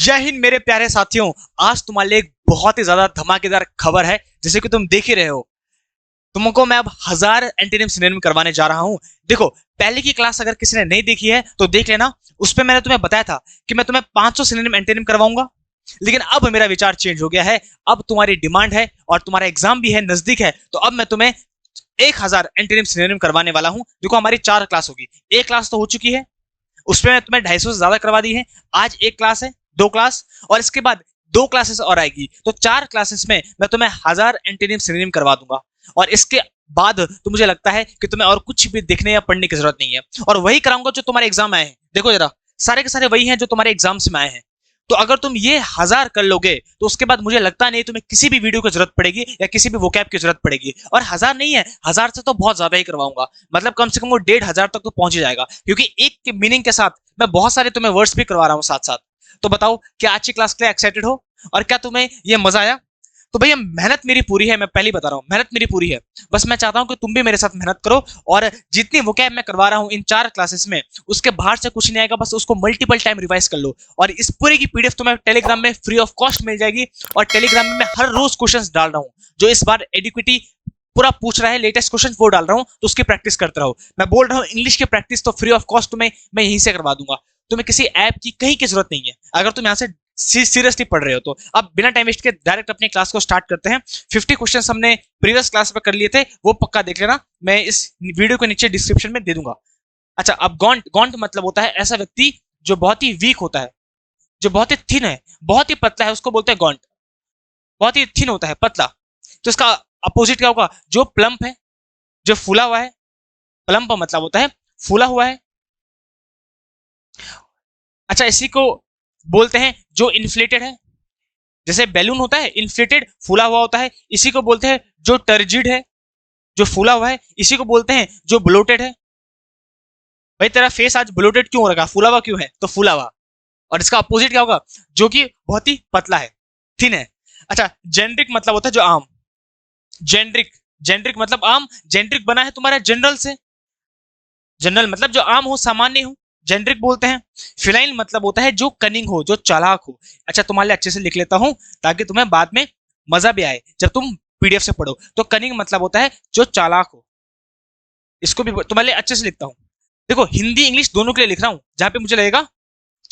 जय हिंद मेरे प्यारे साथियों। आज तुम्हारे लिए एक बहुत ही ज्यादा धमाकेदार खबर है। जैसे कि तुम देख ही रहे हो, तुमको मैं अब 1000 एंटीनिम सिनोनिम करवाने जा रहा हूं। देखो, पहले की क्लास अगर किसी ने नहीं देखी है तो देख लेना। उस पे मैंने तुम्हें बताया था कि मैं तुम्हें 500 सिनोनिम एंटीनिम करवाऊंगा। लेकिन अब मेरा विचार चेंज हो गया है। अब तुम्हारी डिमांड है और तुम्हारा एग्जाम भी है, नजदीक है, तो अब मैं तुम्हें 1000 एंटीनिम सिनोनिम करवाने वाला हूं। देखो, हमारी 4 क्लास होगी। एक क्लास तो हो चुकी है, उसमें मैं तुम्हें 250 से ज्यादा करवा दी है। आज एक क्लास है, 2 क्लास, और इसके बाद 2 क्लासेस और आएगी, तो 4 क्लासेस में मैं तुम्हें 1000 एंटीनिम सिनोनिम करवा दूंगा। और इसके बाद तो मुझे लगता है कि तुम्हें और कुछ भी देखने या पढ़ने की जरूरत नहीं है, और वही कराऊंगा जो तुम्हारे एग्जाम आए हैं। देखो जरा, सारे के सारे वही हैं जो तुम्हारे एग्जाम्स में आए हैं। तो अगर तुम ये 1000 कर लोगे तो उसके बाद मुझे लगता नहीं तुम्हें किसी भी वीडियो की जरूरत पड़ेगी या किसी भी वोकैब की जरूरत पड़ेगी। और 1000 नहीं है, 1000 से तो बहुत ज्यादा ही करवाऊंगा। मतलब कम से कम वो 1500 तक तो पहुंच ही जाएगा, क्योंकि एक के मीनिंग के साथ मैं बहुत सारे तुम्हें वर्ड्स भी करवा रहा हूँ साथ साथ। तो बताओ, क्या आज की क्लास के लिए एक्साइटेड हो और क्या तुम्हें ये मजा आया? तो भैया, मेहनत मेरी पूरी है, मैं पहले ही बता रहा हूँ, मेहनत मेरी पूरी है। बस मैं चाहता हूँ कि तुम भी मेरे साथ मेहनत करो, और जितनी वोकैब मैं करवा रहा हूँ इन 4 क्लासेस में, उसके बाहर से कुछ नहीं आएगा। बस उसको मल्टीपल टाइम रिवाइज कर लो, और इस पूरे की पीडीएफ तुम्हें टेलीग्राम में फ्री ऑफ कॉस्ट मिल जाएगी। और टेलीग्राम में मैं हर रोज क्वेश्चंस डाल रहा हूँ, जो इस बार एडुकेटी पूरा पूछ रहा है, लेटेस्ट क्वेश्चन वो डाल रहा हूँ, तो उसकी प्रैक्टिस करते रहो। मैं बोल रहा हूँ, इंग्लिश की प्रैक्टिस तो फ्री ऑफ कॉस्ट तुम्हें मैं यहीं से करवा दूंगा। तुम्हें किसी ऐप की कहीं की जरूरत नहीं है, अगर तुम यहाँ से सीरियसली पढ़ रहे हो तो। अब बिना टाइम वेस्ट के डायरेक्ट अपनी क्लास को स्टार्ट करते हैं। 50 क्वेश्चंस हमने प्रीवियस क्लास में कर लिए थे, वो पक्का देख लेना, मैं इस वीडियो के नीचे डिस्क्रिप्शन में दे दूंगा। अच्छा, अब गॉन्ट, गॉन्ट मतलब होता है ऐसा व्यक्ति जो बहुत ही वीक होता है, जो बहुत ही थिन है, बहुत ही पतला है, उसको बोलते हैं गॉन्ट। बहुत ही थिन होता है, पतला। तो इसका अपोजिट क्या होगा? जो प्लम्प है, जो फूला हुआ है। प्लम्प मतलब होता है फूला हुआ है। अच्छा, इसी को बोलते हैं जो इन्फ्लेटेड है। जैसे बैलून होता है इन्फ्लेटेड, फूला हुआ होता है, इसी को बोलते हैं जो टर्जिड है, जो फूला हुआ है। इसी को बोलते हैं जो ब्लोटेड है। भाई, तेरा फेस आज ब्लोटेड क्यों हो रखा? फूला हुआ क्यों है? तो फूला हुआ। और इसका अपोजिट क्या होगा? जो कि बहुत ही पतला है, थिन है। अच्छा, जेनरिक मतलब होता है जो आम। जेनरिक, जेनरिक मतलब आम। जेनरिक बना है तुम्हारा जनरल से। जनरल मतलब जो आम हो, सामान्य हो, जेनरिक बोलते हैं। फिलाइन मतलब होता है जो कनिंग हो, जो चालाक हो। अच्छा, तुम्हारे लिए अच्छे से लिख लेता हूं ताकि तुम्हें बाद में मजा भी आए जब तुम पीडीएफ से पढ़ो। तो कनिंग मतलब होता है जो चालाक हो। इसको भी तुम्हारे लिए अच्छे से लिखता हूं। देखो, हिंदी इंग्लिश दोनों के लिए लिख रहा हूं। जहां पे मुझे लगेगा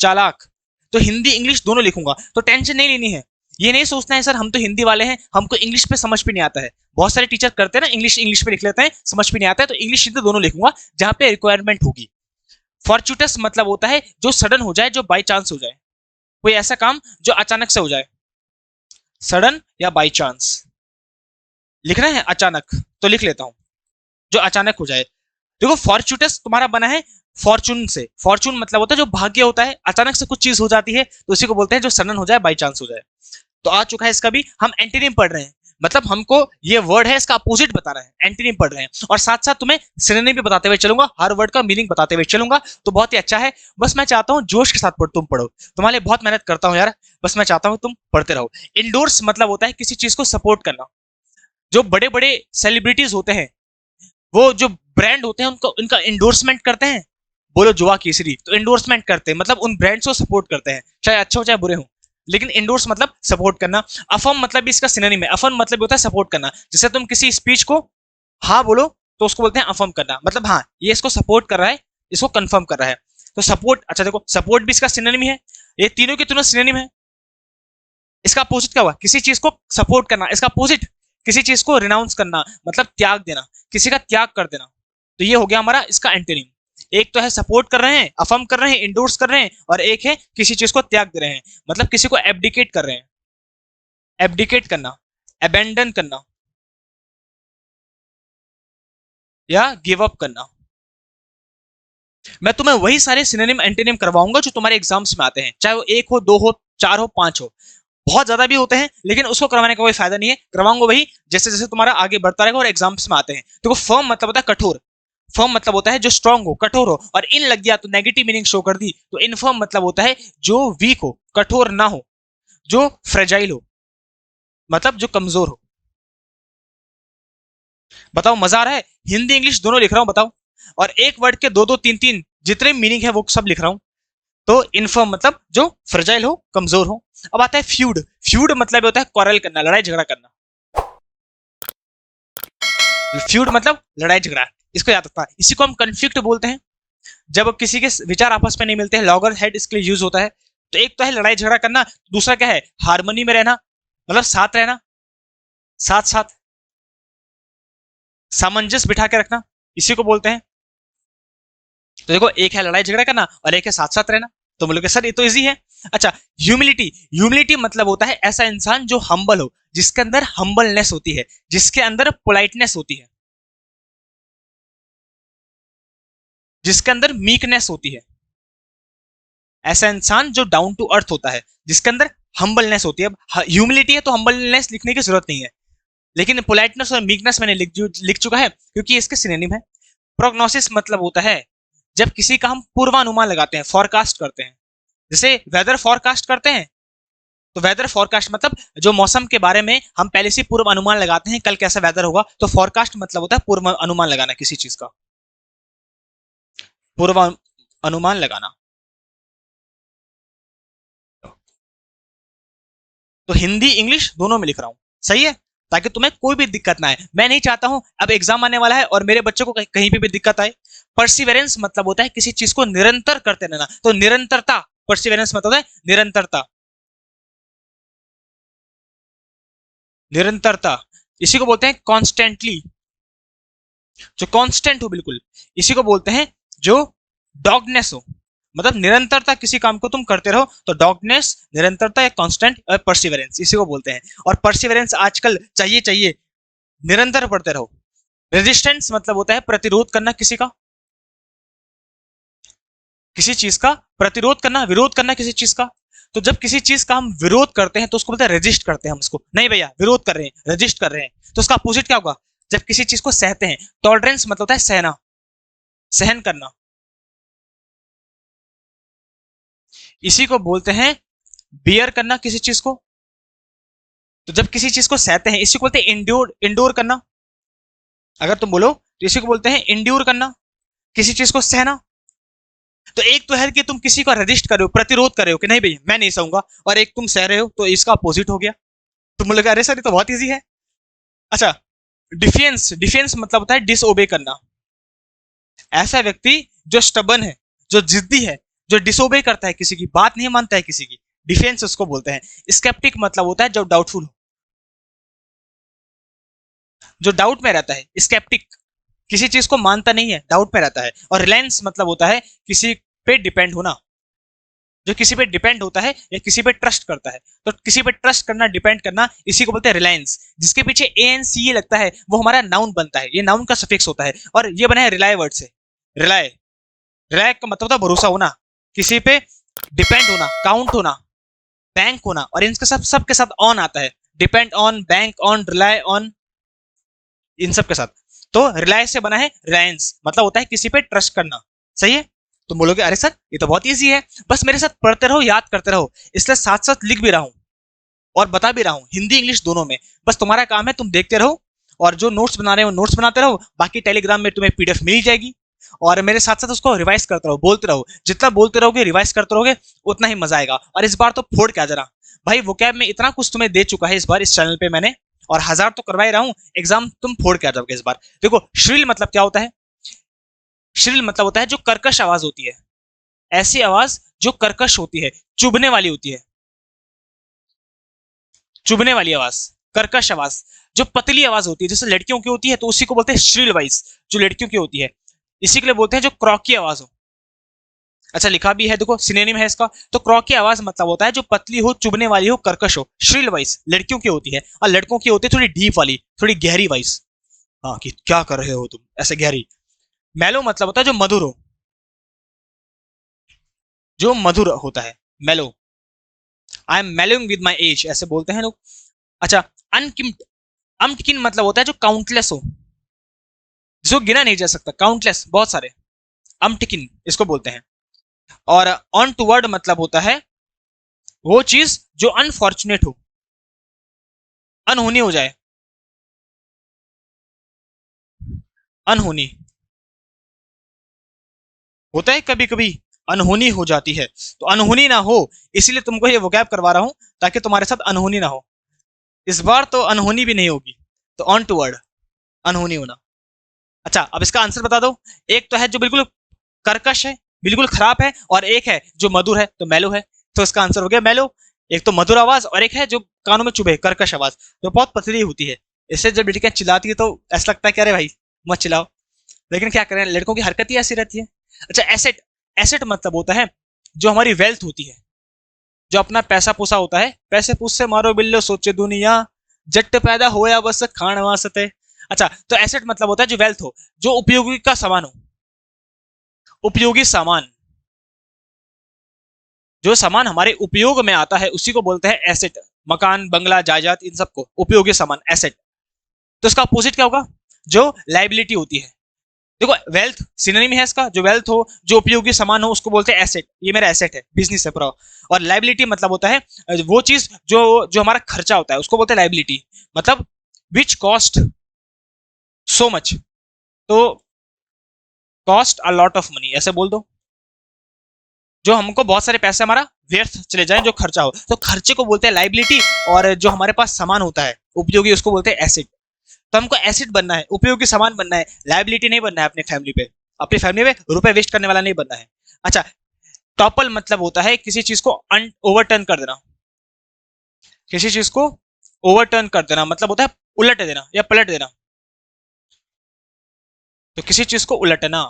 चालाक, तो हिंदी इंग्लिश दोनों लिखूंगा। तो टेंशन नहीं लेनी है। ये नहीं सोचना है सर हम तो हिंदी वाले हैं, हमको इंग्लिश पे समझ भी नहीं आता है। बहुत सारे टीचर करते हैं ना, इंग्लिश इंग्लिश में लिख लेते हैं, समझ भी नहीं आता है, तो इंग्लिश हिंदी दोनों लिखूंगा जहां पे रिक्वायरमेंट होगी। फॉर्चुटस मतलब होता है जो सडन हो जाए, जो बाई चांस हो जाए, कोई ऐसा काम जो अचानक से हो जाए। सडन या बाई चांस लिखना है। अचानक तो लिख लेता हूं, जो अचानक हो जाए। देखो, फॉर्चुटस तुम्हारा बना है फॉर्चून से। फॉर्चून मतलब होता है जो भाग्य होता है, अचानक से कुछ चीज हो जाती है, तो उसी को बोलते हैं जो सडन हो जाए, बाई चांस हो जाए। तो आ चुका है इसका भी। हम एंटीनिम पढ़ रहे हैं, मतलब हमको ये वर्ड है इसका अपोजिट बता रहे हैं, एंटीनिम पढ़ रहे हैं, और साथ साथ तुम्हें सिनोनिम भी बताते हुए चलूंगा, हर वर्ड का मीनिंग बताते हुए चलूंगा। तो बहुत ही अच्छा है। बस मैं चाहता हूँ जोश के साथ तुम पढ़ो। तुम्हारे लिए बहुत मेहनत करता हूँ यार, बस मैं चाहता हूँ तुम पढ़ते रहो। इंडोर्स मतलब होता है किसी चीज को सपोर्ट करना। जो बड़े बड़े सेलिब्रिटीज होते हैं, वो जो ब्रांड होते हैं उनको, उनका इंडोर्समेंट करते हैं। बोलो जुआ केसरी, तो इंडोर्समेंट करते हैं, मतलब उन ब्रांड्स को सपोर्ट करते हैं, चाहे अच्छे हो चाहे बुरे हो। लेकिन इंडोर्स मतलब सपोर्ट करना। अफर्म मतलब भी इसका सिनोनिम है। अफर्म मतलब होता है सपोर्ट करना। जैसे तुम किसी स्पीच को हाँ बोलो तो उसको बोलते हैं अफर्म करना, मतलब हाँ ये इसको सपोर्ट कर रहा है, इसको कंफर्म कर रहा है। तो सपोर्ट, अच्छा देखो, सपोर्ट भी इसका सिनोनिम है। ये तीनों के तीनों सिनोनिम है। इसका अपोजिट क्या हुआ? किसी चीज को सपोर्ट करना। इसका अपोजिट किसी चीज को रिनाउंस करना, मतलब त्याग देना, किसी का त्याग कर देना। तो ये हो गया हमारा इसका एंटोनिम। एक तो है सपोर्ट कर रहे हैं, अफर्म कर रहे हैं, इंडोर्स कर रहे हैं, और एक है किसी चीज को त्याग दे रहे हैं, मतलब किसी को एब्डिकेट कर रहे हैं। एब्डिकेट करना, अबेंडन करना, या गिव अप करना। मैं तुम्हें वही सारे सिनोनिम एंटोनिम करवाऊंगा जो तुम्हारे एग्जाम्स में आते हैं, चाहे वो 1 हो, 2 हो, 4 हो, 5 हो। बहुत ज्यादा भी होते हैं, लेकिन उसको करवाने का कोई फायदा नहीं है। करवाऊंगा वही जैसे जैसे तुम्हारा आगे बढ़ता रहेगा और एग्जाम्स में आते हैं। तो फर्म मतलब होता है कठोर। फर्म मतलब होता है जो स्ट्रांग हो, कठोर हो, और इन लग गया तो नेगेटिव मीनिंग शो कर दी। तो इनफर्म मतलब होता है जो वीक हो, कठोर ना हो, जो फ्रेजाइल हो, मतलब जो कमजोर हो। बताओ, मजा आ रहा है? हिंदी इंग्लिश दोनों लिख रहा हूं, बताओ। और एक वर्ड के 2 2 3 3 जितने मीनिंग है वो सब लिख रहा हूं। तो इनफर्म मतलब जो फ्रेजाइल हो, कमजोर हो। अब आता है फ्यूड। फ्यूड मतलब होता है क्वारल करना, लड़ाई झगड़ा करना। फ्यूड मतलब लड़ाई झगड़ा, इसको याद रखना। इसी को हम कन्फ्लिक्ट बोलते हैं, जब किसी के विचार आपस में नहीं मिलते हैं, लॉगर हेड इसके लिए यूज होता है। तो एक तो है लड़ाई झगड़ा करना, दूसरा क्या है, हारमोनी में रहना, मतलब साथ रहना, साथ साथ सामंजस्य बिठा के रखना, इसी को बोलते हैं। तो देखो, एक है लड़ाई झगड़ा करना और एक है साथ साथ रहना। तो बोलोगे सर ये तो इजी है। अच्छा, ह्यूमिलिटी। ह्यूमिलिटी मतलब होता है ऐसा इंसान जो हम्बल हो, जिसके अंदर हम्बलनेस होती है, जिसके अंदर पोलाइटनेस होती है, जिसके अंदर मीकनेस होती है। ऐसा इंसान जो डाउन टू अर्थ होता है, जिसके अंदर हम्बलनेस होती है। अब ह्यूमिलिटी है तो हम्बलनेस लिखने की जरूरत नहीं है, लेकिन पोलाइटनेस और मीकनेस मैंने लिख चुका है क्योंकि इसके सिनोनिम है। प्रोग्नोसिस मतलब होता है जब किसी का हम पूर्वानुमान लगाते हैं, फॉरकास्ट करते हैं। जैसे वेदर फॉरकास्ट करते हैं, तो वेदर फॉरकास्ट मतलब जो मौसम के बारे में हम पहले से पूर्व अनुमान लगाते हैं कल कैसा वेदर होगा। तो फॉरकास्ट मतलब होता है पूर्व अनुमान लगाना किसी चीज का, पूर्व अनुमान लगाना। तो हिंदी इंग्लिश दोनों में लिख रहा हूं, सही है, ताकि तुम्हें कोई भी दिक्कत ना आए। मैं नहीं चाहता हूं अब एग्जाम आने वाला है और मेरे बच्चों को कहीं पे भी दिक्कत आए। परसिवेरेंस मतलब होता है किसी चीज को निरंतर करते रहना, तो निरंतरता। परसिवेरेंस मतलब है निरंतरता, निरंतरता। इसी को बोलते हैं कॉन्स्टेंटली, जो कांस्टेंट हो बिल्कुल। इसी को बोलते हैं जो डॉगनेस हो, मतलब निरंतरता किसी काम को तुम करते रहो, तो डॉगनेस, निरंतरता या कांस्टेंट परसिवरेंस, इसी को बोलते हैं। और परसिवरेंस आजकल चाहिए चाहिए, निरंतर पढ़ते रहो। रेजिस्टेंस मतलब होता है प्रतिरोध करना किसी का, किसी चीज का प्रतिरोध करना, विरोध करना किसी चीज का। तो जब किसी चीज का हम विरोध करते हैं तो उसको बोलते हैं रेजिस्ट करते हैं हम उसको, नहीं भैया विरोध कर रहे हैं, रेजिस्ट कर रहे हैं। तो उसका अपोजिट क्या होगा, जब किसी चीज को सहते हैं। टॉलरेंस मतलब होता है सहना, सहन करना, इसी को बोलते हैं बियर करना किसी चीज को। तो जब किसी चीज को सहते हैं इसी को बोलते हैं इंड्योर, इंडोर करना। अगर तुम बोलो तो इसी को बोलते हैं इंड्योर करना, किसी चीज को सहना। तो एक तो है कि तुम किसी को रजिस्ट कर रहे हो, प्रतिरोध कर रहे हो कि नहीं भाई मैं नहीं सहूंगा, और एक तुम सह रहे हो, तो इसका अपोजिट हो गया। तुम बोलोगे अरे सर ये तो बहुत ईजी है। अच्छा, डिफेंस। डिफेंस मतलब होता है डिसओबे करना, ऐसा व्यक्ति जो स्टबन है, जो जिद्दी है, जो डिसओबे करता है, किसी की बात नहीं मानता है किसी की, डिफेंस उसको बोलते हैं। स्केप्टिक मतलब होता है जो डाउटफुल हो, जो डाउट में रहता है, स्केप्टिक, किसी चीज को मानता नहीं है, डाउट में रहता है। और रिलायंस मतलब होता है किसी पे डिपेंड होना, जो किसी पे डिपेंड होता है या किसी पे ट्रस्ट करता है। तो किसी पे ट्रस्ट करना, डिपेंड करना, इसी को बोलते हैं रिलायंस। जिसके पीछे ए एन सी ए लगता है वो हमारा नाउन बनता है, ये नाउन का सफिक्स होता है। और ये बना है रिलाय वर्ड से। रिलाय, रिलाय का मतलब होता है भरोसा होना, किसी पे डिपेंड होना, काउंट होना, बैंक होना, और इनके सब सबके साथ ऑन आता है, depend on, bank on, rely on, इन सब के साथ। तो रिलाय से बना है रिलायंस, मतलब होता है किसी पे ट्रस्ट करना, सही है। तुम बोलोगे अरे सर ये तो बहुत ईजी है, बस मेरे साथ पढ़ते रहो, याद करते रहो, इसलिए साथ साथ लिख भी रहा हूं और बता भी रहा हूं, हिंदी इंग्लिश दोनों में। बस तुम्हारा काम है तुम देखते रहो, और जो नोट्स बना रहे हो नोट्स बनाते रहो, बाकी टेलीग्राम में तुम्हें पीडीएफ मिल जाएगी। और मेरे साथ साथ उसको रिवाइज करते रहो, बोलते रहो, जितना बोलते रहोगे रिवाइज करते रहोगे उतना ही मजा आएगा। और इस बार तो फोड़ के आ जरा भाई, वो कैब में इतना कुछ तुम्हें दे चुका है इस बार इस चैनल पे मैंने, और 1000 तो करवा ही रहा हूं, एग्जाम तुम फोड़ के आ जाओगे इस बार। देखो श्रिल मतलब क्या होता है, श्रिल मतलब होता है जो कर्कश आवाज होती है, ऐसी आवाज जो कर्कश होती है, चुभने वाली होती है, चुभने वाली आवाज, कर्कश आवाज। जो पतली आवाज होती है जैसे लड़कियों की होती है तो उसी को बोलते हैं श्रिल वॉइस, जो लड़कियों की होती है। इसी के लिए बोलते हैं जो क्रॉकी आवाज हो। अच्छा लिखा भी है देखो, सिनोनिम है इसका। तो क्रॉकी आवाज मतलब होता है जो पतली हो, चुभने वाली हो, कर्कश हो। श्रिल वॉइस लड़कियों की होती है, और लड़कों की होती है थोड़ी डीप वाली, थोड़ी गहरी वॉइस। हाँ कि क्या कर रहे हो तुम, ऐसे गहरी। मेलो मतलब होता है जो मधुर हो, जो मधुर होता है, mellow. I am mellowing with my age, ऐसे बोलते हैं लोग। अच्छा, अनकिम्ड, अम्टकिन मतलब होता है जो काउंटलेस हो, जो गिना नहीं जा सकता, काउंटलेस, बहुत सारे, अम्टकिन इसको बोलते हैं। और ऑन टू वर्ड मतलब होता है वो चीज जो अनफॉर्चुनेट हो, अनहोनी हो जाए, अनहोनी होता है कभी कभी, अनहोनी हो जाती है। तो अनहोनी ना हो इसीलिए तुमको ये वोकैब करवा रहा हूं, ताकि तुम्हारे साथ अनहोनी ना हो। इस बार तो अनहोनी भी नहीं होगी। तो ऑन टू वर्ड, अनहोनी होना। अच्छा, अब इसका आंसर बता दो। एक तो है जो बिल्कुल कर्कश है, बिल्कुल खराब है, और एक है जो मधुर है, तो मेलो है। तो इसका आंसर हो गया मेलो। एक तो मधुर आवाज और एक है जो कानों में चुभे, कर्कश आवाज, जो बहुत पतली होती है। इससे जब लड़कियां चिल्लाती है तो ऐसा लगता है कि अरे भाई मत चिल्लाओ, लेकिन क्या करें, लड़कों की हरकत ही ऐसी रहती है। अच्छा, एसेट। एसेट मतलब होता है जो हमारी वेल्थ होती है, जो अपना पैसा पूसा होता है। पैसे पूस से मारो बिल्लो सोचे दुनिया, जट पैदा होया बस खान वास्ते। अच्छा, तो एसेट मतलब होता है जो वेल्थ हो, जो उपयोगी का सामान हो। उपयोगी सामान, जो सामान हमारे उपयोग में आता है उसी को बोलते हैं एसेट। मकान, बंगला, जायदाद, इन सबको उपयोगी सामान, एसेट। तो इसका अपोजिट क्या होगा? जो लाइबिलिटी होती है। देखो, वेल्थ सिनोनिम है इसका, जो वेल्थ हो, जो उपयोगी सामान हो, उसको बोलते हैं एसेट। ये मेरा एसेट है, बिजनेस है पूरा। और लाइबिलिटी मतलब होता है वो चीज जो जो हमारा खर्चा होता है, उसको बोलते हैं लाइबिलिटी। मतलब विच कॉस्ट सो मच, तो cost a lot of money, ऐसे बोल दो। जो हमको बहुत सारे पैसे हमारा व्यर्थ चले जाए, जो खर्चा हो, तो खर्चे को बोलते हैं लाइबिलिटी। और जो हमारे पास सामान होता है उपयोगी, उसको बोलते हैं एसेट। तो हमको एसेट बनना है, उपयोगी सामान बनना है, लाइबिलिटी नहीं बनना है अपनी फैमिली पे। अपनी फैमिली में रुपए वेस्ट करने वाला नहीं बनना है। अच्छा, टॉपल मतलब होता है किसी चीज को ओवरटर्न कर देना। किसी चीज को ओवरटर्न कर देना मतलब होता है उलट देना या पलट देना। तो किसी चीज को उलटना,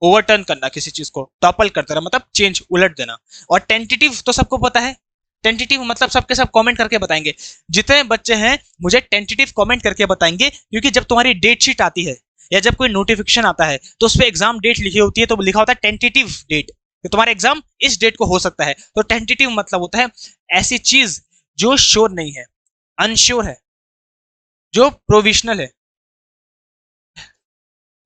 ओवरटर्न करना, किसी चीज को टॉपल कर देना मतलब चेंज, उलट देना। और टेंटेटिव तो सबको पता है। टेंटेटिव मतलब सबके सब कमेंट करके बताएंगे। जितने बच्चे हैं मुझे टेंटेटिव कमेंट करके बताएंगे, क्योंकि जब तुम्हारी डेट शीट आती है या जब कोई नोटिफिकेशन आता है तो उस पर एग्जाम डेट लिखी होती है, तो लिखा होता है टेंटेटिव डेट, तो तुम्हारा एग्जाम इस डेट को हो सकता है। तो टेंटेटिव मतलब होता है ऐसी चीज जो श्योर नहीं है, अनश्योर है, जो प्रोविजनल है,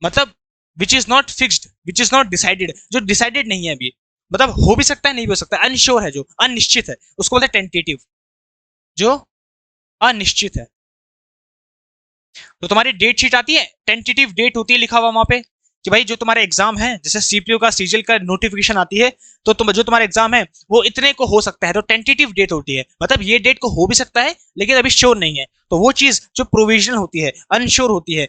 मतलब which is not fixed, which is not decided, जो डिसाइडेड नहीं है अभी, मतलब हो भी सकता है नहीं भी हो सकता है, अनश्योर है, जो अनिश्चित है, उसको बोलते हैं टेंटेटिव, जो अनिश्चित है। तो तुम्हारी डेट शीट आती है, टेंटेटिव डेट होती है लिखा हुआ वहां पे कि भाई जो तुम्हारा एग्जाम है, जैसे सीपीयू का सीजीएल का नोटिफिकेशन आती है, तो तुम जो तुम्हारा एग्जाम है वो इतने को हो सकता है, तो टेंटेटिव डेट होती है, मतलब ये डेट को हो भी सकता है लेकिन अभी श्योर नहीं है। तो वो चीज जो प्रोविजनल होती है, अनश्योर होती है,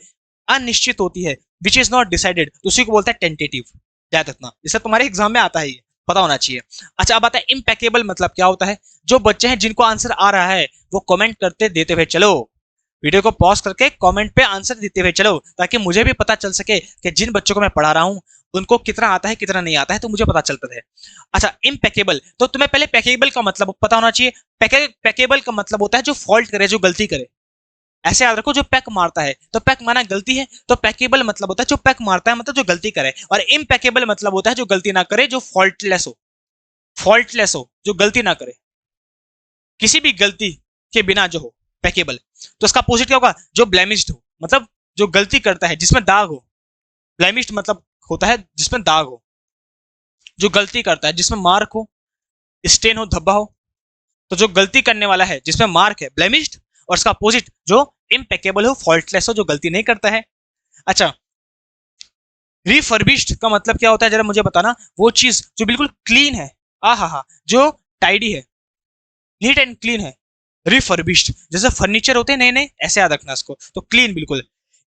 अनिश्चित होती है, विच इज नॉट डिसाइडेड, उसी को बोलता है टेंटेटिव। याद रखना, इससे तुम्हारे एग्जाम में आता है, ये पता होना चाहिए। अच्छा, अब आता है इम्पेकेबल मतलब क्या होता है। जो बच्चे हैं जिनको आंसर आ रहा है वो कमेंट करते देते हुए चलो, वीडियो को पॉज करके कमेंट पे आंसर देते हुए चलो, ताकि मुझे भी पता चल सके कि जिन बच्चों को मैं पढ़ा रहा हूँ उनको कितना आता है कितना नहीं आता है, तो मुझे पता चलता है। अच्छा, इम्पेकेबल, तो तुम्हें पहले पैकेबल का मतलब पता होना चाहिए। पैकेबल का मतलब होता है जो फॉल्ट करे, जो गलती करे। ऐसे याद रखो, जो पैक मारता है, तो पैक माना गलती है, तो पैकेबल मतलब होता है जो पैक मारता है, मतलब जो गलती करे। और इम्पेकेबल मतलब होता है जो गलती ना करे, जो फॉल्टलेस हो। फॉल्टलेस हो, जो गलती ना करे, किसी भी गलती के बिना जो हो, पैकेबल। तो इसका अपोजिट क्या होगा? जो ब्लेमिश्ड हो, मतलब जो गलती करता है जिसमें दाग हो। ब्लेमिश्ड मतलब होता है जिसमें दाग हो, जो गलती करता है जिसमें मार्क हो, स्टेन हो, धब्बा हो। तो जो गलती करने वाला है जिसमें मार्क है, ब्लेमिश्ड। और इसका अपोजिट जो इम्पेकेबल हो, फॉल्टलेस हो, जो गलती नहीं करता है। अच्छा, रिफर्बिश्ड का मतलब क्या होता है जरा मुझे बताना। वो चीज जो बिल्कुल क्लीन है, आ हा हा, जो टाइडी है, नीट एंड क्लीन है, रिफर्बिश्ड। जैसे फर्नीचर होते हैं नए नए, ऐसे याद रखना इसको, तो क्लीन बिल्कुल।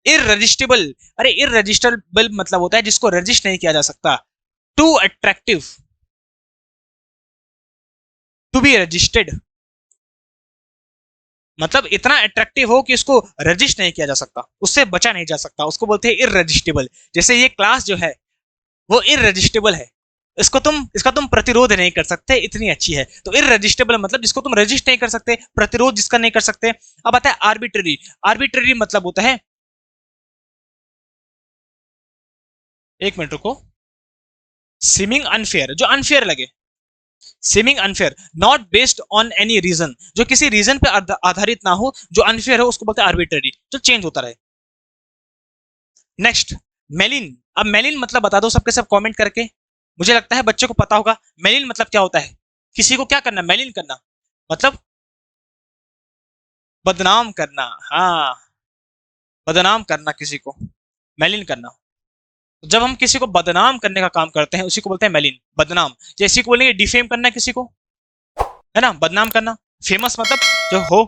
इररजिस्टेबल, अरे इररजिस्टेबल मतलब होता है जिसको रजिस्ट नहीं किया जा सकता। Too attractive, to be registered, मतलब इतना अट्रैक्टिव हो कि इसको रजिस्ट नहीं किया जा सकता, उससे बचा नहीं जा सकता, उसको बोलते हैं इररजिस्टेबल। जैसे ये क्लास जो है वो इररजिस्टेबल है, इसका तुम प्रतिरोध नहीं कर सकते, इतनी अच्छी है। तो इररजिस्टेबल मतलब जिसको तुम रजिस्ट नहीं कर सकते, प्रतिरोध जिसका नहीं कर सकते। अब आता है आर्बिट्ररी। आर्बिट्ररी मतलब होता है, एक मिनट रुको, सीमिंग अनफेयर, जो अनफेयर लगे। Seeming unfair, not based on any reason, जो किसी रीजन पे आधारित ना हो, जो अनफेयर हो उसको बोलते हैं आर्बिट्ररी, जो चेंज होता रहे। नेक्स्ट, मेलिन। अब मेलिन मतलब बता दो सबके सब कमेंट करके, मुझे लगता है बच्चों को पता होगा मेलिन मतलब क्या होता है। किसी को क्या करना, मेलिन करना, मतलब बदनाम करना। हाँ, बदनाम करना किसी को, मेलिन करना। जब हम किसी को बदनाम करने का काम करते हैं उसी को बोलते हैं मेलिन, बदनाम। जैसे को बोलेंगे डिफेम करना किसी को, है ना, बदनाम करना। फेमस मतलब जो हो,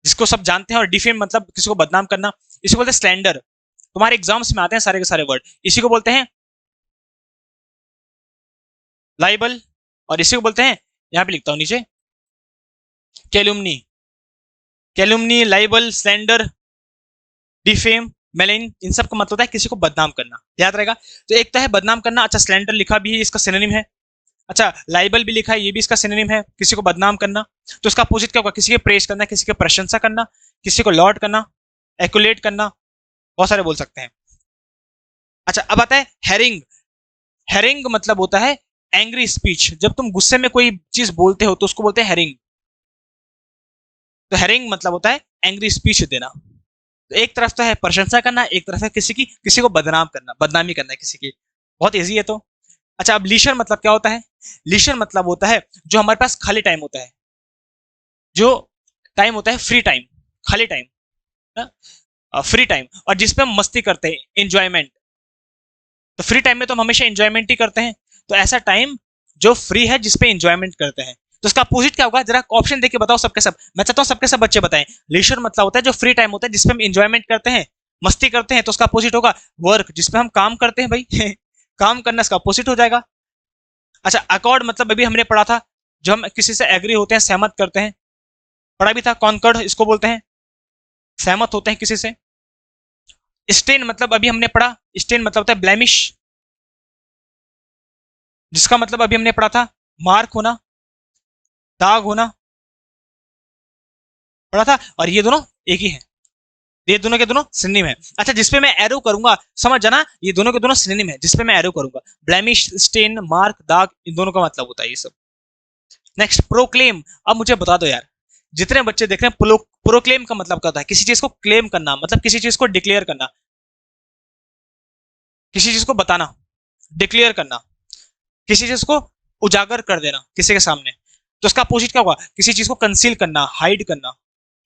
जिसको सब जानते हैं, और डिफेम मतलब किसी को बदनाम करना, इसी को बोलते हैं स्लैंडर। तुम्हारे एग्जाम्स में आते हैं सारे के सारे वर्ड, इसी को बोलते हैं लाइबल, और इसी को बोलते हैं, यहां पे लिखता हूं नीचे, कैलुमनी। कैलुमनी, लाइबल, स्लैंडर, डिफेम, मेलिन, इन सब का मतलब होता है किसी को बदनाम करना, याद रहेगा। तो एक तो है बदनाम करना, अच्छा स्लैंडर लिखा भी है, इसका सिनोनिम है। अच्छा लाइबल भी लिखा है, ये भी इसका सिनोनिम है, किसी को बदनाम करना। तो इसका अपोजिट क्या होगा, किसी के प्रेज करना, किसी की प्रशंसा करना, किसी को लॉर्ड करना, एक्युलेट करना, बहुत सारे बोल सकते हैं। अच्छा अब आता है हेरिंग। हेरिंग मतलब होता है एंग्री स्पीच, जब तुम गुस्से में कोई चीज बोलते हो तो उसको बोलते हैं हेरिंग। तो हेरिंग मतलब होता है एंग्री स्पीच देना। तो एक तरफ तो है प्रशंसा करना, एक तरफ है किसी को बदनाम करना, बदनामी करना है किसी की। बहुत इजी है तो। अच्छा अब लीशर मतलब क्या होता है, लीशर मतलब होता है जो हमारे पास खाली टाइम होता है, जो टाइम होता है फ्री टाइम, खाली टाइम, फ्री टाइम, और जिसपे हम मस्ती करते हैं, एंजॉयमेंट। तो फ्री टाइम में तो हम हमेशा एंजॉयमेंट ही करते हैं, तो ऐसा टाइम जो फ्री है जिसपे एंजॉयमेंट करते हैं। तो इसका अपोजिट क्या होगा, जरा ऑप्शन देके बताओ सबके सब, मैं चाहता हूँ सबके सब बच्चे बताएं। लीशर मतलब होता है जो फ्री टाइम होता है जिसपे हम एंजॉयमेंट करते हैं, मस्ती करते हैं, तो उसका अपोजिट होगा वर्क, जिसपे हम काम करते हैं भाई काम करना इसका अपोजिट हो जाएगा। अच्छा अकॉर्ड मतलब अभी हमने पढ़ा था, जो हम किसी से एग्री होते हैं, सहमत करते हैं, पढ़ा भी था, कॉन्कर्ड इसको बोलते हैं, सहमत होते हैं किसी से। स्टेन मतलब अभी हमने पढ़ा, स्टेन मतलब होता है ब्लेमिश, जिसका मतलब अभी हमने पढ़ा था मार्क होना, दाग होना, पढ़ा था। और ये दोनों एक ही है, ये दोनों के दोनों सिनोनिम है। अच्छा जिसपे मैं एरो करूंगा, समझ जाना ये दोनों के दोनों सिनोनिम है, जिसपे मैं एरो करूंगा, ब्लेमिश, स्टेन, मार्क, दाग, इन दोनों का मतलब होता है ये सब। Next proclaim. अब मुझे बता दो यार, जितने बच्चे देख रहे हैं, प्रोक्लेम का मतलब क्या होता है, किसी चीज को क्लेम करना, मतलब किसी चीज को डिक्लेयर करना, किसी चीज को बताना, डिक्लेयर करना, किसी चीज को उजागर कर देना किसी के सामने। तो उसका अपोजिट क्या होगा, किसी चीज को कंसील करना, हाइड करना,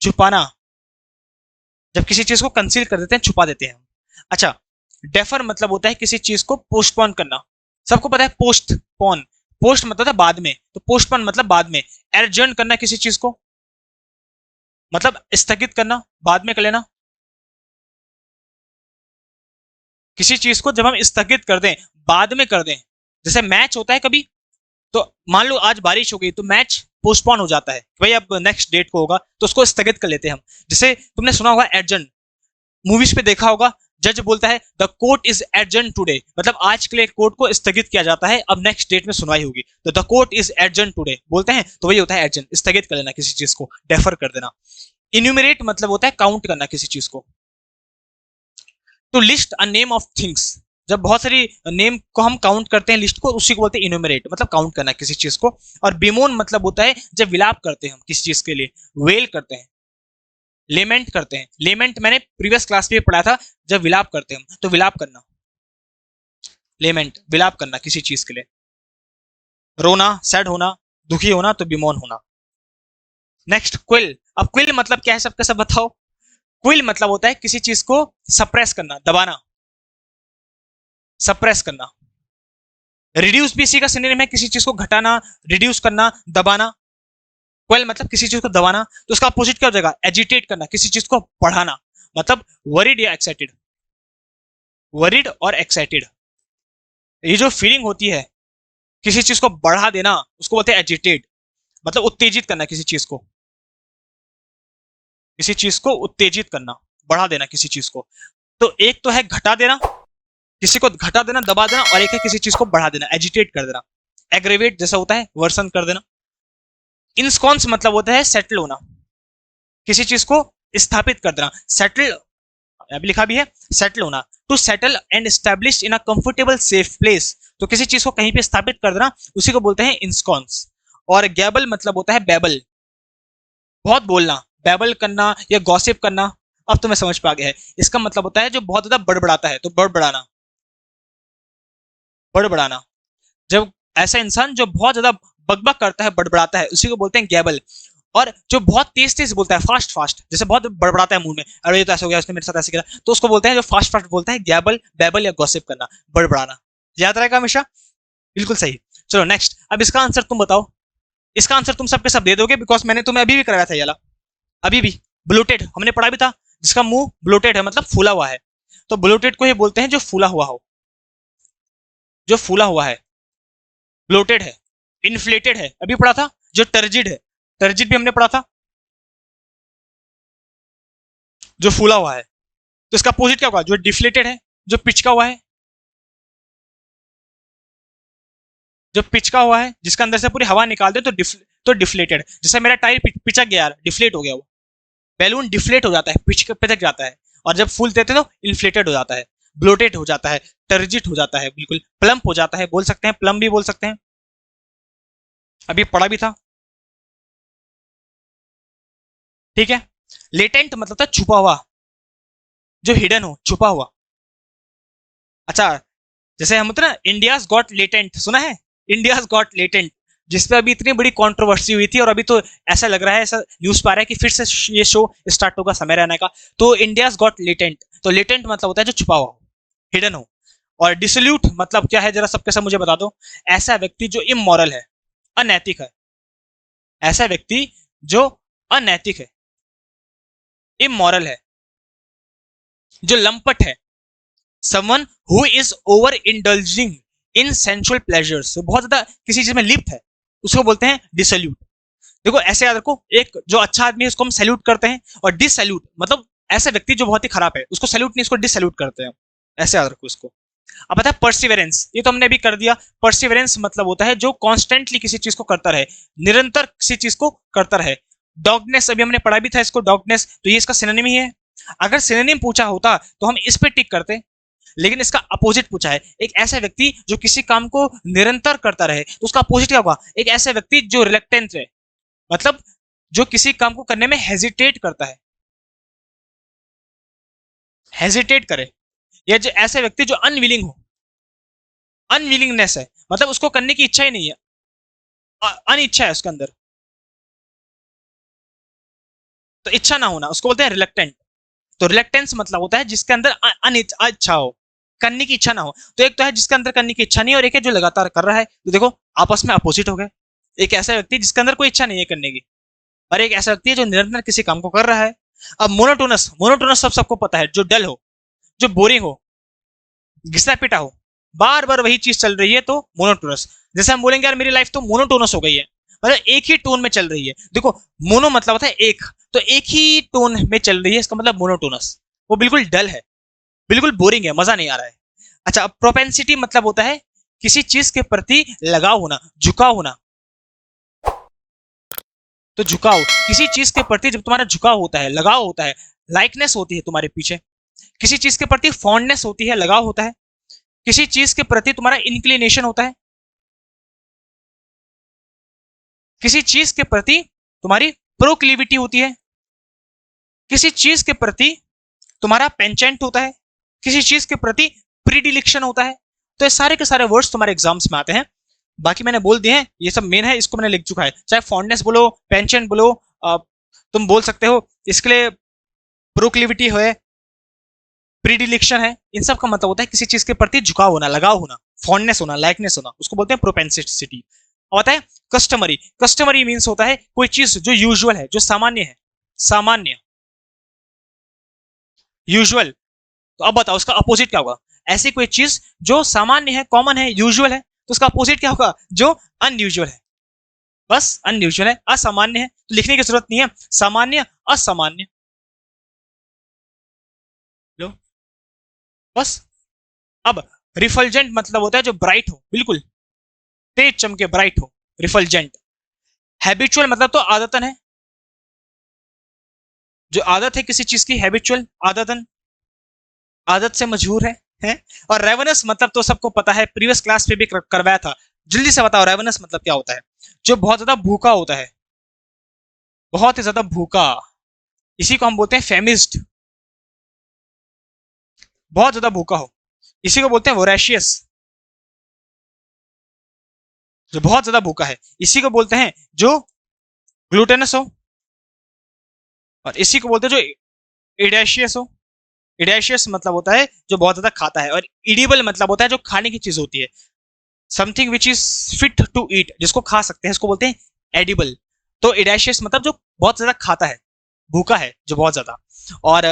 छुपाना। जब किसी चीज को कंसील कर देते हैं, छुपा देते हैं। अच्छा डेफर मतलब होता है किसी चीज को पोस्टपोन करना, सबको पता है पोस्टपोन, पोस्ट मतलब है बाद में, तो पोस्टपोन मतलब बाद में। एडजर्न करना किसी चीज को, मतलब स्थगित करना, बाद में कर लेना। किसी चीज को जब हम स्थगित कर दें, बाद में कर दें, जैसे मैच होता है कभी, तो मान लो आज बारिश हो गई तो मैच पोस्टपोन हो जाता है, भाई अब नेक्स्ट डेट को होगा, तो उसको स्थगित कर लेते हैं हम। जैसे तुमने सुना होगा एडजर्न, मूवीज पे देखा होगा, जज बोलता है the court is adjourn today, मतलब आज के लिए कोर्ट को स्थगित किया जाता है, अब नेक्स्ट डेट में सुनवाई होगी, तो the court is adjourn today बोलते हैं, तो वही होता है एडजर्न, स्थगित कर देना किसी चीज को, डेफर कर देना। इन्यूमरेट मतलब होता है काउंट करना किसी चीज को। तो list a name of things, जब बहुत सारी नेम को हम काउंट करते हैं लिस्ट को, उसी को बोलते हैं इन्यूमरेट, मतलब काउंट करना किसी चीज को। और बिमोन मतलब होता है जब विलाप करते हैं हम किसी चीज के लिए, वेल करते हैं, लेमेंट करते हैं। लेमेंट मैंने प्रीवियस क्लास में पढ़ा था, जब विलाप करते हैं हम, तो विलाप करना, लेमेंट विलाप करना किसी चीज के लिए। रोना, सैड होना, दुखी होना, तो बिमोन होना। Next quill. अब क्विल मतलब क्या है, सबका सब बताओ। क्विल मतलब होता है किसी चीज को सप्रेस करना, दबाना, सप्रेस करना। रिड्यूस भी इसी का सिनोनिम है, किसी चीज को घटाना, रिड्यूस करना, दबाना। क्वेल मतलब किसी चीज को दबाना, तो उसका अपोजिट क्या हो जाएगा, एजिटेट करना, किसी चीज को बढ़ाना, मतलब वरीड या एक्साइटेड, वरीड और एक्साइटेड। ये जो फीलिंग होती है किसी चीज को बढ़ा देना, उसको बोलते हैं एजिटेट, मतलब उत्तेजित करना किसी चीज को, किसी चीज को उत्तेजित करना, बढ़ा देना किसी चीज को। तो एक तो है घटा देना, किसी को घटा देना, दबा देना, और एक है किसी चीज को बढ़ा देना, एजिटेट कर देना। एग्रेवेट जैसा होता है, वर्सन कर देना। इंस्कॉन्स मतलब होता है सेटल होना, किसी चीज को स्थापित कर देना, सेटल, अभी लिखा भी है सेटल होना, to settle and establish in a comfortable safe place, तो किसी चीज को कहीं पे स्थापित कर देना, उसी को बोलते हैं इंस्कॉन्स। और गैबल मतलब होता है बैबल, बहुत बोलना, बैबल करना या गॉसिप करना। अब तुम्हें समझ पा गया है, इसका मतलब होता है जो बहुत ज्यादा बड़बड़ाता है, तो बड़बड़ाना, बड़बड़ाना। जब ऐसा इंसान जो बहुत ज्यादा बकबक करता है, बड़बड़ाता है, उसी को बोलते हैं गैबल। और जो बहुत तेज तेज बोलता है, फास्ट फास्ट, जैसे बहुत बड़बड़ाता है मुंह में, अरे ये तो ऐसा हो गया, उसने मेरे साथ ऐसे किया, तो उसको बोलते हैं जो फास्ट फास्ट बोलता है गैबल, बैबल या गॉसिप करना, बड़बड़ाना। याद रहेगा हमेशा, बिल्कुल सही। चलो नेक्स्ट, अब इसका आंसर तुम बताओ। इसका आंसर तुम सबके सब दे दोगे, बिकॉज मैंने तुम्हें अभी भी कराया था ये वाला, अभी भी। ब्लोटेड हमने पढ़ा भी था, जिसका मुंह ब्लोटेड है मतलब फूला हुआ है, तो ब्लोटेड को ही बोलते हैं जो फूला हुआ हो, जो फूला हुआ है ब्लोटेड है। इन्फ्लेटेड है अभी पढ़ा था, जो टर्जिड है, टर्जिड भी हमने पढ़ा था, जो फूला हुआ है। तो इसका अपोजिट क्या होगा, जो डिफ्लेटेड है, जो पिचका हुआ है, जो पिचका हुआ है, जिसके अंदर से पूरी हवा निकाल दे तो डिफ्लेटेड। जैसे मेरा टायर पिचक गया यार, डिफ्लेट हो गया वो, बैलून डिफ्लेट हो जाता है, पिचक जाता है, और जब फूल देते तो इन्फ्लेटेड हो जाता है, ब्लोटेड हो जाता है, टर्जिट हो जाता है, बिल्कुल प्लम्प हो जाता है, बोल सकते हैं प्लम भी बोल सकते हैं, अभी पढ़ा भी था। ठीक है। लेटेंट मतलब था छुपा हुआ, जो हिडन हो, छुपा हुआ। अच्छा, जैसे हम होते ना इंडियाज गॉट लेटेंट, सुना है, इंडियाज गॉट लेटेंट, जिसपे अभी इतनी बड़ी कंट्रोवर्सी हुई थी, और अभी तो ऐसा लग रहा है, ऐसा न्यूज पा रहा है कि फिर से ये शो स्टार्ट होगा समय रहने का। तो इंडियाज गॉट लेटेंट, तो लेटेंट मतलब होता है जो छुपा हुआ हो, हिडन हो। और डिसल्यूट मतलब क्या है, जरा सबके सब मुझे बता दो। ऐसा व्यक्ति जो इमोरल है, अनैतिक है, ऐसा व्यक्ति जो अनैतिक है, इमोरल है, जो लंपट है, someone who is over indulging in sensual pleasures, बहुत ज्यादा किसी चीज में लिप्त है, उसको बोलते हैं डिसल्यूट। देखो ऐसे याद रखो, एक जो अच्छा आदमी है उसको हम सैल्यूट करते हैं, और डिसल्यूट मतलब ऐसा व्यक्ति जो बहुत ही खराब है, उसको सैल्यूट नहीं, उसको डिसल्यूट करते हैं, ऐसे याद रखो इसको। अब पता है परसिवेरेंस, ये तो हमने भी कर दिया। परसिवेरेंस मतलब होता है जो कॉन्स्टेंटली किसी चीज को करता रहे, निरंतर किसी चीज को करता रहे। डॉगनेस अभी हमने पढ़ा भी था इसको, डॉगनेस, तो ये इसका सिनोनिम ही है। अगर सिनोनिम पूछा होता तो हम इस पे टिक करते, लेकिन इसका अपोजिट पूछा है, एक ऐसा व्यक्ति जो किसी काम को निरंतर करता रहे, तो उसका अपोजिट क्या होगा, एक ऐसा व्यक्ति जो रिलेक्टेंट है, मतलब जो किसी काम को करने में हेजिटेट करता है, हेजिटेट करे, या जो ऐसे व्यक्ति जो अनविलिंग हो, अनविलिंगनेस है, मतलब उसको करने की इच्छा ही नहीं है, अनिच्छा है उसके अंदर, तो इच्छा ना होना, उसको बोलते हैं रिलेक्टेंट। तो रिलेक्टेंस मतलब होता है जिसके अंदर अनिच्छा हो, करने की इच्छा ना हो। तो एक तो है जिसके अंदर करने की इच्छा नहीं, और एक है जो लगातार कर रहा है, तो देखो आपस में अपोजिट हो गए। एक ऐसा व्यक्ति जिसके अंदर कोई इच्छा नहीं है करने की, और एक ऐसा व्यक्ति है जो निरंतर किसी काम को कर रहा है। अब मोनोटोनस, मोनोटोनस सबको पता है, जो डल हो, जो बोरिंग हो, घिसा पिटा हो, बार बार वही चीज चल रही है, तो मोनोटोनस। जैसे हम बोलेंगे यार मेरी लाइफ तो मोनोटोनस हो गई है, मतलब एक ही टोन में चल रही है। देखो मोनो मतलब होता है एक, तो एक ही टोन में चल रही है, इसका मतलब मोनोटोनस, वो बिल्कुल डल है, बिल्कुल बोरिंग है, मजा नहीं आ रहा है। अच्छा, प्रोपेंसिटी मतलब होता है किसी चीज के प्रति लगाव होना, झुकाव होना। तो झुकाव, किसी चीज के प्रति जब तुम्हारा झुकाव होता है, लगाव होता है, लाइकनेस होती है तुम्हारे पीछे, किसी चीज के प्रति फॉन्डनेस होती है, लगाव होता है, किसी चीज के प्रति तुम्हारा इंक्लिनेशन होता है, किसी चीज के प्रति तुम्हारी प्रोक्लिविटी होती है, किसी चीज के प्रति तुम्हारा पेंचेंट होता है, किसी चीज के प्रति प्रीडिलिक्शन होता है। तो ये सारे के सारे वर्ड्स तुम्हारे एग्जाम्स में आते हैं, बाकी मैंने बोल दिए हैं, ये सब मेन है, इसको मैंने लिख चुका है। चाहे फॉन्डनेस बोलो, पेंचेंट बोलो, तुम बोल सकते हो, इसके लिए प्रोक्लिविटी है, प्रीडिलिक्शन है, इन सब का मतलब होता है किसी चीज के प्रति झुकाव होना, लगाव होना, फॉन्डनेस होना, लाइकनेस होना, उसको बोलते हैं प्रोपेंसिटी। और होता है कस्टमरी, कस्टमरी मीन्स होता है कोई चीज जो यूजुअल है, जो सामान्य है, सामान्य, यूजुअल। तो अब बताओ उसका अपोजिट क्या होगा, ऐसी कोई चीज जो सामान्य है, कॉमन है, यूजुअल है, तो उसका अपोजिट क्या होगा, जो अनयूजुअल है, बस अनयूजुअल है, असामान्य है, तो लिखने की जरूरत नहीं है, सामान्य, असामान्य, लो बस। अब रिफल्जेंट मतलब होता है जो ब्राइट हो, बिल्कुल तेज चमके, ब्राइट हो, रिफल्जेंट। हैबिचुअल मतलब तो आदतन है, जो आदत है किसी चीज की, हैबिचुअल, आदतन, आदत से मजबूर है? और रेवनस मतलब तो सबको पता है, प्रीवियस क्लास पे भी करवाया था, जल्दी से बताओ रेवनस मतलब क्या होता है, जो बहुत ज्यादा भूखा होता है, बहुत ही ज्यादा भूखा, इसी को हम बोलते हैं फेमिस्ड, बहुत ज्यादा भूखा हो, इसी को बोलते हैं वोरेशियस, जो बहुत ज्यादा भूखा है, इसी को बोलते हैं जो ग्लूटेनस हो, और इसी को बोलते हैं जो इडेशियस हो। इडेशियस मतलब होता है जो बहुत ज्यादा खाता है, और इडिबल मतलब होता है जो खाने की चीज होती है, something which is fit to eat, जिसको खा सकते हैं, इसको बोलते हैं एडिबल। तो इडेशियस मतलब जो बहुत ज्यादा खाता है, भूखा है जो बहुत ज्यादा। और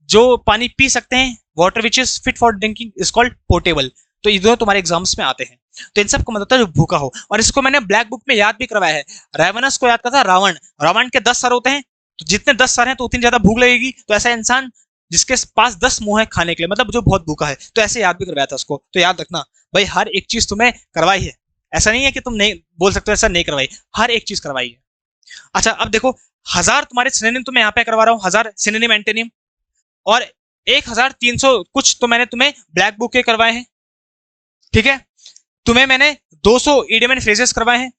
जो पानी पी सकते हैं, water which is fit for drinking is called portable. तो ये दोनों तुम्हारे एग्जाम्स में आते हैं। तो इन सब को मतलब होता है जो भूखा हो। और इसको मैंने ब्लैक बुक में याद भी करवाया है। रेवनस को याद करता रावण, रावण के 10 सर होते हैं, तो जितने 10 सर हैं तो उतनी ज्यादा भूख लगेगी। तो ऐसा इंसान जिसके पास 10 मुंह है खाने के लिए, मतलब जो बहुत भूखा है, तो ऐसे याद भी करवाया था उसको। तो याद रखना भाई, हर एक चीज तुम्हें करवाई है, ऐसा नहीं है कि तुम नहीं बोल सकते हो ऐसा नहीं करवाई, हर एक चीज करवाई है। अच्छा अब देखो, 1000 तुम्हारे सिनोनिम तुम्हें यहाँ पे करवा रहा हूँ, 1000 सिनोनिम एंटोनिम, और 1300 कुछ तो मैंने तुम्हें ब्लैक बुक के करवाए हैं, ठीक है। तुम्हें मैंने 200 इडियम एंड फ्रेजेस करवाए हैं,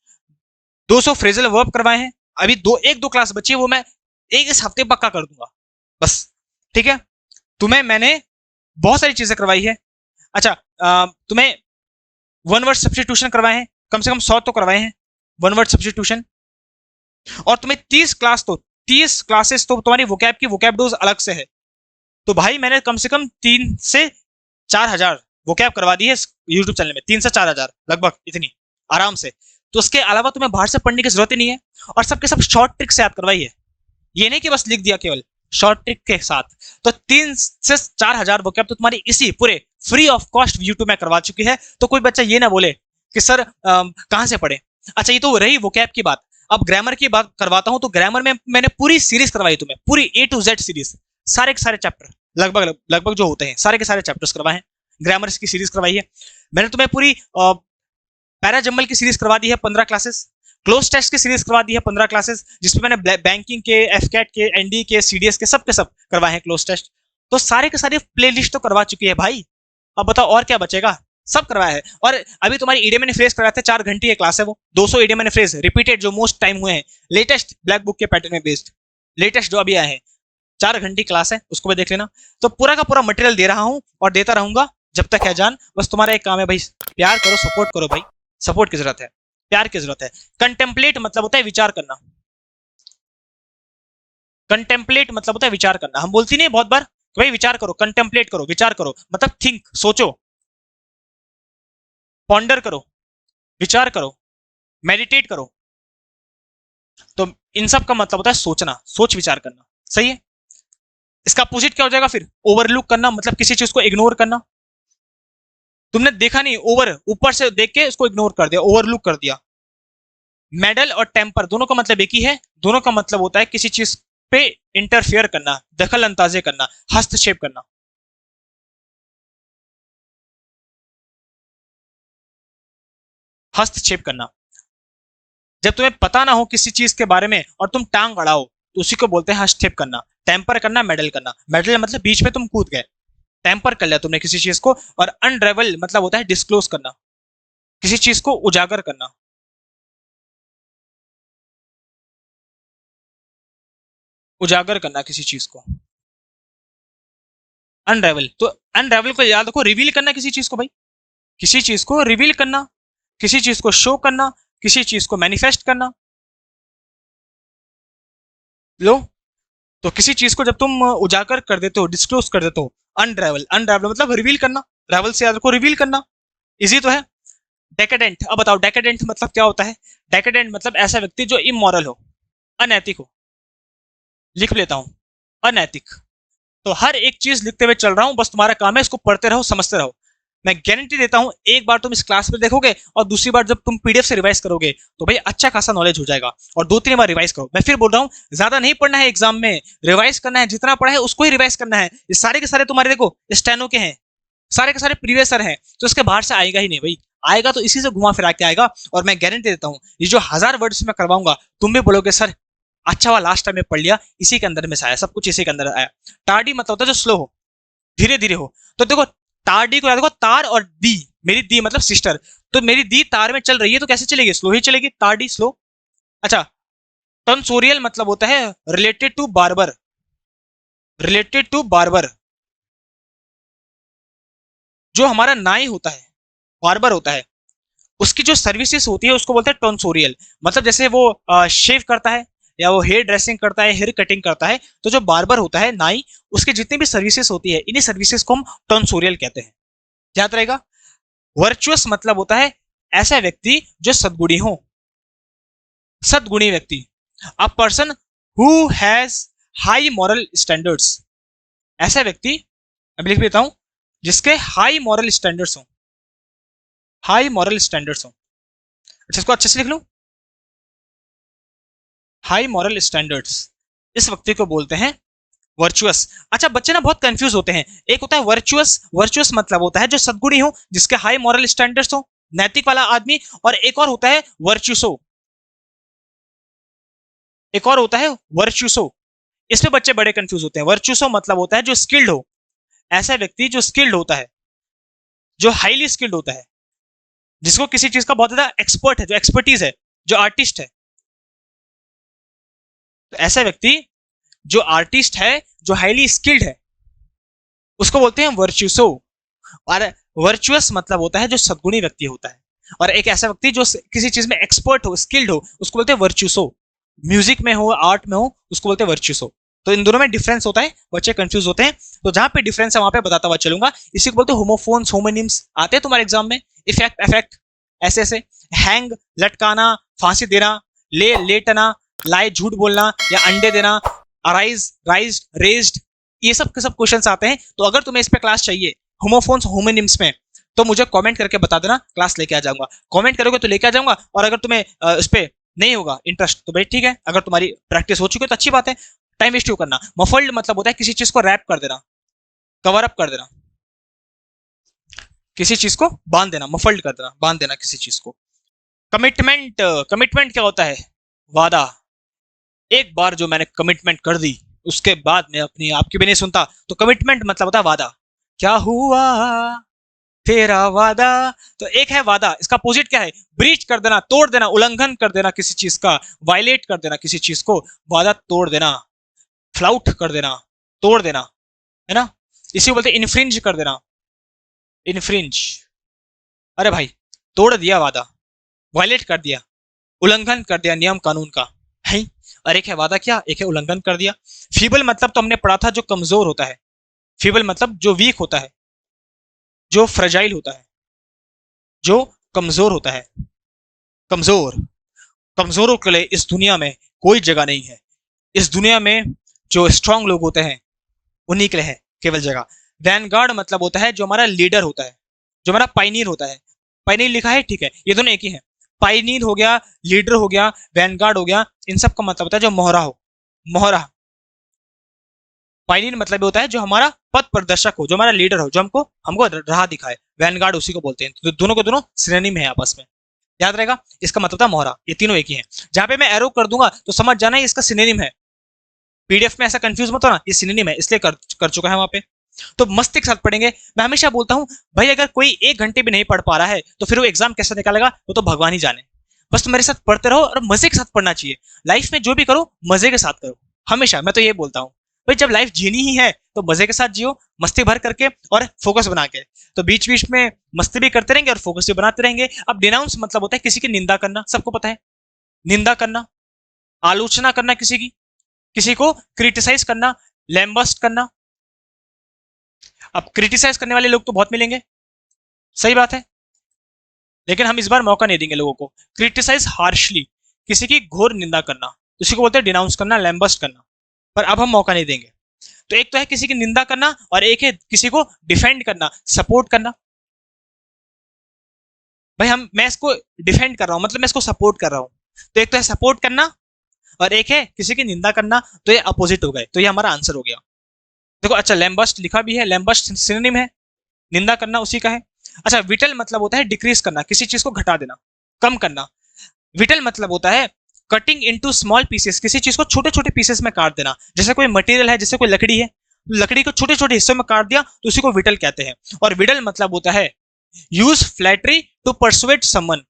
200 फ्रेजल वर्ब करवाए हैं। अभी एक दो क्लास बची है, वो मैं इस हफ्ते पक्का कर दूंगा बस, ठीक है। तुम्हें मैंने बहुत सारी चीजें करवाई है। अच्छा तुम्हें वन वर्ड सब्स्टिट्यूशन करवाए हैं, कम से कम 100 तो करवाए हैं वन वर्ड सब्स्टिट्यूशन। और तुम्हें 30 क्लासेस तो तुम्हारी वोकैब की वोकैब डोज अलग से है। तो भाई मैंने कम से कम 3 से 4 हजार वोकैब करवा दी है यूट्यूब चैनल में, 3 से 4 हजार लगभग, इतनी आराम से। तो उसके अलावा तुम्हें बाहर से पढ़ने की जरूरत ही नहीं है, और सबके सब शॉर्ट ट्रिक से याद करवाई है। ये नहीं कि बस लिख दिया केवल, शॉर्ट ट्रिक के साथ। तो 3 से 4 हजार वोकैब तो तुम्हारी इसी पूरे फ्री ऑफ कॉस्ट यूट्यूब में करवा चुकी है। तो कोई बच्चा ये ना बोले कि सर कहाँ से पढ़े। अच्छा ये तो रही वोकैब की बात, अब ग्रामर की बात करवाता हूँ। तो ग्रामर में मैंने पूरी सीरीज करवाई तुम्हें, पूरी A to Z सीरीज, सारे के सारे चैप्टर लगभग लगभग जो होते हैं सारे के सारे चैप्टर्स करवाए हैं, ग्रामर की सीरीज करवाई है मैंने तुम्हें पूरी। पैराजम्बल की सीरीज करवा दी है 15 क्लासेस, क्लोज टेस्ट की सीरीज करवा दी है 15 क्लासेस, जिसमें मैंने बैंकिंग के, एफकैट के, एनडी के, सीडीएस के सब करवाए हैं क्लोज टेस्ट। तो सारे के सारे प्लेलिस्ट तो करवा चुकी है भाई। अब बताओ और क्या बचेगा, सब करवाया है। और अभी तुम्हारी इडियम एंड फ्रेज करवाते हैं, 4 घंटे की क्लास है वो, 200 इडियम एंड फ्रेज रिपीटेड जो मोस्ट टाइम हुए हैं, लेटेस्ट ब्लैक बुक के पैटर्न में बेस्ड, लेटेस्ट जो अभी आए हैं, 4 घंटे क्लास है, उसको भी देख लेना। तो पूरा का पूरा मटेरियल दे रहा हूँ और देता रहूंगा जब तक है जान। बस तुम्हारा एक काम है भाई, प्यार करो, सपोर्ट करो भाई, सपोर्ट की जरूरत है, प्यार की जरूरत है। कंटेम्पलेट मतलब होता है विचार करना, कंटेम्पलेट मतलब होता है विचार करना। हम बोलती नहीं बहुत बार कि भाई विचार करो, कंटेम्पलेट करो, विचार करो, मतलब थिंक, सोचो, पॉन्डर करो, विचार करो, मेडिटेट करो। तो इन सब का मतलब होता है सोचना, सोच विचार करना, सही है। इसका अपोजिट क्या हो जाएगा फिर, ओवरलुक करना, मतलब किसी चीज को इग्नोर करना। तुमने देखा नहीं, ओवर ऊपर से देख के उसको इग्नोर कर दिया, ओवरलुक कर दिया। मेडल और टेम्पर दोनों का मतलब एक ही है, दोनों का मतलब होता है किसी चीज पे इंटरफेयर करना, दखल अंदाजे करना, हस्तक्षेप करना। हस्तक्षेप करना, जब तुम्हें पता ना हो किसी चीज के बारे में और तुम टांग अड़ाओ, तो उसी को बोलते हैं हस्तक्षेप करना। टेम्पर करना, मेडल करना, मेडल मतलब बीच में तुम कूद गए, टेम्पर कर लिया तुमने किसी चीज को। और अनरेवल मतलब होता है डिस्क्लोज करना, किसी चीज को उजागर करना। उजागर करना किसी चीज को, अनरेवल। तो अनरेवल को याद रखो, रिवील करना किसी चीज को भाई, किसी चीज को रिवील करना, किसी चीज को शो करना, किसी चीज को मैनिफेस्ट करना। लो, तो किसी चीज को जब तुम उजागर कर देते हो, डिस्क्लोज कर देते हो, अनरेवल, अनरेवल मतलब रिवील करना, रेवल से याद रखो रिवील करना, इजी तो है। डेकेडेंट, अब बताओ डेकेडेंट मतलब क्या होता है। डेकेडेंट मतलब ऐसा व्यक्ति जो इमोरल हो, अनैतिक हो। लिख लेता हूं, अनैतिक। तो हर एक चीज लिखते हुए चल रहा हूं, बस तुम्हारा काम है इसको पढ़ते रहो, समझते रहो। मैं गारंटी देता हूं एक बार तुम इस क्लास में देखोगे और दूसरी बार जब तुम पीडीएफ से रिवाइज करोगे तो भाई अच्छा खासा नॉलेज हो जाएगा। और 2-3 बार रिवाइज करो, मैं फिर बोल रहा हूं ज्यादा नहीं पढ़ना है एग्जाम में, रिवाइज करना है, जितना पढ़ा है उसको ही रिवाइज करना है। ये सारे के सारे तुम्हारे देखो स्टेनो के हैं, सारे के सारे प्रीवियस हैं, तो इसके बाहर से आएगा ही नहीं भाई, आएगा तो इसी से घुमा फिरा के आएगा। और मैं गारंटी देता हूँ ये जो 1000 वर्ड्स में करवाऊंगा, तुम भी बोलोगे सर अच्छा हुआ लास्ट टाइम में पढ़ लिया, इसी के अंदर में से आया, सब कुछ इसी के अंदर आया। टार्डी मतलब होता है जो स्लो हो, धीरे धीरे हो। तो देखो टार्डी को याद रखो, तार और दी, मेरी दी मतलब सिस्टर, तो मेरी दी तार में चल रही है तो कैसे चलेगी, स्लो ही चलेगी, टार्डी स्लो। अच्छा, टॉन्सोरियल मतलब होता है related to barber, related to barber. जो हमारा नाई होता है, बार्बर होता है, उसकी जो सर्विसेज होती है उसको बोलते हैं टॉन्सोरियल। मतलब जैसे वो शेव करता है या वो हेयर ड्रेसिंग करता है, हेयर कटिंग करता है, तो जो बार्बर होता है, नाई, उसके जितनी भी सर्विसेज होती है, इन्हीं सर्विसेज को हम टॉन्सोरियल कहते हैं। याद रहेगा। वर्चुअस मतलब होता है ऐसा व्यक्ति जो सद्गुणी हो, सद्गुणी व्यक्ति, a person who has high moral standards, ऐसा व्यक्ति, अभी लिख देता हूं, जिसके हाई मॉरल स्टैंडर्ड्स हो, हाई मॉरल स्टैंडर्ड्स हो। अच्छा, इसको अच्छे से लिख लूं, हाई मॉरल स्टैंडर्ड्स, इस व्यक्ति को बोलते हैं वर्चुअस। अच्छा, बच्चे ना बहुत कंफ्यूज होते हैं, एक होता है वर्चुअस, वर्चुअस मतलब होता है जो सद्गुणी हो, जिसके हाई मॉरल स्टैंडर्ड्स हो, नैतिक वाला आदमी, और एक और होता है वर्चुसो, एक और होता है वर्चुसो। इसमें बच्चे बड़े कंफ्यूज होते हैं। वर्चुसो मतलब होता है जो स्किल्ड हो, ऐसा व्यक्ति जो स्किल्ड होता है, जो हाईली स्किल्ड होता है, जिसको किसी चीज का बहुत ज्यादा एक्सपर्ट है, जो एक्सपर्टीज है, जो आर्टिस्ट है। तो ऐसा व्यक्ति जो आर्टिस्ट है, जो हाईली स्किल्ड है, उसको बोलते हैं वर्चुसो। और वर्चुअस मतलब होता है जो सद्गुणी व्यक्ति होता है। और एक ऐसा व्यक्ति जो किसी चीज में एक्सपर्ट हो, स्किल्ड हो, उसको बोलते हैं वर्चुसो। म्यूजिक में हो, आर्ट में हो, उसको बोलते हैं वर्चुसो। तो इन दोनों में डिफरेंस होता है, बच्चे कंफ्यूज होते हैं। तो जहां पे डिफरेंस है वहां पे बताता हुआ चलूंगा। इसी को बोलते हैं होमोफोन्स, होमोनिम्स, आते हैं तुम्हारे एग्जाम में। इफेक्ट, अफेक्ट, ऐसे ऐसे। हैंग, लटकाना, फांसी देना, लेटना, लाए, झूठ बोलना, या अंडे देना, अराइज, राइज्ड, रेज्ड, ये सब के सब क्वेश्चंस आते हैं। तो अगर तुम्हें इस पे क्लास चाहिए होमोफोन्स, होमोनिम्स में, तो मुझे कमेंट करके बता देना, क्लास लेके आ जाऊंगा। कमेंट करोगे तो लेके आ जाऊंगा। और अगर तुम्हें इस पे नहीं होगा इंटरेस्ट, तो भाई ठीक है, अगर तुम्हारी प्रैक्टिस हो चुकी है तो अच्छी बात है, टाइम वेस्ट क्यों करना। मफल्ड मतलब होता है किसी चीज को रैप कर देना, कवर अप कर देना, किसी चीज को बांध देना, मफल्ड कर देना, बांध देना किसी चीज को। कमिटमेंट, कमिटमेंट क्या होता है? वादा। एक बार जो मैंने कमिटमेंट कर दी, उसके बाद मैं अपनी आपकी भी नहीं सुनता, तो कमिटमेंट मतलब होता है वादा। क्या हुआ तेरा वादा। तो एक है वादा, इसका अपोजिट क्या है? ब्रीच कर देना, तोड़ देना, उल्लंघन कर देना किसी चीज का, वायलेट कर देना किसी चीज को, वादा तोड़ देना, फ्लाउट कर देना, तोड़ देना, है ना। इसी को बोलते हैं इन्फ्रिंज कर देना, इन्फ्रिंज। अरे भाई, तोड़ दिया वादा, वायलेट कर दिया, उल्लंघन कर दिया नियम कानून का, है। और एक है वादा क्या, एक है उल्लंघन कर दिया। फीबल मतलब तो हमने पढ़ा था जो कमजोर होता है, फीबल मतलब जो वीक होता है, जो फ्रेजाइल होता है, जो कमजोर होता है। कमजोर, कमजोरों के लिए इस दुनिया में कोई जगह नहीं है। इस दुनिया में जो स्ट्रांग लोग होते हैं उन्हीं के लिए है केवल जगह। वैनगार्ड मतलब होता है जो हमारा लीडर होता है, जो हमारा पाइनियर होता है। पाइनियर लिखा है, ठीक है, ये दोनों एक ही है। पाइनियर हो गया, लीडर हो गया, वैनगार्ड हो गया, इन सब का मतलब होता है जो मोहरा हो, मोहरा। पाइनियर मतलब होता है जो हमारा पथ प्रदर्शक हो, जो हमारा लीडर हो, जो हमको हमको राह दिखाए। वैनगार्ड उसी को बोलते हैं। तो दोनों को दोनों सिनोनिम है आपस में, याद रहेगा। इसका मतलब था मोहरा, ये तीनों एक ही हैं। जहां पे मैं एरो कर दूंगा तो समझ जाना इसका सिनोनिम है। पीडीएफ में ऐसा कंफ्यूज मत होना, ये सिनोनिम है, इसलिए कर चुका है वहां पे। तो मस्ती के साथ पढ़ेंगे। मैं हमेशा बोलता हूं भाई, अगर कोई 1 घंटे भी नहीं पढ़ पा रहा है तो फिर वो एग्जाम कैसे निकालेगा, वो तो भगवान ही जाने। बस तुम मेरे साथ पढ़ते रहो, और मजे के साथ पढ़ना चाहिए। लाइफ में जो भी करो मजे के साथ करो, हमेशा। मैं तो ये बोलता हूँ भाई, जब लाइफ जीनी ही है तो मजे के साथ जियो, मस्ती भर करके और फोकस बना के। तो बीच बीच में मस्ती भी करते रहेंगे और फोकस भी बनाते रहेंगे। अब डिनाउंस मतलब होता है किसी की निंदा करना, सबको पता है, निंदा करना, आलोचना करना किसी की, किसी को क्रिटिसाइज करना, लैम्बस्ट करना। अब क्रिटिसाइज करने वाले लोग तो बहुत मिलेंगे, सही बात है, लेकिन हम इस बार मौका नहीं देंगे लोगों को। क्रिटिसाइज हार्शली, किसी की घोर निंदा करना, किसी को बोलते हैं डिनाउंस करना, लैम्बस्ट करना, पर अब हम मौका नहीं देंगे। तो एक तो है किसी की निंदा करना, और एक है किसी को डिफेंड करना, सपोर्ट करना। भाई मैं इसको डिफेंड कर रहा हूं, मतलब मैं इसको सपोर्ट कर रहा हूं। तो एक तो है सपोर्ट करना, और एक है किसी की निंदा करना। तो ये अपोजिट हो गए, तो ये हमारा आंसर हो गया। देखो, अच्छा, लैम्बस्ट लिखा भी है, लैम्बस्ट सिनोनिम है, निंदा करना उसी का है। अच्छा, विटल मतलब होता है डिक्रीज करना, किसी चीज को घटा देना, कम करना। विटल मतलब होता है कटिंग इनटू स्मॉल पीसेस, किसी चीज को छोटे छोटे पीसेस में काट देना। जैसे कोई मटेरियल है, जैसे कोई लकड़ी है, लकड़ी को छोटे छोटे हिस्सों में काट दिया तो उसी को विटल कहते हैं। और विडल मतलब होता है use flattery to persuade someone,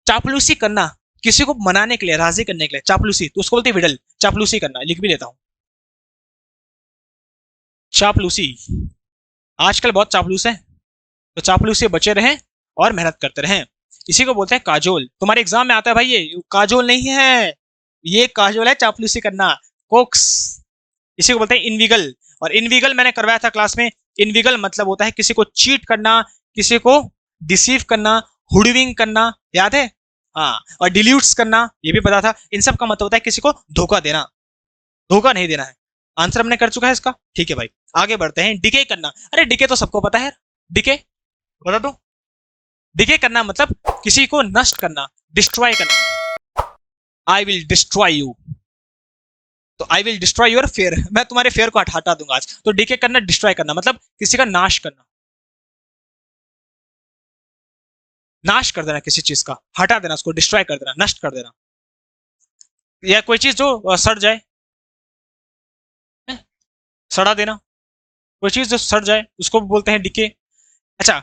चापलूसी करना, किसी को मनाने के लिए, राजी करने के लिए, चापलूसी, तो उसको बोलते हैं विडल, चापलूसी करना। लिख भी देता हूं, चापलूसी। आजकल बहुत चापलूस है, तो चापलूसी से बचे रहें और मेहनत करते रहें। इसी को बोलते हैं काजोल। तुम्हारे एग्जाम में आता है भाई, ये काजोल नहीं है, ये काजोल है चापलूसी करना, कोक्स, इसी को बोलते हैं इनविगल। और इनविगल मैंने करवाया था क्लास में। इनविगल मतलब होता है किसी को चीट करना, किसी को डिसीव करना, हुडविंग करना, याद है? हाँ, और डिल्यूट्स करना, ये भी पता था। इन सब का मतलब होता है किसी को धोखा देना, धोखा नहीं देना है। आंसर हमने कर चुका है इसका, ठीक है भाई। आगे बढ़ते हैं। डिके करना, अरे डिके तो सबको पता है, डिके बता दो। डिके करना मतलब किसी को नष्ट करना, डिस्ट्रॉय करना। आई विल डिस्ट्रॉय यू, तो I will destroy your fair, मैं तुम्हारे फेयर को हटा दूंगा आज। तो डीके करना, डिस्ट्रॉय करना मतलब किसी का नाश करना, नाश कर देना किसी चीज का, हटा देना उसको, डिस्ट्रॉय कर देना, नष्ट कर देना। या कोई चीज जो सड़ जाए, सड़ा देना, कोई चीज जो सड़ जाए उसको बोलते हैं डिके। अच्छा,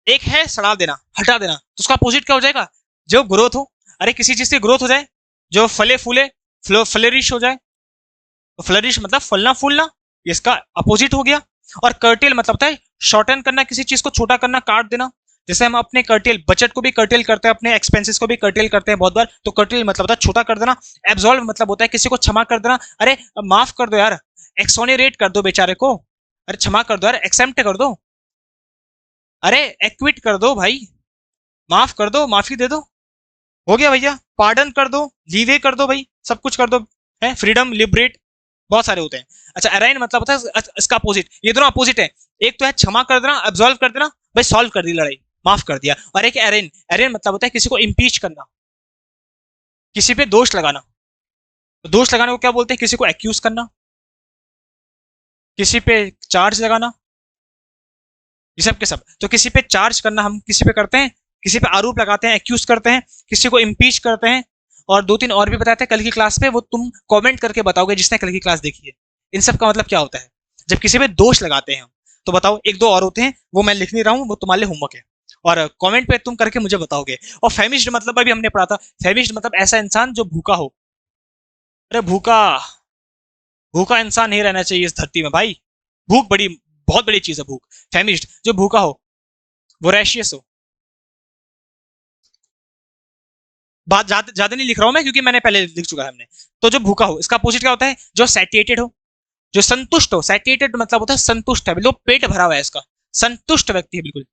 एक है सड़ा देना, हटा देना, तो उसका अपोजिट क्या हो जाएगा? जो ग्रोथ हो, अरे किसी चीज की ग्रोथ हो जाए, जो फले फूले, फ्लरिश हो जाए, तो फ्लरिश मतलब फलना फूलना, ये इसका अपोजिट हो गया। और कर्टेल मतलब होता है शॉर्टन करना, किसी चीज को छोटा करना, काट देना। जैसे हम अपने कर्टेल, बजट को भी कर्टेल करते हैं, अपने एक्सपेंसेस को भी कर्टेल करते हैं बहुत बार, तो कर्टेल मतलब होता है छोटा कर देना। एब्सॉल्व मतलब होता है किसी को क्षमा कर देना, अरे माफ कर दो यार, एक्सोनरेट कर दो बेचारे को, अरे क्षमा कर दो यार, एक्सेप्ट कर दो, अरे एक्विट कर दो भाई, माफ कर दो, माफी दे दो, हो गया भैया। पार्डन कर दो, लीवे कर दो भाई, सब कुछ कर दो, है फ्रीडम, लिबरेट, बहुत सारे होते हैं। अच्छा, अराइन मतलब होता है इसका अपोजिट, ये दोनों अपोजिट है। एक तो है क्षमा कर देना, एब्सॉल्व कर देना, भाई सॉल्व कर दी लड़ाई, माफ कर दिया। और एक अरेन, अरेन मतलब होता है किसी को इम्पीच करना, किसी पे दोष लगाना। तो दोष लगाने को क्या बोलते हैं? किसी को एक्यूज करना, किसी पे चार्ज लगाना, ये सब के सब। तो किसी पे चार्ज करना हम किसी पे करते हैं, किसी पे आरोप लगाते हैं, एक्यूज करते हैं, किसी को इम्पीच करते हैं। और दो तीन और भी बताते हैं कल की क्लास पे, वो तुम कमेंट करके बताओगे जिसने कल की क्लास देखी है। इन सब का मतलब क्या होता है जब किसी पे दोष लगाते हैं हम, तो बताओ। एक दो और होते हैं, वो मैं लिख नहीं रहा हूँ, वो तुम्हारे लिए होमवर्क है, और कमेंट पे तुम करके मुझे बताओगे। और फेमिस्ट मतलब अभी हमने पढ़ा था, फेमिस्ट मतलब ऐसा इंसान जो भूखा हो। अरे भूखा, भूखा इंसान नहीं रहना चाहिए इस धरती में भाई। भूख बड़ी, बहुत बड़ी चीज है भूख। फेमिस्ट जो भूखा हो, वोरेशियस हो। बात ज्यादा ज्यादा नहीं लिख रहा हूं मैं, क्योंकि मैंने पहले लिख चुका है हमने। तो जो भूखा हो, इसका अपोजिट क्या होता है? जो सैटिएटेड हो, जो संतुष्ट हो। सैटिएटेड मतलब होता है संतुष्ट है, बिल्कुल पेट भरा हुआ है इसका, संतुष्ट व्यक्ति है बिल्कुल,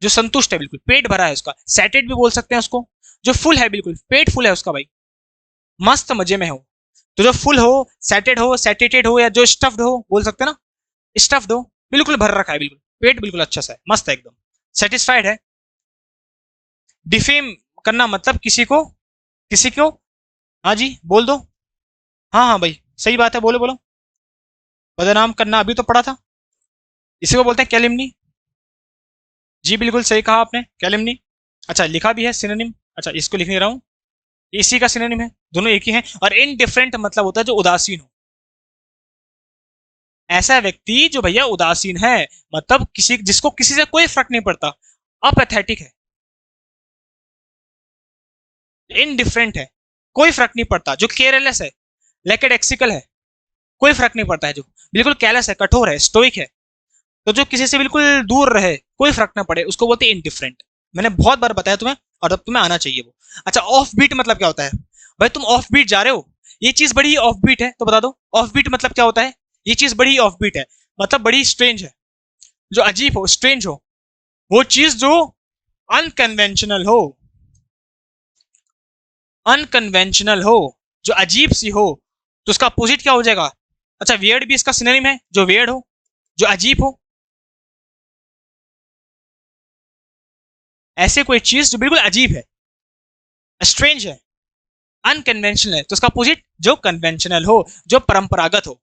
जो संतुष्ट है, बिल्कुल पेट भरा है उसका। सैटेड भी बोल सकते हैं उसको, जो फुल है, बिल्कुल पेट फुल है उसका भाई, मस्त मजे में हो। तो जो फुल हो, सैटेड हो, सैटिएटेड हो, या जो स्टफ्ड हो बोल सकते हैं ना, स्टफ्ड हो, बिल्कुल भर रखा है, बिल्कुल पेट बिल्कुल अच्छा सा है, मस्त है एकदम, सेटिस्फाइड है। डिफेम करना मतलब किसी को, हाँ जी बोल दो, हाँ हाँ भाई सही बात है, बोलो बोलो। बदनाम करना अभी तो पढ़ा था, इसी को बोलते हैं कैलिमनी। जी बिल्कुल सही कहा आपने, कैलिमनी। अच्छा लिखा भी है सिनोनिम, अच्छा इसको लिख नहीं रहा हूँ, इसी का सिनोनिम है, दोनों एक ही हैं। और इनडिफरेंट मतलब होता है जो उदासीन हो, ऐसा व्यक्ति जो भैया उदासीन है, मतलब किसी, जिसको किसी से कोई फर्क नहीं पड़ता, अपैथेटिक है, इनडिफरेंट है, कोई फर्क नहीं पड़ता, जो केयरलेस है, लेकेडेक्सिकल है, कोई फर्क नहीं पड़ता है, जो बिल्कुल कैलस है, कठोर है, स्टोइक है। तो जो किसी से बिल्कुल दूर रहे, कोई फर्क ना पड़े, उसको बोलते हैं इनडिफरेंट। मैंने बहुत बार बताया तुम्हें, और अब तुम्हें आना चाहिए वो। अच्छा, ऑफ बीट मतलब क्या होता है? भाई तुम ऑफ बीट जा रहे हो, ये चीज बड़ी ऑफ बीट है, तो बता दो ऑफ बीट मतलब क्या होता है? ये चीज बड़ी ऑफ बीट है, मतलब बड़ी स्ट्रेंज है, जो अजीब हो, स्ट्रेंज हो, वो चीज जो अनकन्वेंशनल हो, अनकन्वेंशनल हो, जो अजीब सी हो, तो उसका अपोजिट क्या हो जाएगा? अच्छा, वियर्ड भी इसका सिनोनिम है, जो वियर्ड हो, जो अजीब हो, ऐसे कोई चीज जो बिल्कुल अजीब है, स्ट्रेंज है, अनकन्वेंशनल है, तो उसका अपोजिट जो कन्वेंशनल हो, जो परंपरागत हो।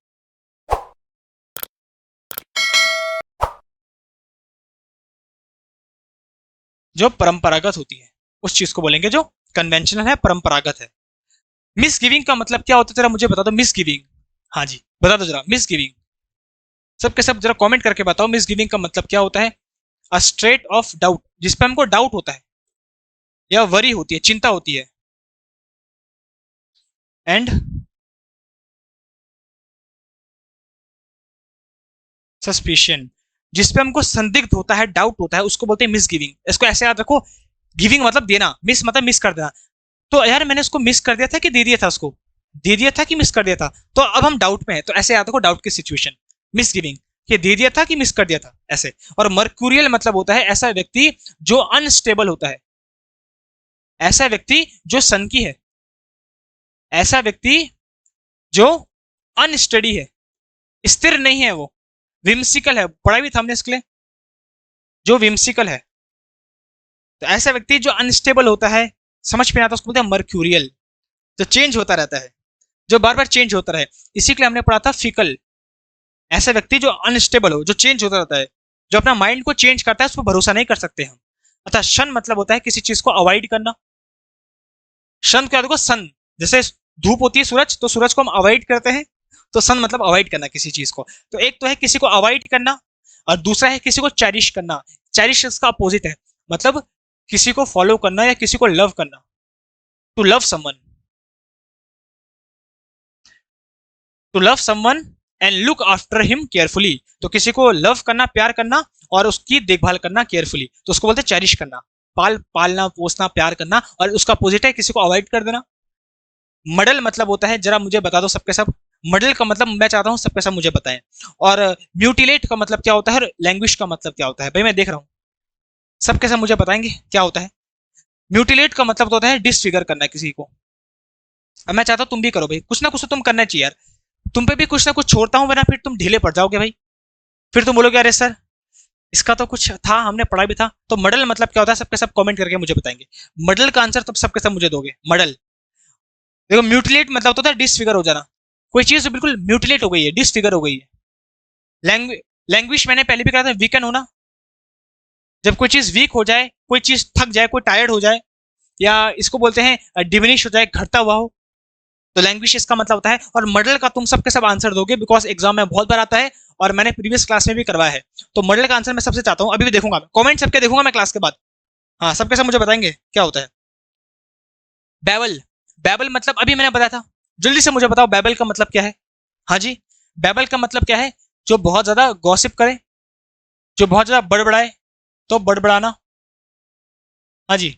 जो परंपरागत होती है उस चीज को बोलेंगे जो कन्वेंशनल है, परंपरागत है। मिस गिविंग का मतलब क्या होता है, जरा मुझे बता दो मिस गिविंग। हाँ जी बता दो जरा मिस गिविंग, सबके सब जरा कमेंट करके बताओ मिस गिविंग का मतलब क्या होता है? अ स्ट्रेट ऑफ डाउट, जिसपे हमको डाउट होता है, या वरी होती है, चिंता होती है। एंड सस्पिशन, जिसपे हमको संदिग्ध होता है, डाउट होता है, उसको बोलते हैं मिसगिविंग। इसको ऐसे याद रखो, गिविंग मतलब देना, मिस मतलब मिस कर देना। तो यार मैंने उसको मिस कर दिया था कि दे दिया था, उसको दे दिया था कि मिस कर दिया था, तो अब हम डाउट में है, तो ऐसे याद रखो डाउट की सिचुएशन, मिस गिविंग, कि दे दिया था कि मिस कर दिया था ऐसे। और मर्क्यूरियल मतलब होता है ऐसा व्यक्ति जो अनस्टेबल होता है, ऐसा व्यक्ति जो सन की है, ऐसा व्यक्ति जो अनस्टडी है, स्थिर नहीं है, वो विम्सिकल है, पढ़ा भी था हमने इसके लिए, जो विम्सिकल है। तो ऐसा व्यक्ति जो अनस्टेबल होता है, समझ में आता है, उसको बोलते हैं मर्क्यूरियल, जो चेंज होता रहता है, जो बार बार चेंज होता रहे। इसी के लिए हमने पढ़ा था फिकल, ऐसा व्यक्ति जो अनस्टेबल हो, जो चेंज होता रहता है, जो अपना माइंड को चेंज करता है, उस पर भरोसा नहीं कर सकते हम। अतः शन मतलब होता है किसी चीज को अवॉइड करना। शन क्या देखो, सन जैसे धूप होती है, सूरज, तो सूरज को हम अवॉइड करते हैं, तो सन मतलब अवॉइड करना किसी चीज को। तो एक तो है किसी को अवॉइड करना, और दूसरा है किसी को चेरिश करना। चेरिश इसका अपोजिट है, मतलब किसी को फॉलो करना या किसी को लव करना, to love someone, to love someone and look after him carefully. तो किसी को लव करना, प्यार करना, और उसकी देखभाल करना केयरफुली, तो उसको बोलते हैं चेरिश करना, पालना पोसना प्यार करना। और उसका अपोजिट है किसी को अवॉइड कर देना। मडल मतलब होता है, जरा मुझे बता दो सबके सब, मडल का मतलब मैं चाहता हूं सबके सब मुझे बताएं। और म्यूटिलेट का मतलब क्या होता है, और लैंग्वेज का मतलब क्या होता है, भाई मैं देख रहा हूं सबके सब मुझे बताएंगे क्या होता है। म्यूटिलेट का मतलब होता है डिसफिगर करना किसी को। अब मैं चाहता हूं तुम भी करो भाई, कुछ ना कुछ तो तुम करना चाहिए यार, तुम पे भी कुछ ना कुछ छोड़ता हूं, वरना फिर तुम ढीले पड़ जाओगे भाई, फिर तुम बोलोगे अरे सर इसका तो कुछ था, हमने पढ़ा भी था। तो मडल मतलब क्या होता है, सबके सब कमेंट करके मुझे बताएंगे। मडल का आंसर तब सबके सब मुझे दोगे, मडल। देखो म्यूटिलेट मतलब होता है डिसफिगर हो जाना, कोई चीज बिल्कुल म्यूटिलेट हो गई है, डिसफिगर हो गई है। लैंग्वेज मैंने पहले भी कहा था, वीकन होना, जब कोई चीज वीक हो जाए, कोई चीज थक जाए, कोई टायर्ड हो जाए, या इसको बोलते हैं डिमिनिश हो जाए, घटता हुआ हो, तो लैंग्वेज इसका मतलब होता है। और मॉडल का तुम सबके सब आंसर दोगे, बिकॉज एग्जाम में बहुत बार आता है, और मैंने प्रीवियस क्लास में भी करवाया है। तो मॉडल का आंसर मैं सबसे चाहता हूँ, अभी भी देखूंगा, कमेंट सबके देखूंगा मैं क्लास के बाद। हाँ सबके सब मुझे बताएंगे क्या होता है। बैबल, बैबल मतलब अभी मैंने बताया था, जल्दी से मुझे बताओ बैबल का मतलब क्या है। हाँ जी, बैबल का मतलब क्या है, जो बहुत ज्यादा गॉसिप करे, जो बहुत ज्यादा बड़बड़ाए, तो बड़बड़ाना। हाँ जी,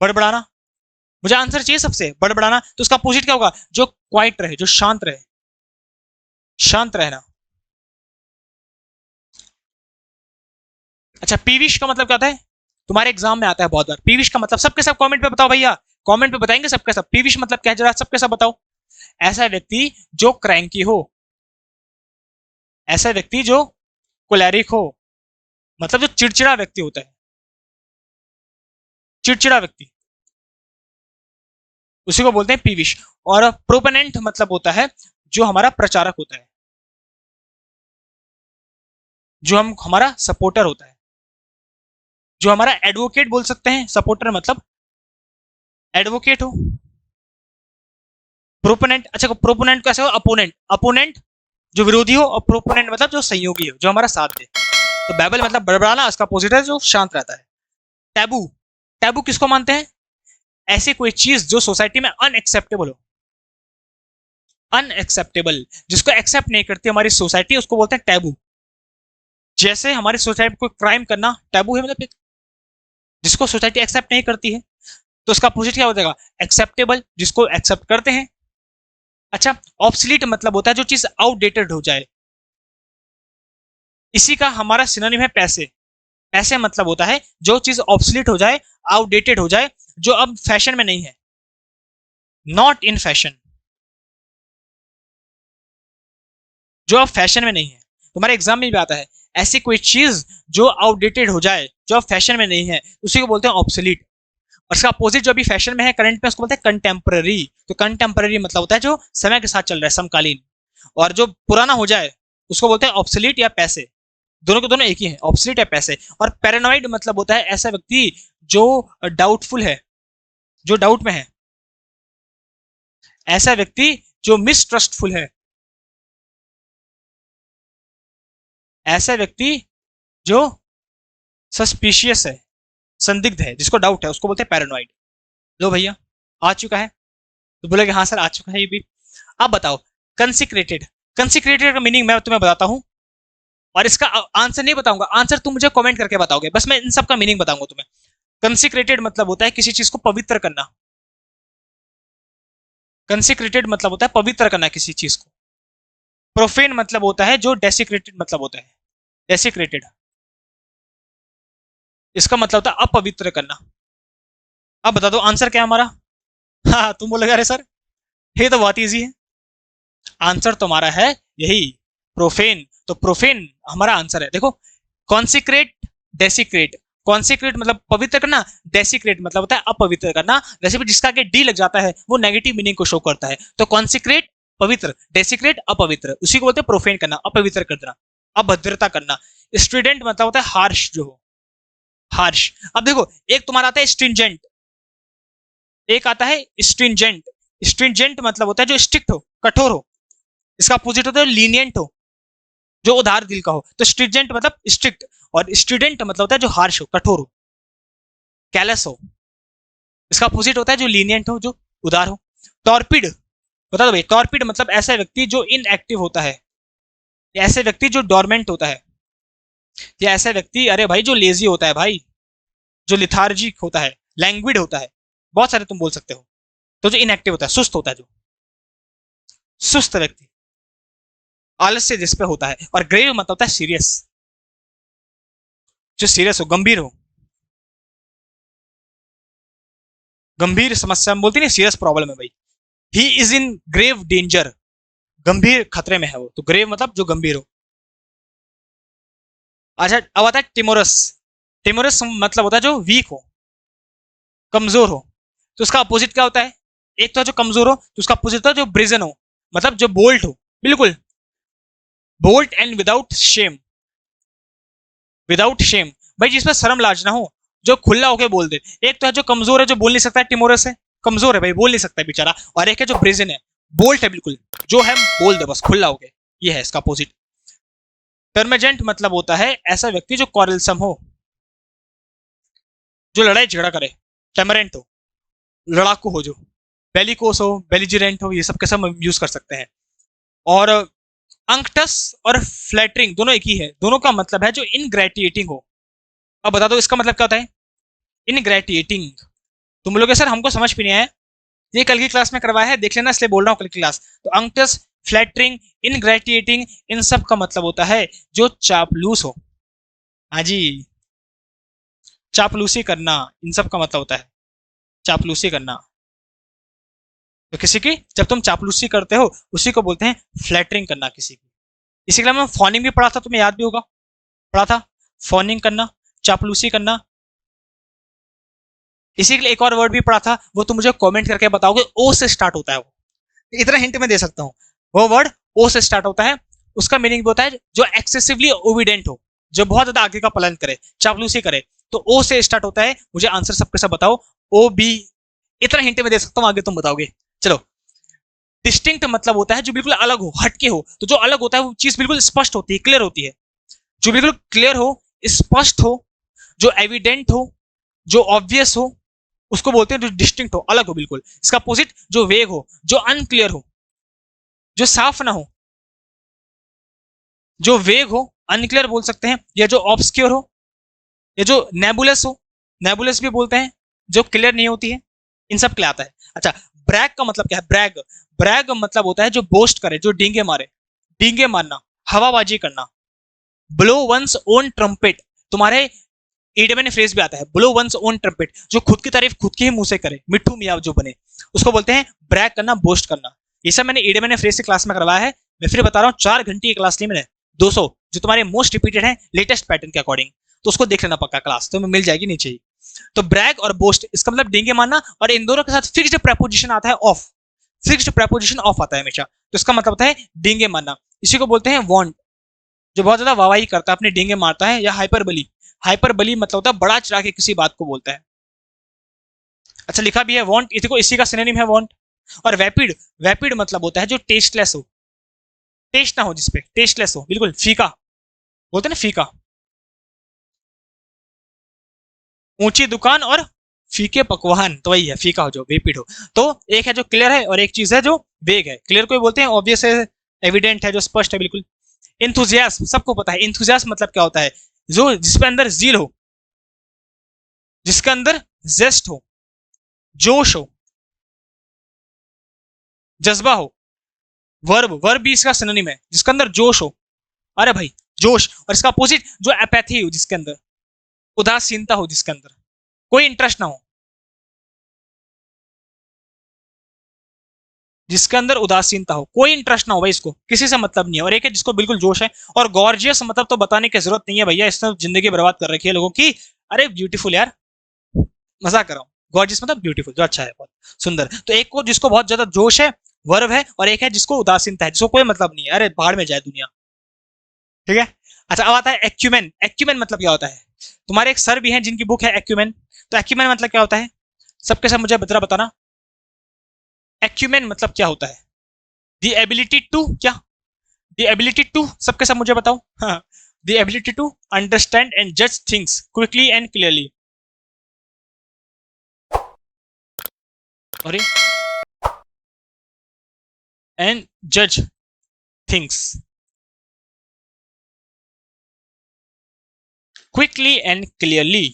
बड़बड़ाना, मुझे आंसर चाहिए सबसे, बड़बड़ाना। तो उसका अपोजिट क्या होगा, जो क्वाइट रहे, जो शांत रहे, शांत रहना। अच्छा पीविश का मतलब क्या होता है, तुम्हारे एग्जाम में आता है बहुत बार, पीविश का मतलब, सबके सब कमेंट पे बताओ भैया, कमेंट पे बताएंगे सबके सब, पीविश मतलब क्या है जरा सबके सब बताओ। ऐसा व्यक्ति जो क्रैंकी हो, ऐसा व्यक्ति जो कोलैरिक हो, मतलब जो चिड़चिड़ा व्यक्ति होता है, चिड़चिड़ा व्यक्ति, उसी को बोलते हैं पीविश। और प्रोपोनेंट मतलब होता है जो हमारा प्रचारक होता है, जो हम हमारा सपोर्टर होता है, जो हमारा एडवोकेट बोल सकते हैं, सपोर्टर मतलब एडवोकेट हो। प्रोपोनेंट, अच्छा प्रोपोनेंट कैसे हो, अपोनेंट, अपोनेंट जो विरोधी हो, और प्रोपोनेंट मतलब जो सहयोगी हो, जो हमारा साथ दे। तो बैबल मतलब बड़बड़ाना, उसका अपोजिट है जो शांत रहता है। टैबू, टैबू किसको मानते हैं, ऐसी कोई चीज जो सोसाइटी में अनएक्सेप्टेबल हो, अनएक्सेप्टेबल, जिसको एक्सेप्ट नहीं करती हमारी सोसाइटी, उसको बोलते हैं टैबू। जैसे हमारी सोसाइटी में कोई क्राइम करना टैबू है, मतलब जिसको सोसाइटी एक्सेप्ट नहीं करती है, तो उसका अपोजिट क्या हो जाएगा, एक्सेप्टेबल, जिसको एक्सेप्ट करते हैं। अच्छा ऑब्सलीट मतलब होता है जो चीज आउटडेटेड हो जाए, इसी का हमारा सिनोनिम है पैसे। पैसे मतलब होता है जो चीज ऑब्सलीट हो जाए, आउटडेटेड हो जाए, जो अब फैशन में नहीं है, नॉट इन फैशन, जो अब फैशन में नहीं है। तुम्हारे एग्जाम में भी आता है, ऐसी कोई चीज जो आउटडेटेड हो जाए, जो अब फैशन में नहीं है, उसी को बोलते हैं ऑब्सलीट। और इसका अपोजिट जो अभी फैशन में है, करंट में, उसको बोलते हैं कंटेम्पररी। तो कंटेम्पररी मतलब होता है जो समय के साथ चल रहा है, समकालीन। और जो पुराना हो जाए उसको बोलते हैं ऑब्सलीट या पैसे। दोनों के दोनों एक ही है, ऑब्सलीट या पैसे। और पैरानॉइड मतलब होता है ऐसा व्यक्ति जो डाउटफुल है, जो डाउट में है, ऐसा व्यक्ति जो मिसट्रस्टफुल है, ऐसा व्यक्ति जो सस्पिशियस है, संदिग्ध है, जिसको डाउट है, उसको बोलते हैं पैरानॉइड। लो भैया आ चुका है, तो बोलेगे हाँ सर आ चुका है ये भी। अब बताओ कंसिक्रेटेड, कंसिक्रेटेड का मीनिंग मैं तुम्हें बताता हूं, और इसका आंसर नहीं बताऊंगा, आंसर तुम मुझे कमेंट करके बताओगे, बस मैं इन सब का मीनिंग बताऊंगा तुम्हें। कंसिक्रेटेड मतलब होता है किसी चीज को पवित्र करना, कंसिक्रेटेड मतलब होता है पवित्र करना किसी चीज को। प्रोफेन मतलब होता है जो डेसिक्रेटेड मतलब होता है, डेसिक्रेटेड इसका मतलब होता है अपवित्र करना। अब बता दो आंसर क्या है हमारा। हाँ तुम बोलोगे अरे सर ये तो बहुत इजी है। आंसर तुम्हारा है यही प्रोफेन। तो प्रोफेन हमारा आंसर है। देखो कॉन्सिक्रेट, डेसिक्रेट। कॉन्सिक्रेट मतलब पवित्र करना, डेसिक्रेट मतलब होता है अपवित्र करना। वैसे भी जिसका आगे डी लग जाता है वो नेगेटिव मीनिंग को शो करता है। तो कॉन्सिक्रेट पवित्र, डेसिक्रेट अपवित्र, उसी को बोलते हैं प्रोफेन करना, अपवित्र करना, अभद्रता करना। स्टूडेंट मतलब होता है हार्श, जो हो हार्श। अब देखो एक तुम्हारा आता है स्ट्रिंजेंट, एक आता है स्ट्रिंजेंट। स्ट्रिंजेंट मतलब होता है जो स्ट्रिक्ट हो, कठोर हो। इसका अपोजिट होता है लीनियंट हो, जो उदार दिल का हो। तो स्ट्रिंजेंट मतलब स्ट्रिक्ट, और स्टूडेंट मतलब होता है जो हार्श हो, कठोर हो, कैलस हो। इसका अपोजिट होता है जो लीनियंट हो, जो उदार हो। टॉर्पिड, बता दो भाई, टॉर्पिड मतलब ऐसा व्यक्ति जो इनएक्टिव होता है, या ऐसे व्यक्ति जो डोरमेंट होता है, या ऐसा व्यक्ति अरे भाई जो लेजी होता है भाई, जो लिथार्जिक होता है, लैंग्विड होता है, बहुत सारे तुम बोल सकते हो। तो जो इनएक्टिव होता है, सुस्त होता है, जो सुस्त व्यक्ति, आलस्य जिस पे होता है। और ग्रेव मतलब होता है सीरियस, जो सीरियस हो, गंभीर हो, गंभीर समस्या में बोलती नहीं, सीरियस प्रॉब्लम है भाई। He is in grave danger, गंभीर खतरे में है वो। तो ग्रेव मतलब जो गंभीर हो। अच्छा अब आता है टिमोरस। टिमोरस मतलब होता है जो वीक हो, कमजोर हो। तो उसका अपोजिट क्या होता है। एक तो है जो कमजोर हो, तो उसका अपोजिट होता है जो ब्रिजन हो, मतलब जो बोल्ट हो, बिल्कुल bold and without shame, without shame भाई जिसमें शर्म लाज ना हो, जो खुला होके बोल दे। एक तो है जो कमजोर है, जो बोल नहीं सकता है, टिमोरस है, कमजोर है भाई, बोल नहीं सकता है बेचारा। और एक है जो ब्रिजन है, बोल्ट है, बिल्कुल जो है बोल दे बस खुला होके। ये है इसका अपोजिट। टर्मेजेंट मतलब होता है ऐसा व्यक्ति जो कॉरलसम हो, जो लड़ाई झगड़ा करे। टेमरेंट हो, लड़ाकू हो, जो बेलिकोस हो, बेलिजिरेंट हो, ये सब के सब यूज कर सकते हैं। और अंक्टस और फ्लैटरिंग दोनों एक ही है, दोनों का मतलब है जो इनग्रेटिएटिंग हो। अब बता दो इसका मतलब क्या होता है। इनग्रेटिएटिंग, तुम लोग सर हमको समझ भी नहीं आया, ये कल की क्लास में करवाया है, देख लेना, इसलिए बोल रहा हूँ कल की क्लास। तो अंक्टस, फ्लैटरिंग, इनग्रेटिएटिंग, इन सब का मतलब होता है जो चापलूस हो। हाँ जी, चापलूसी करना, इन सब का मतलब होता है चापलूसी करना। तो किसी की जब तुम चापलूसी करते हो उसी को बोलते हैं फ्लैटरिंग करना किसी की। इसी के लिए मैं फॉनिंग भी पढ़ा था, तुम्हें याद भी होगा, पढ़ा था फॉनिंग करना, चापलूसी करना। इसी के लिए एक और वर्ड भी पढ़ा था, वो तुम मुझे कमेंट करके बताओगे, ओ से स्टार्ट होता है वो। इतना हिंट मैं दे सकता हूँ, वो वर्ड ओ से स्टार्ट होता है। उसका मीनिंग होता है जो एक्सेसिवली ओबिडेंट हो, जो बहुत ज्यादा आगे का पालन करे, चापलूसी करे। तो ओ से स्टार्ट होता है। मुझे आंसर सबके सब बताओ, ओ बी। इतना हिंट में दे सकता हूँ, आगे तुम बताओगे। चलो, डिस्टिंक्ट मतलब होता है जो बिल्कुल अलग हो, हटके हो। तो जो अलग होता है वो चीज बिल्कुल स्पष्ट होती है, क्लियर होती है। जो बिल्कुल क्लियर हो, स्पष्ट हो, जो एविडेंट हो, जो ऑब्वियस हो, उसको बोलते हैं जो डिस्टिंक्ट हो, अलग हो बिल्कुल। इसका अपोजिट जो वेग हो, जो अनक्लियर हो, जो साफ ना हो। जो वेग हो, अनक्लियर बोल सकते हैं, या जो ऑब्सक्योर हो, या जो नेबुलस हो, नेबुलस भी बोलते हैं, जो क्लियर नहीं होती है। इन सब के लिए आता है। अच्छा, ब्रैग का मतलब क्या है। ब्रैग, ब्रैग मतलब होता है जो बोस्ट करे, जो डींगे मारे, डींगे मारना, हवाबाजी करना। ब्लो वंस ओन ट्रम्पेट, तुम्हारे ईडमे ने फ्रेज भी आता है, ब्लो वंस ओन ट्रम्पेट, जो खुद की तारीफ खुद के ही मुंह से करे, मिट्टू मियाँ जो बने, उसको बोलते हैं ब्रैग करना, बोस्ट करना। ये सब मैंने ईडमे ने फ्रेज की क्लास में करवाया है। मैं फिर बता रहा हूँ, 4 घंटे की क्लास ली मैंने, 200 जो तुम्हारे मोस्ट रिपीटेड है लेटेस्ट पैटर्न के अकॉर्डिंग। तो उसको देख लेना पक्का, क्लास तो मिल जाएगी नीचे ही। तो ब्रैग और बोस्ट, इसका मतलब डेंगे मारना, और इन दोनों के साथ फिक्स्ड प्रेपोजिशन आता है ऑफ, फिक्स्ड प्रेपोजिशन ऑफ आता है हमेशा। तो इसका मतलब होता है डेंगे मारना। इसी को बोलते हैं वॉन्ट, जो बहुत ज्यादा वाहवाही करता है, अपने डेंगे मारता है। या हाइपरबली, हाइपरबली मतलब होता है बड़ा चढ़ा के किसी बात को बोलता है। अच्छा लिखा भी है वॉन्ट, इसी का सिनोनिम है वॉन्ट। और वैपिड, वैपिड मतलब होता है जो टेस्टलेस हो, टेस्ट ना हो जिसपे, टेस्टलेस हो, बिल्कुल फीका, बोलते हैं ना फीका। ऊंची दुकान और फीके पकवान, तो वही है फीका हो, जो वेपिड हो। तो एक है जो क्लियर है, और एक चीज है जो वेग है। क्लियर को बोलते हैं ऑब्वियस है, एविडेंट है, जो स्पष्ट है बिल्कुल। इंथुजियास्म सबको पता है, इंथुजियास्म मतलब क्या होता है, जो जिसपे अंदर जील हो, जिसके अंदर जेस्ट हो, जोश हो, जज्बा हो। वर्ब, वर्ब भी इसका सिनोनिम है, जिसके अंदर जोश हो। अरे भाई, जोश। और इसका अपोजिट जो एपैथी हो, जिसके अंदर उदासीनता हो, जिसके अंदर कोई इंटरेस्ट ना हो, जिसके अंदर उदासीनता हो, कोई इंटरेस्ट ना हो भाई, इसको किसी से मतलब नहीं है। और एक है जिसको बिल्कुल जोश है। और गॉर्जियस मतलब तो बताने की जरूरत नहीं है भैया, इसने जिंदगी बर्बाद कर रखी है लोगों की। अरे ब्यूटीफुल यार, मजाक कर रहा हूँ। गॉर्जियस मतलब ब्यूटीफुल, जो अच्छा है, बहुत सुंदर। तो एक को जिसको बहुत ज्यादा जोश है, वर्व है, और एक है जिसको उदासीनता है, जिसको कोई मतलब नहीं है, अरे बाहर में जाए दुनिया। ठीक है। अच्छा, अब आता है एक्यूमेन। एक्यूमेन मतलब क्या होता है? तुम्हारे एक सर भी हैं जिनकी बुक है एक्यूमेन। तो एक्यूमेन मतलब क्या होता है? सबके सब मुझे जरा बताना। एक्यूमेन मतलब क्या होता है? द एबिलिटी टू क्या? द एबिलिटी टू, सबके सब मुझे बताओ। हाँ, the ability to understand and जज things quickly and clearly. Sorry, and जज थिंग्स क्विकली एंड क्लियरली।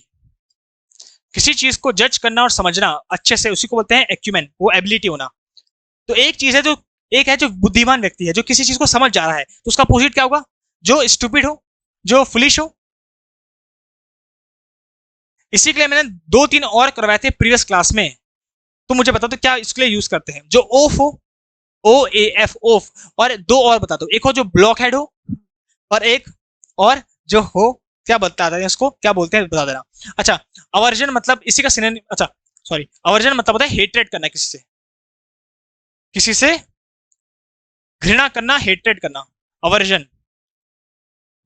किसी चीज को जज करना और समझना अच्छे से, उसी को बोलते हैं एक्यूमेन, वो एबिलिटी होना। तो एक चीज है जो, एक है जो बुद्धिमान व्यक्ति है, जो किसी चीज को समझ जा रहा है, तो उसका अपोजिट क्या होगा? जो स्टूपिड हो, जो फुलिश हो। इसी के लिए मैंने दो तीन और करवाए थे प्रीवियस क्लास में। तो मुझे बता दो क्या इसके लिए यूज करते हैं? जो ओफ हो, ओ ए एफ, ओफ। और दो और बता दो, एक हो जो ब्लॉक हेड हो, और एक और जो हो, क्या बता दें इसको, क्या बोलते हैं बता देना। अच्छा, अवर्जन मतलब इसी का सिनोनिम, अच्छा सॉरी, अवर्जन मतलब होता है हेट्रेड करना किसी से, किसी से घृणा करना, हेट्रेड करना, अवर्जन।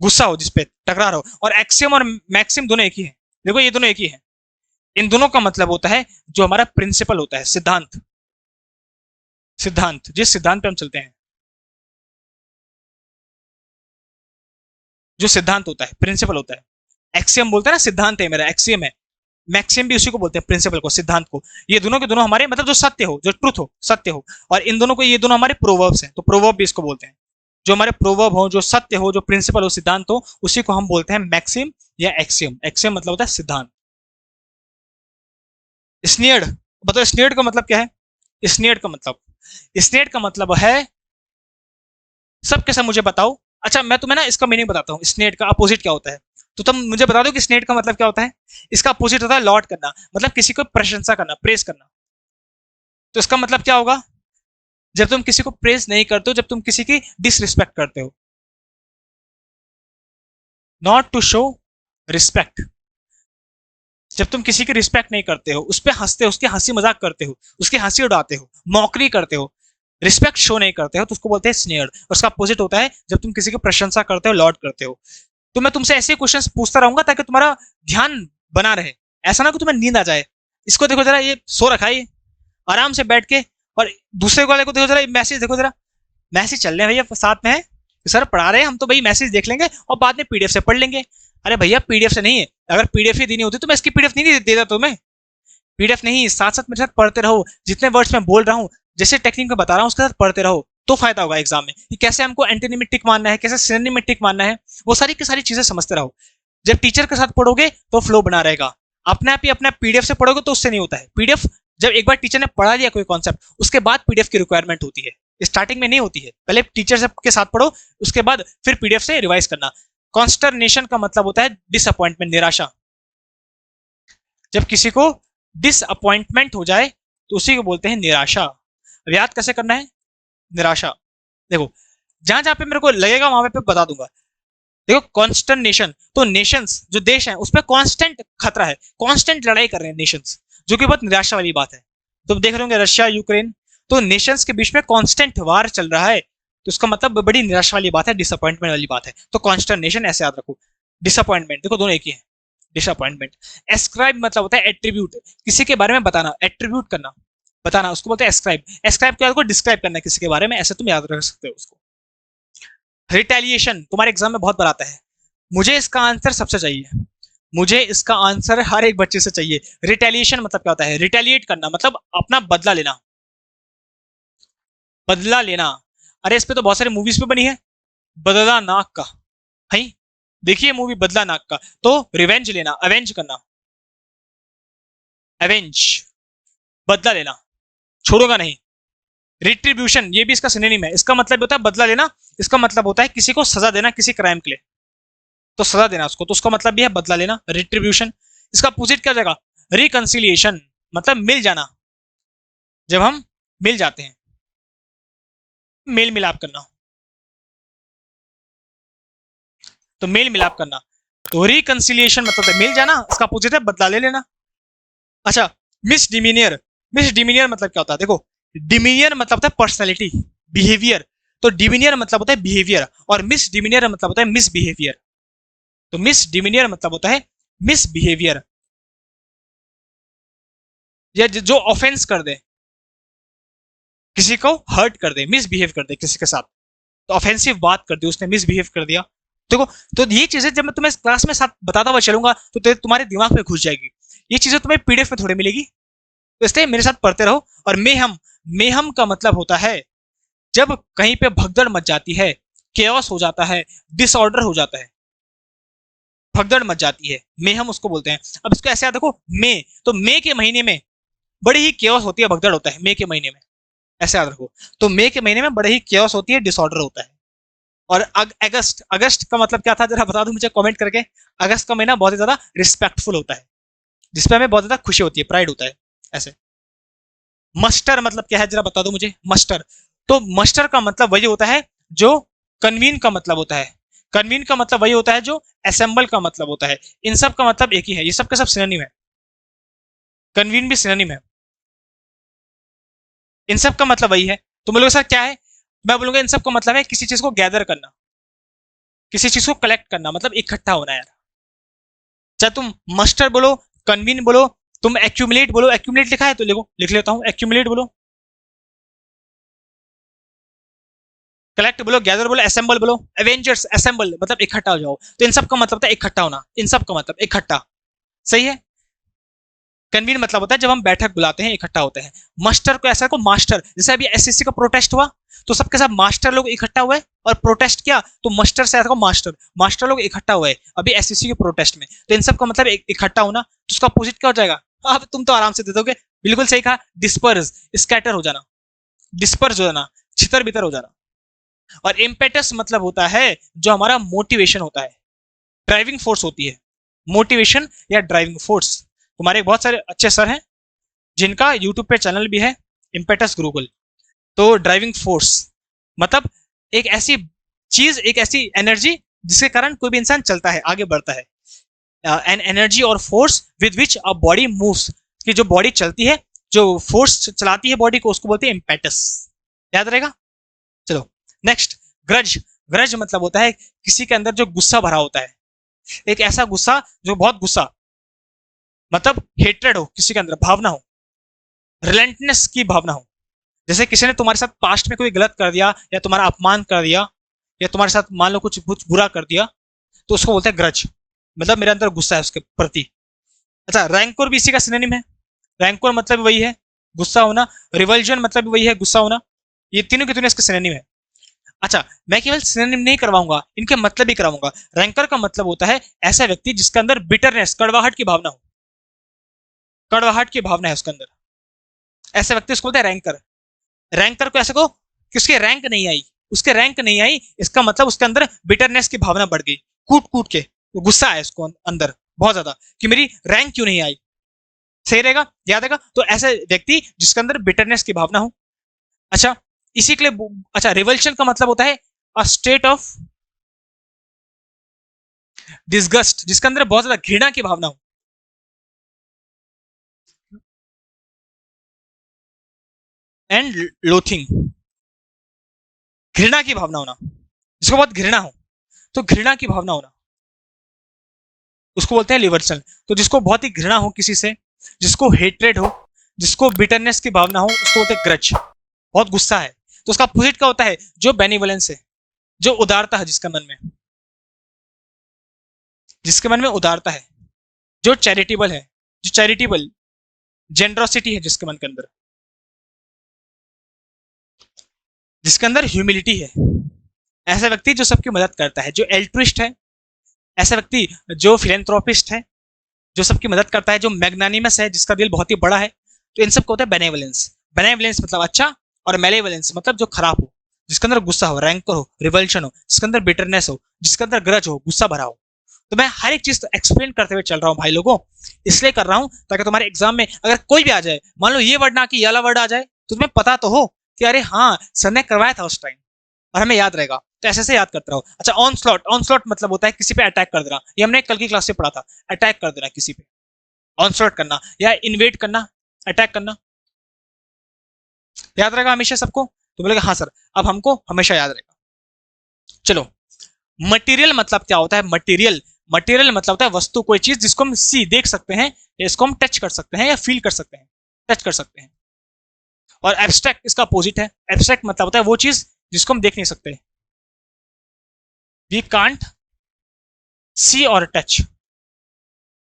गुस्सा हो, जिसपे टकरा रहा हो। और एक्सियम और मैक्सिम दोनों एक ही है। देखो ये दोनों एक ही है। इन दोनों का मतलब होता है जो हमारा प्रिंसिपल होता है, सिद्धांत। सिद्धांत, जिस सिद्धांत पे हम चलते हैं, जो सिद्धांत होता है, प्रिंसिपल होता है। एक्सियम बोलते हैं ना, सिद्धांत है मेरा, एक्सियम है। मैक्सिम भी उसी को बोलते हैं, प्रिंसिपल को, सिद्धांत को। ये दोनों के दोनों हमारे मतलब जो सत्य हो, जो ट्रुथ हो, सत्य हो। और इन दोनों को, ये दोनों हमारे प्रोवर्ब्स हैं, तो प्रोवर्ब भी इसको बोलते हैं। जो हमारे प्रोवर्ब हो, जो सत्य हो, जो प्रिंसिपल हो, सिद्धांत हो, उसी को हम बोलते हैं मैक्सिम या एक्सियम। एक्सियम मतलब होता है सिद्धांत। स्नेयर्ड, बताओ स्नेयर्ड का मतलब क्या है? स्नेयर्ड का मतलब, स्नेयर्ड का मतलब है, सबके सब मुझे बताओ। अच्छा, मैं तुम्हें ना इसका मीनिंग बताता हूँ, स्नेयर्ड का अपोजिट क्या होता है। तो तुम मुझे बता दो कि स्नेयर्ड का मतलब क्या होता है। इसका अपोजिट होता है लॉर्ड करना, मतलब किसी को प्रशंसा करना, प्रेस करना। तो इसका मतलब क्या होगा? जब तुम किसी को प्रेस नहीं करते हो, जब तुम किसी की डिसरिस्पेक्ट करते हो। नॉट टू शो रिस्पेक्ट, जब तुम किसी की रिस्पेक्ट नहीं करते हो, उस पर हंसते हो, उसकी हंसी मजाक करते हो, उसकी हंसी उड़ाते हो, मौकरी करते हो, रिस्पेक्ट शो नहीं करते हो, तो उसको बोलते हैं स्नेयर्ड। और उसका अपोजिट होता है जब तुम किसी की प्रशंसा करते हो, लॉर्ड करते हो। तो मैं तुमसे ऐसे क्वेश्चंस पूछता रहूंगा ताकि तुम्हारा ध्यान बना रहे। ऐसा ना कि तुम्हें नींद आ जाए। इसको देखो जरा, ये सो रखा है ये, आराम से बैठ के। और दूसरे वाले को देखो जरा, मैसेज देखो जरा, मैसेज चल रहे हैं भैया साथ में है, सर पढ़ा रहे हैं हम तो भाई, मैसेज देख लेंगे और बाद में पीडीएफ से पढ़ लेंगे। अरे भैया पीडीएफ से नहीं है, अगर पीडीएफ ही देनी होती तो मैं इसकी पीडीएफ नहीं देता तुम्हें। पीडीएफ नहीं, साथ साथ मेरे साथ पढ़ते रहो, जितने वर्ड्स मैं बोल रहा हूँ, जैसे टेक्निक में बता रहा हूँ, उसके साथ पढ़ते रहो, तो फायदा होगा एग्जाम में, कि कैसे हमको एंटोनिम में टिक मारना है, कैसे सिनोनिम में टिक मारना है, वो सारी की सारी चीजें समझते रहो। जब टीचर के साथ पढ़ोगे तो फ्लो बना रहेगा। अपने आप ही अपने पीडीएफ से पढ़ोगे तो उससे नहीं होता है। पीडीएफ जब एक बार टीचर ने पढ़ा दिया कोई कॉन्सेप्ट, उसके बाद पीडीएफ की रिक्वायरमेंट होती है, स्टार्टिंग में नहीं होती है। पहले टीचर के साथ पढ़ो, उसके बाद फिर पीडीएफ से रिवाइज करना। कॉन्स्टरनेशन का मतलब होता है डिसअपॉइंटमेंट, निराशा। जब किसी को डिसअपॉइंटमेंट हो जाए तो उसी को बोलते हैं निराशा। अब याद कैसे करना है निराशा? देखो, जहां जहां पे मेरे को लगेगा वहां पे बता दूंगा। देखो, कॉन्स्टरनेशन, तो नेशंस जो देश हैं उस पर कांस्टेंट खतरा है, कांस्टेंट लड़ाई कर रहे हैं नेशंस, जो कि बहुत निराशा वाली बात है। तुम देख रहे होंगे रशिया यूक्रेन, तो नेशंस के बीच में कांस्टेंट वार चल रहा है, तो उसका मतलब बड़ी निराशा वाली बात है, डिसअपॉइंटमेंट वाली बात है। तो कॉन्स्टरनेशन ऐसे याद रखो। डिसअपॉइंटमेंट, देखो दोनों एक ही है, डिसअपॉइंटमेंट। एस्क्राइब मतलब होता है एट्रीब्यूट, किसी के बारे में बताना, एट्रीब्यूट करना, बताना, उसको बोलते हैं एस्क्राइब। एस्क्राइब क्या को डिस्क्राइब करना किसी के बारे में, ऐसे तुम याद रख सकते हो उसको। रिटेलिएशन तुम्हारे एग्जाम में बहुत बार आता है, मुझे इसका आंसर सबसे चाहिए, मुझे इसका आंसर हर एक बच्चे से चाहिए। रिटेलिएशन मतलब क्या होता है? रिटेलिएट करना मतलब अपना बदला लेना, बदला लेना। अरे इस पे तो बहुत सारी मूवीज भी बनी है, बदला नाक का, है देखिए मूवी बदला नाक का। तो रिवेंज लेना, अवेंज करना, एवेंज, बदला लेना, छोड़ूंगा नहीं। रिट्रीब्यूशन, ये भी इसका सिनोनिम है, इसका मतलब होता है बदला लेना, इसका मतलब होता है किसी को सजा देना किसी क्राइम के लिए, तो सजा देना उसको, तो उसका मतलब भी है बदला लेना, रिट्रीब्यूशन। इसका अपोजिट क्या हो जाएगा? रिकंसिलिएशन, मतलब मिल जाना, जब हम मिल जाते हैं, मेल मिलाप करना, तो मेल मिलाप करना, तो रिकंसिलिएशन मतलब है मिल जाना, इसका अपोजिट है बदला ले लेना। अच्छा, मिसडिमीनियर, मिसडिमीनियर मतलब क्या होता है? देखो, डिमीनियर मतलब होता है पर्सनैलिटी, बिहेवियर, तो डिमीनियर मतलब होता है बिहेवियर, और मिसडिमीनियर मतलब होता है मिसबिहेवियर। तो मिसडिमीनियर मतलब होता है मिसबिहेवियर, या जो ऑफेंस कर दे, किसी को हर्ट कर दे, मिसबिहेव कर दे किसी के साथ, तो ऑफेंसिव बात कर दी उसने, मिसबिहेव कर दिया। देखो, तो ये चीजें जब मैं तुम्हें क्लास में साथ बताता हुआ चलूंगा तो तुम्हारे दिमाग में घुस जाएगी, ये चीजें तुम्हें पीडीएफ में थोड़ी मिलेगी, तो इसलिए मेरे साथ पढ़ते रहो। और मेहम, मेहम का मतलब होता है जब कहीं पे भगदड़ मच जाती है, केओस हो जाता है, डिसऑर्डर हो जाता है, भगदड़ मच जाती है, मेहम उसको बोलते हैं। अब इसको ऐसे याद रखो, मई, तो मई के महीने में बड़ी ही केओस होती है, भगदड़ होता है मई के महीने में, ऐसे याद रखो। तो मई के महीने में बड़ी ही केओस होती है, डिसऑर्डर होता है। और अगस्त, अगस्त का मतलब क्या था जरा बता दो मुझे कमेंट करके। अगस्त का महीना बहुत ही ज्यादा रिस्पेक्टफुल होता है, जिसपे हमें बहुत ज्यादा खुशी होती है, प्राइड होता है ऐसे। मस्टर मतलब क्या है जरा बता दो मुझे, मस्टर, तो मस्टर का मतलब वही होता है जो कन्वीन का मतलब होता है, कन्वीन का मतलब वही होता है जो असेंबल का मतलब होता है। इन सब का मतलब एक ही है, ये सब के सब सिनोनिम है, कन्वीन भी सिनोनिम है, इन सब का मतलब वही है। तो बोलोगे सर क्या है, मैं बोलूंगा इन सब का मतलब है किसी चीज को गैदर करना, किसी चीज को कलेक्ट करना, मतलब इकट्ठा होना यार। चाहे तुम मस्टर बोलो, कन्वीन बोलो, तुम एक्यूमुलेट बोलो, एक्यूमुलेट लिखा है तो लिखो, लिख लेता हूं, एक्यूमुलेट बोलो, कलेक्ट बोलो, गैदर बोलो, असेंबल बोलो, एवेंजर्स, असेंबल मतलब इकट्ठा हो जाओ, तो इन सब का मतलब था इकट्ठा होना, इन सब का मतलब इकट्ठा, सही है। कन्वीन मतलब होता है जब हम बैठक बुलाते हैं, इकट्ठा होते हैं। मस्टर को ऐसा को मास्टर, जैसे अभी एसएससी का प्रोटेस्ट हुआ तो सबके सब मास्टर लोग इकट्ठा हुए और प्रोटेस्ट किया, तो मस्टर से ऐसा को मास्टर, मास्टर लोग इकट्ठा हुए अभी एसएससी के प्रोटेस्ट में, तो इन सब का मतलब इकट्ठा होना, तो उसका अपोजिट क्या हो जाएगा? अब तुम तो आराम से दे दोगे, बिल्कुल सही कहा, डिस्पर्स, स्कैटर हो जाना, डिस्पर्स हो जाना, छितर बितर हो जाना। और इम्पेटस मतलब होता है जो हमारा मोटिवेशन होता है, ड्राइविंग फोर्स होती है, मोटिवेशन या ड्राइविंग फोर्स। तुम्हारे बहुत सारे अच्छे सर हैं जिनका यूट्यूब पे चैनल भी है, इम्पेटस गुरुकुल। तो ड्राइविंग फोर्स मतलब एक ऐसी चीज, एक ऐसी एनर्जी जिसके कारण कोई भी इंसान चलता है, आगे बढ़ता है, एन एनर्जी और force with which a body moves, कि जो बॉडी चलती है, जो फोर्स चलाती है बॉडी को, उसको बोलते हैं इम्पेटस, याद रहेगा। चलो नेक्स्ट, ग्रज, ग्रज मतलब होता है किसी के अंदर जो गुस्सा भरा होता है, एक ऐसा गुस्सा जो बहुत गुस्सा, मतलब हेट्रेड हो किसी के अंदर, भावना हो, रिलेंटनेस की भावना हो, जैसे किसी ने तुम्हारे साथ पास्ट में कोई गलत कर दिया या तुम्हारा अपमान कर दिया या तुम्हारे साथ मान लो कुछ कुछ बुरा कर दिया, तो उसको बोलते हैं ग्रज, मतलब मेरे अंदर गुस्सा है उसके प्रति। अच्छा, रैंकोर भी इसी का सिनोनिम है, रैंकोर मतलब वही है गुस्सा होना, रिवल्जन मतलब वही है गुस्सा होना, ये तीनों के तीनों इसके सिनोनिम है। अच्छा, मैं केवल सिनोनिम नहीं करवाऊंगा, इनके मतलब भी करवाऊंगा। रैंकर का मतलब होता है ऐसा व्यक्ति जिसके अंदर बिटरनेस, कड़वाहट की भावना हो, कड़वाहट की भावना है उसके अंदर, ऐसे व्यक्ति उसको बोलते हैं रैंकर। रैंकर को ऐसे को कि उसके रैंक नहीं आई, उसके रैंक नहीं आई, इसका मतलब उसके अंदर बिटरनेस की भावना बढ़ गई, कूट कूट के गुस्सा है उसको अंदर बहुत ज्यादा कि मेरी रैंक क्यों नहीं आई, सही रहेगा, याद रहेगा। तो ऐसे व्यक्ति जिसके अंदर बिटरनेस की भावना हो। अच्छा, इसी के लिए, अच्छा, रिवल्शन का मतलब होता है अ स्टेट ऑफ डिस्गस्ट, जिसके अंदर बहुत ज्यादा घृणा की भावना हो, एंड लोथिंग, घृणा की भावना होना, जिसको बहुत घृणा हो, तो घृणा की भावना होना, उसको बोलते हैं लिवर्सन। तो जिसको बहुत ही घृणा हो किसी से, जिसको हेट्रेड हो, जिसको बिटरनेस की भावना हो, उसको बोलते हैं ग्रज, बहुत गुस्सा है। तो उसका अपोजिट क्या होता है? जो बेनिवोलेंस है, जो उदारता है जिसके मन में, जिसके मन में उदारता है, जो चैरिटेबल है, जो चैरिटेबल, जेनरोसिटी है जिसके मन के अंदर, जिसके अंदर ह्यूमिलिटी है, ऐसा व्यक्ति जो सबकी मदद करता है, जो एल्ट्रिस्ट है, ऐसा व्यक्ति जो फिलेंथ्रोपिस्ट है, जो सबकी मदद करता है, जो मैग्नानिमस है, जिसका दिल बहुत ही बड़ा है। तो इन सब को होता है बेनेवलेंस। बेनेवलेंस मतलब अच्छा, और मेलेवलेंस मतलब जो खराब हो, जिसके अंदर गुस्सा हो, रैंकर हो, रिवल्शन हो, जिसके अंदर बिटरनेस हो, जिसके अंदर ग्रज हो, गुस्सा भरा हो। तो मैं हर एक चीज एक्सप्लेन करते हुए चल रहा हूँ भाई लोगों, इसलिए कर रहा हूँ ताकि तुम्हारे एग्जाम में अगर कोई भी आ जाए, मान लो ये वर्ड ना कि ये वाला वर्ड आ जाए, तो तुम्हें पता तो हो कि अरे हाँ सर ने करवाया था उस टाइम, और हमें याद रहेगा। तो ऐसे से याद करते रहो। अच्छा, ऑनस्लॉट, ऑनस्लॉट मतलब होता है किसी पे अटैक कर देना। ये हमने कल की क्लास से पढ़ा था, अटैक कर देना किसी पे, ऑनस्लॉट करना या इन्वेट करना, अटैक करना। याद रहेगा हमेशा सबको? तो बोलेगा हाँ सर, अब हमको हमेशा याद रहेगा। चलो, मटेरियल मतलब क्या होता है? मटेरियल, मटेरियल मतलब होता है वस्तु, कोई चीज जिसको हम सी देख सकते हैं, या इसको हम टच कर सकते हैं, या फील कर सकते हैं, टच कर सकते हैं। और एब्स्ट्रैक्ट इसका अपोजिट है। एब्स्ट्रैक्ट मतलब होता है वो चीज जिसको हम देख नहीं सकते, वी कांट सी और टच,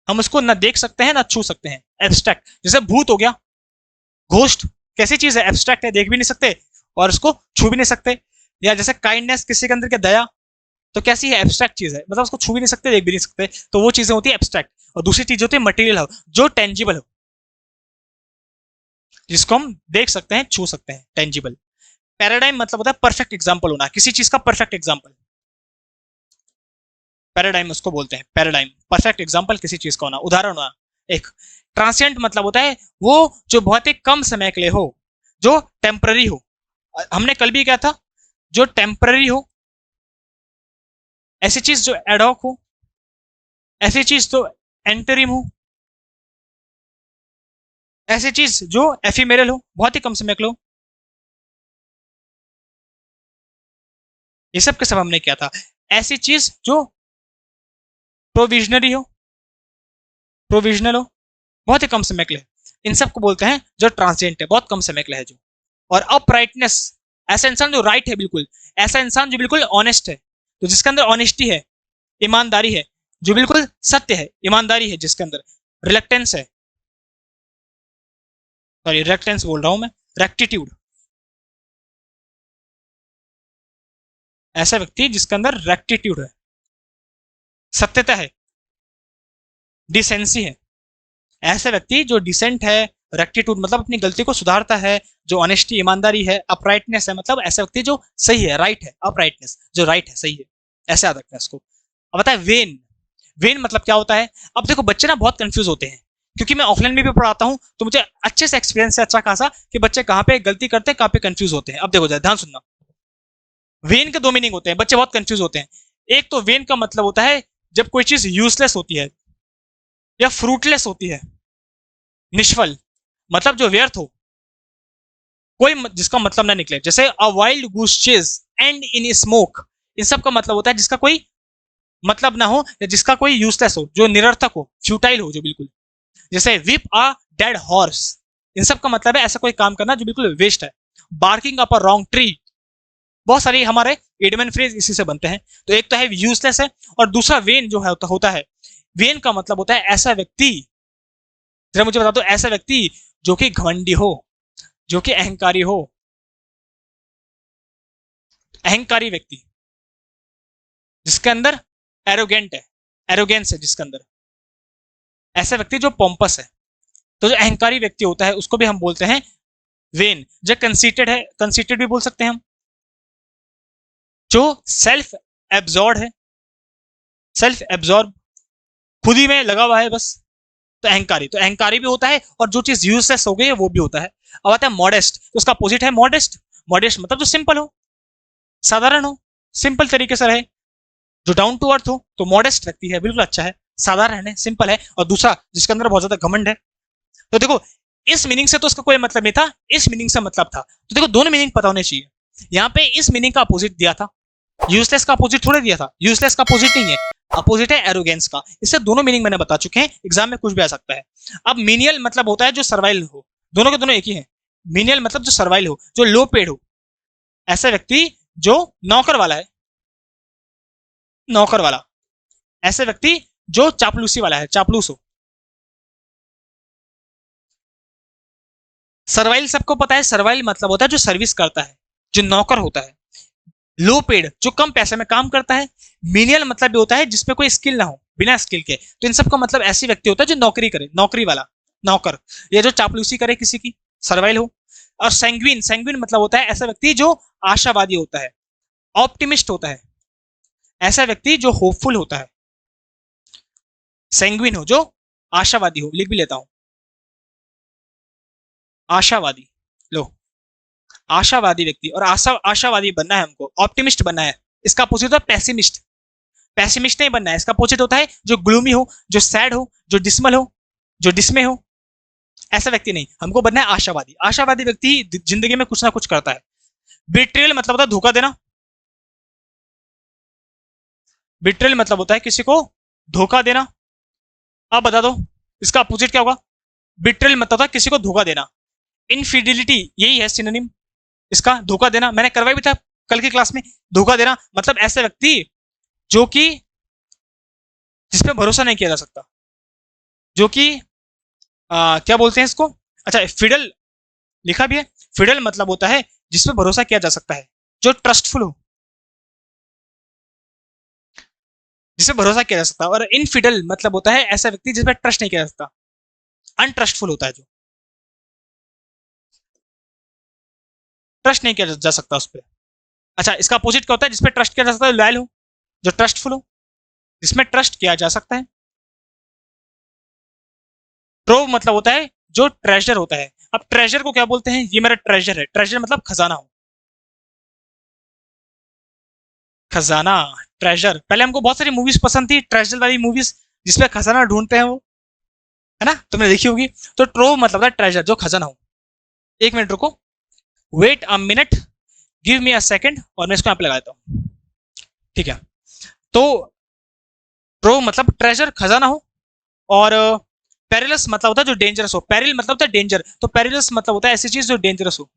हम उसको ना देख सकते हैं ना छू सकते हैं। एब्स्ट्रैक्ट, जैसे भूत हो गया, घोस्ट कैसी चीज है? एब्स्ट्रैक्ट है, देख भी नहीं सकते और उसको छू भी नहीं सकते। या जैसे काइंडनेस, किसी के अंदर क्या दया, तो कैसी है? एब्स्ट्रैक्ट चीज है, मतलब उसको छू भी नहीं सकते, देख भी नहीं सकते। तो वो चीजें होती है एब्स्ट्रैक्ट। और दूसरी चीज होती है मटेरियल हो, जो टेंजिबल हो, जिसको हम देख सकते हैं, छू सकते हैं, टेंजिबल। पैराडाइम मतलब होता है परफेक्ट एग्जाम्पल होना, किसी चीज का परफेक्ट एग्जाम्पल, पैराडाइम उसको बोलते हैं। पैराडाइम परफेक्ट एग्जाम्पल, किसी चीज का होना, उदाहरण होना एक। ट्रांसिएंट मतलब होता है वो जो बहुत ही कम समय के लिए हो, जो टेम्पररी हो। हमने कल भी कहा था, जो टेम्पररी हो, ऐसी चीज जो एडॉक हो, ऐसी चीज जो एंटरिम हो, ऐसी चीज जो एफिमेरल हो, बहुत ही कम समय के लिए हो। ये सब के सब हमने किया था। ऐसी चीज जो प्रोविजनरी हो, प्रोविजनल हो, बहुत ही कम समय के लिए, इन सबको बोलते हैं जो ट्रांसिएंट है, बहुत कम समय के लिए है जो। और अपराइटनेस, ऐसा इंसान जो राइट है बिल्कुल, ऐसा इंसान जो बिल्कुल ऑनेस्ट है, तो जिसके अंदर ऑनेस्टी है, ईमानदारी है, जो बिल्कुल सत्य है, ईमानदारी है जिसके अंदर। रिलेक्टेंस है, सॉरी रिलेक्टेंस बोल रहा हूं मैं, रेक्टिट्यूड, ऐसा व्यक्ति जिसके अंदर रेक्टिट्यूड है, सत्यता है, डिसेंसी है, ऐसा व्यक्ति जो डिसेंट है, रेक्टिट्यूड मतलब अपनी गलती को सुधारता है, जो ऑनेस्टी ईमानदारी है, अपराइटनेस है मतलब ऐसा व्यक्ति जो सही है, राइट है, अपराइटनेस जो राइट है, सही है, ऐसे याद रखना है इसको। अब बताए वेन, वेन मतलब क्या होता है? अब देखो बच्चे ना बहुत कंफ्यूज होते हैं, क्योंकि मैं ऑफलाइन में भी पढ़ाता हूं, तो मुझे अच्छे से एक्सपीरियंस है, अच्छा खासा, कि बच्चे कहाँ पे गलती करते हैं, कहाँ पे कंफ्यूज होते हैं। अब देखो ध्यान सुनना, वेन के दो मीनिंग होते हैं, बच्चे बहुत कंफ्यूज होते हैं। एक तो वेन का मतलब होता है जब कोई चीज यूजलेस होती है या फ्रूटलेस होती है, निष्फल, मतलब जो व्यर्थ हो, कोई जिसका मतलब ना निकले, जैसे a wild goose chase end in smoke, इन सब का मतलब होता है जिसका कोई मतलब ना हो, या जिसका कोई यूजलेस हो, जो निरर्थक हो, फ्यूटाइल हो, जो बिल्कुल। जैसे विप अ डेड हॉर्स, इन सब का मतलब है ऐसा कोई काम करना जो बिल्कुल वेस्ट है। Barking up a wrong tree, बहुत सारे हमारे एडमन फ्रेज इसी से बनते हैं। तो एक तो है यूजलेस है, और दूसरा वेन जो है होता है, वेन का मतलब होता है ऐसा व्यक्ति, जरा मुझे बता दो, ऐसा व्यक्ति जो कि घमंडी हो, जो कि अहंकारी हो, अहंकारी व्यक्ति जिसके अंदर एरोगेंट है, एरोगेंस है जिसके अंदर, ऐसा व्यक्ति जो पोम्पस है। तो जो अहंकारी व्यक्ति होता है उसको भी हम बोलते हैं वेन। जो कंसीटेड है, कंसीटेड भी बोल सकते हैं हम। जो सेल्फ एब्जॉर्ड है, सेल्फ एब्जॉर्ब, खुद ही में लगा हुआ है बस, तो अहंकारी। तो अहंकारी भी होता है, और जो चीज यूजलेस हो गई है वो भी होता है। अब आता है मॉडेस्ट, तो उसका अपोजिट है मॉडेस्ट। मॉडेस्ट मतलब जो सिंपल हो, साधारण हो, सिंपल तरीके से रहे, जो डाउन टू अर्थ हो, तो मॉडेस्ट व्यक्ति है, बिल्कुल अच्छा है, साधारण है, सिंपल है। और दूसरा जिसके अंदर बहुत ज्यादा घमंड है। तो देखो इस मीनिंग से तो उसका कोई मतलब नहीं था, इस मीनिंग से मतलब था। तो देखो दोनों मीनिंग पता होने चाहिए। यहाँ पे इस मीनिंग का अपोजिट दिया था, यूजलेस का अपोजिट थोड़े दिया था, यूजलेस का अपोजिट नहीं है, अपोजिट है एरोगेंस का। इससे दोनों मीनिंग मैंने बता चुके हैं, एग्जाम में कुछ भी आ सकता है। अब मीनियल मतलब होता है जो सर्वाइल हो, दोनों के दोनों एक ही है। मीनियल मतलब जो सर्वाइल हो, जो लो पेड हो, ऐसा व्यक्ति जो नौकर वाला है, नौकर वाला, ऐसे व्यक्ति जो चापलूसी वाला है, चापलूस हो। सर्वाइल सबको पता है, सर्वाइल मतलब होता है जो सर्विस करता है, जो नौकर होता है। लो पेड जो कम पैसे में काम करता है। मीनियल मतलब ये होता है जिसपे कोई स्किल ना हो, बिना स्किल के। तो इन सब का मतलब ऐसे व्यक्ति होता है जो नौकरी करे, नौकरी वाला, नौकर, या जो चापलूसी करे किसी की, सर्वाइल हो। और सैंग्विन, सैंग्विन मतलब होता है ऐसा व्यक्ति जो आशावादी होता है, ऑप्टिमिस्ट होता है, ऐसा व्यक्ति जो होपफुल होता है। सैंग्विन हो जो आशावादी हो, लिख भी लेता हूं, आशावादी। लो, आशावादी व्यक्ति, और आशावादी बनना है हमको, ऑप्टिमिस्ट बनना है। इसका अपोजिट होता है पैसिमिस्ट। पैसिमिस्ट नहीं बनना है, इसका अपोजिट होता है जो ग्लूमी हो, जो सैड हो, जो डिसमल हो, जो डिसमे हो, ऐसा व्यक्ति नहीं, हमको बनना है आशावादी। आशावादी व्यक्ति जिंदगी में कुछ ना कुछ करता है। बिट्रेल मतलब होता है धोखा देना। बिट्रेल मतलब होता है किसी को धोखा देना। अब बता दो इसका अपोजिट क्या होगा? बिट्रेल मतलब होता है किसी को धोखा देना। इनफिडिलिटी यही है सिनोनिम इसका, धोखा देना। मैंने करवाया भी था कल की क्लास में। धोखा देना मतलब ऐसा व्यक्ति जो कि जिसपे भरोसा नहीं किया जा सकता, जो कि क्या बोलते हैं इसको, अच्छा फिडल लिखा भी है। फिडल मतलब होता है जिसपे भरोसा किया जा सकता है, जो ट्रस्टफुल हो, जिसपे भरोसा किया जा सकता है। और इनफिडल मतलब होता है ऐसा व्यक्ति जिसपे ट्रस्ट नहीं किया जा सकता, अनट्रस्टफुल होता है, जो ट्रस्ट नहीं किया जा सकता उस पर। अच्छा, इसका अपोजिट क्या होता है? जिसपे ट्रस्ट किया जा सकता है, लॉयल हो, जो ट्रस्टफुल हो, जिसमें ट्रस्ट किया जा सकता है। ट्रोव मतलब होता है जो ट्रेजर होता है। अब ट्रेजर को क्या बोलते हैं? ये मेरा ट्रेजर है। ट्रेजर मतलब खजाना हो, खजाना, ट्रेजर। पहले हमको बहुत सारी मूवीज पसंद थी ट्रेजर वाली मूवीज, जिसपे खजाना ढूंढते हैं वो, है ना, तुमने देखी होगी। तो ट्रोव मतलब है ट्रेजर, जो खजाना हो। एक मिनट रुको, wait a minute, give me a second, और मैं इसको यहाँ पे लगाता हूँ, ठीक है। तो ट्रोव मतलब ट्रेजर, खजाना हो। और पेरिलस मतलब होता है जो डेंजरस हो। पेरिल मतलब होता है डेंजर, तो पेरिलस मतलब होता है ऐसी चीज जो डेंजरस हो।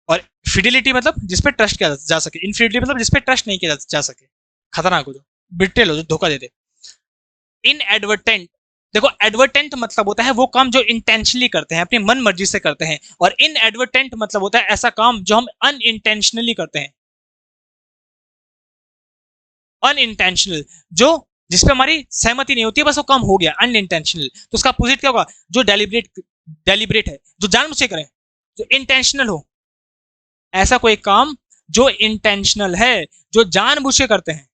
और फिडिलिटी मतलब जिसपे ट्रस्ट किया जा सके। इनफिडिलिटी मतलब जिसपे ट्रस्ट नहीं किया जा सके, खतरनाक हो, जो बिट्रेल हो, जो धोखा दे दे। इनएडवर्टेंट, देखो एडवर्टेंट मतलब होता है वो काम जो इंटेंशनली करते हैं, अपनी मन मर्जी से करते हैं। और इनएडवर्टेंट मतलब होता है ऐसा काम जो हम अनइंटेंशनली करते हैं। अनइंटेंशनल, जो जिसपे हमारी सहमति नहीं होती है, बस वो काम हो गया, अनइंटेंशनल। तो उसका अपोजिट क्या होगा? जो डेलिब्रेट, डेलिब्रेट है, जो जानबूझ के करें, जो इंटेंशनल हो। ऐसा कोई काम जो इंटेंशनल है, जो जानबूझ के करते हैं,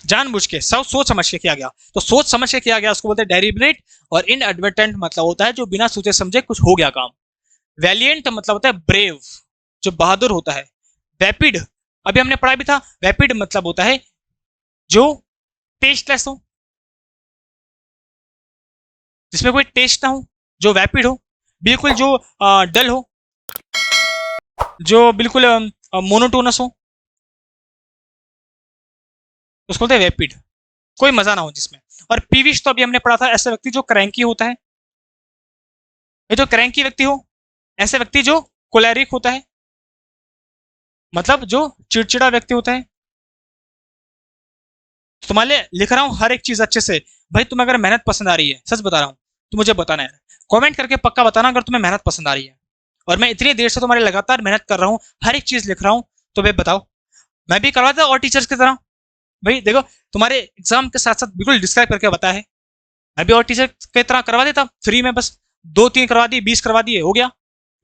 जानबूझ के, सब सोच समझ के किया गया। तो सोच समझ के किया गया उसको बोलते हैं डेलिब्रेट। और इनएडवर्टेंट मतलब होता है जो बिना सोचे समझे कुछ हो गया काम। वैलियंट मतलब होता है ब्रेव, जो बहादुर होता है। वैपिड, अभी हमने पढ़ा भी था, वैपिड मतलब होता है जो टेस्टलेस हो, जिसमें कोई टेस्ट ना हो, जो वैपिड हो। बिल्कुल जो डल हो, जो बिल्कुल मोनोटोनस हो, उसको बोलते हैं वैपिड, कोई मजा ना हो जिसमें। और पीविश तो अभी हमने पढ़ा था, ऐसा व्यक्ति जो क्रैंकी होता है। ये जो क्रैंकी व्यक्ति हो, ऐसे व्यक्ति जो कोलेरिक होता है, मतलब जो चिड़चिड़ा व्यक्ति होता है। तुम्हारे लिख रहा हूँ हर एक चीज अच्छे से। भाई तुम्हें अगर मेहनत पसंद आ रही है, सच बता रहा हूँ, तो मुझे बताना है, कमेंट करके पक्का बताना अगर तुम्हें मेहनत पसंद आ रही है। और मैं इतनी देर से तुम्हारे लगातार मेहनत कर रहा हूँ, हर एक चीज लिख रहा हूँ, तो भाई बताओ, मैं भी करवाता और टीचर्स की तरह। भाई देखो, तुम्हारे एग्जाम के साथ साथ बिल्कुल डिस्क्राइब करके बताया है। मैं भी और टीचर की तरह करवा देता फ्री में, बस 2-3 करवा दिए, 20 करवा दिए, हो गया।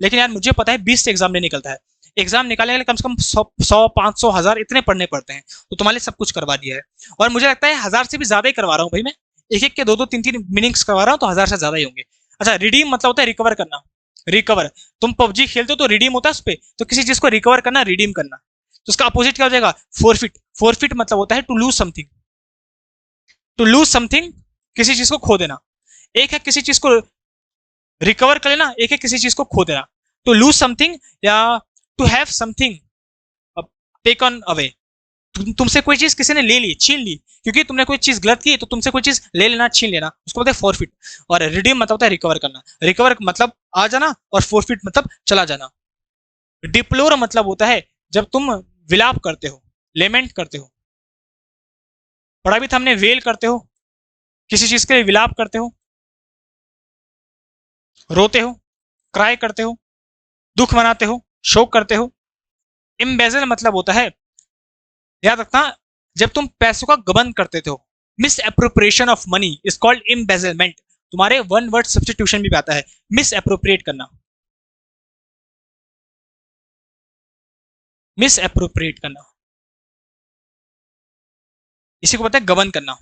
लेकिन यार मुझे पता है 20 से एग्जाम नहीं निकलता है। एग्जाम निकालने के लिए कम से कम 100, 500, 1000 इतने पढ़ने पड़ते हैं। तो तुम्हारे सब कुछ करवा दिया है। और मुझे लगता है 1000 से भी ज्यादा ही करवा रहा हूँ भाई मैं। एक एक के 2-2, 3-3 मीनिंग्स करवा रहा हूँ, तो 1000 से ज्यादा ही होंगे। अच्छा, रिडीम मतलब होता है रिकवर करना। रिकवर, तुम पबजी खेलते हो तो रिडीम होता है उस पर, तो किसी चीज को रिकवर करना, रिडीम करना। तो उसका अपोजिट क्या हो जाएगा? फोरफिट। फोरफिट मतलब होता है to lose something. To lose something, किसी चीज को खो देना। एक है किसी चीज को रिकवर कर लेना, एक है किसी चीज को खो देना। टू लूज समथिंग या to have something taken away. तुमसे कोई चीज किसी ने ले ली, छीन ली, क्योंकि तुमने कोई चीज गलत की, तो तुमसे कोई चीज ले लेना, छीन लेना, उसको बोलते हैं फॉरफिट। और रिडीम मतलब होता है रिकवर करना। रिकवर मतलब आ जाना, और फॉरफिट मतलब चला जाना। डिप्लोर मतलब होता है जब तुम विलाप करते हो, लेमेंट करते हो। पढ़ा भी था हमने, वेल करते हो, किसी चीज के लिए विलाप करते हो। रोते हो, क्राई करते हो, दुख मनाते हो, शोक करते हो। इम्बेजल मतलब होता है, याद रखना, जब तुम पैसों का गबन करते थे, misappropriation of money is called embezzlement. तुम्हारे वन वर्ड सब्सटीट्यूशन भी आता है, मिस अप्रोप्रिएट करना, मिस अप्रोप्रिएट करना, इसी को पता है गबन करना।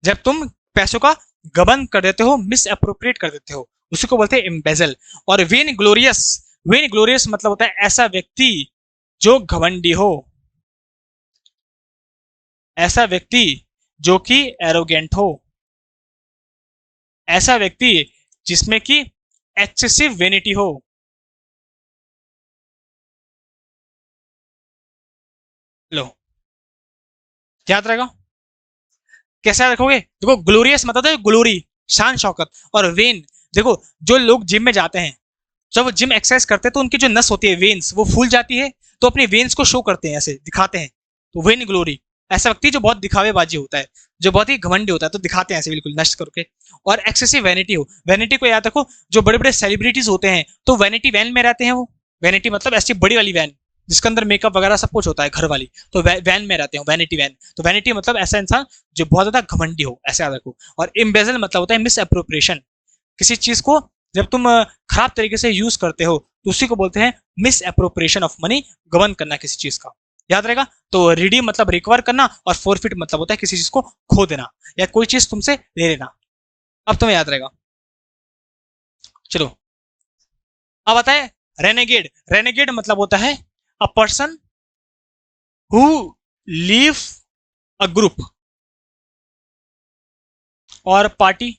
जब तुम पैसों का गबन कर देते हो, मिस अप्रोप्रिएट कर देते हो, उसी को बोलते हैं इम्बेजल। और वेन ग्लोरियस, वेन ग्लोरियस मतलब होता है ऐसा व्यक्ति जो घमंडी हो, ऐसा व्यक्ति जो कि एरोगेंट हो, ऐसा व्यक्ति जिसमें कि एक्सेसिव वेनिटी हो। लो, याद रहेगा, कैसे रखोगे? देखो ग्लोरियस मतलब है ग्लोरी, शान शौकत, और वेन, देखो जो लोग जिम में जाते हैं, जब वो जिम एक्सरसाइज करते हैं तो उनकी जो नस होती है वेन्स, वो फूल जाती है, तो अपनी वेन्स को शो करते हैं, ऐसे दिखाते हैं, तो वेन ग्लोरी। ऐसा व्यक्ति जो बहुत दिखावेबाजी होता है, जो बहुत ही घमंडी होता है, तो दिखाते हैं ऐसे बिल्कुल नष्ट करके। और एक्सेसिव वैनिटी हो, वैनिटी को याद रखो, जो बड़े बड़े सेलिब्रिटीज होते हैं तो वैनिटी वैन में रहते हैं वो। वैनिटी मतलब ऐसी बड़ी वाली वैन जिसके अंदर मेकअप वगैरह सब कुछ होता है, घर वाली, तो वैन में रहते हैं, वैनिटी वैन। तो वैनिटी मतलब ऐसा इंसान जो बहुत ज्यादा घमंडी हो, ऐसे याद रखो। और इम्बेजल मतलब होता है मिस अप्रोप्रिएशन, किसी चीज को जब तुम खराब तरीके से यूज करते हो तो उसी को बोलते हैं मिस अप्रोप्रिएशन ऑफ मनी, गबन करना किसी चीज का, याद रहेगा। तो रिडीम मतलब रिकवर करना, और फोरफिट मतलब होता है किसी चीज को खो देना या कोई चीज तुमसे ले लेना। अब तुम्हें याद रहेगा। चलो, अब आता है रेनेगेड। रेनेगेड मतलब होता है a person who leave a group और पार्टी,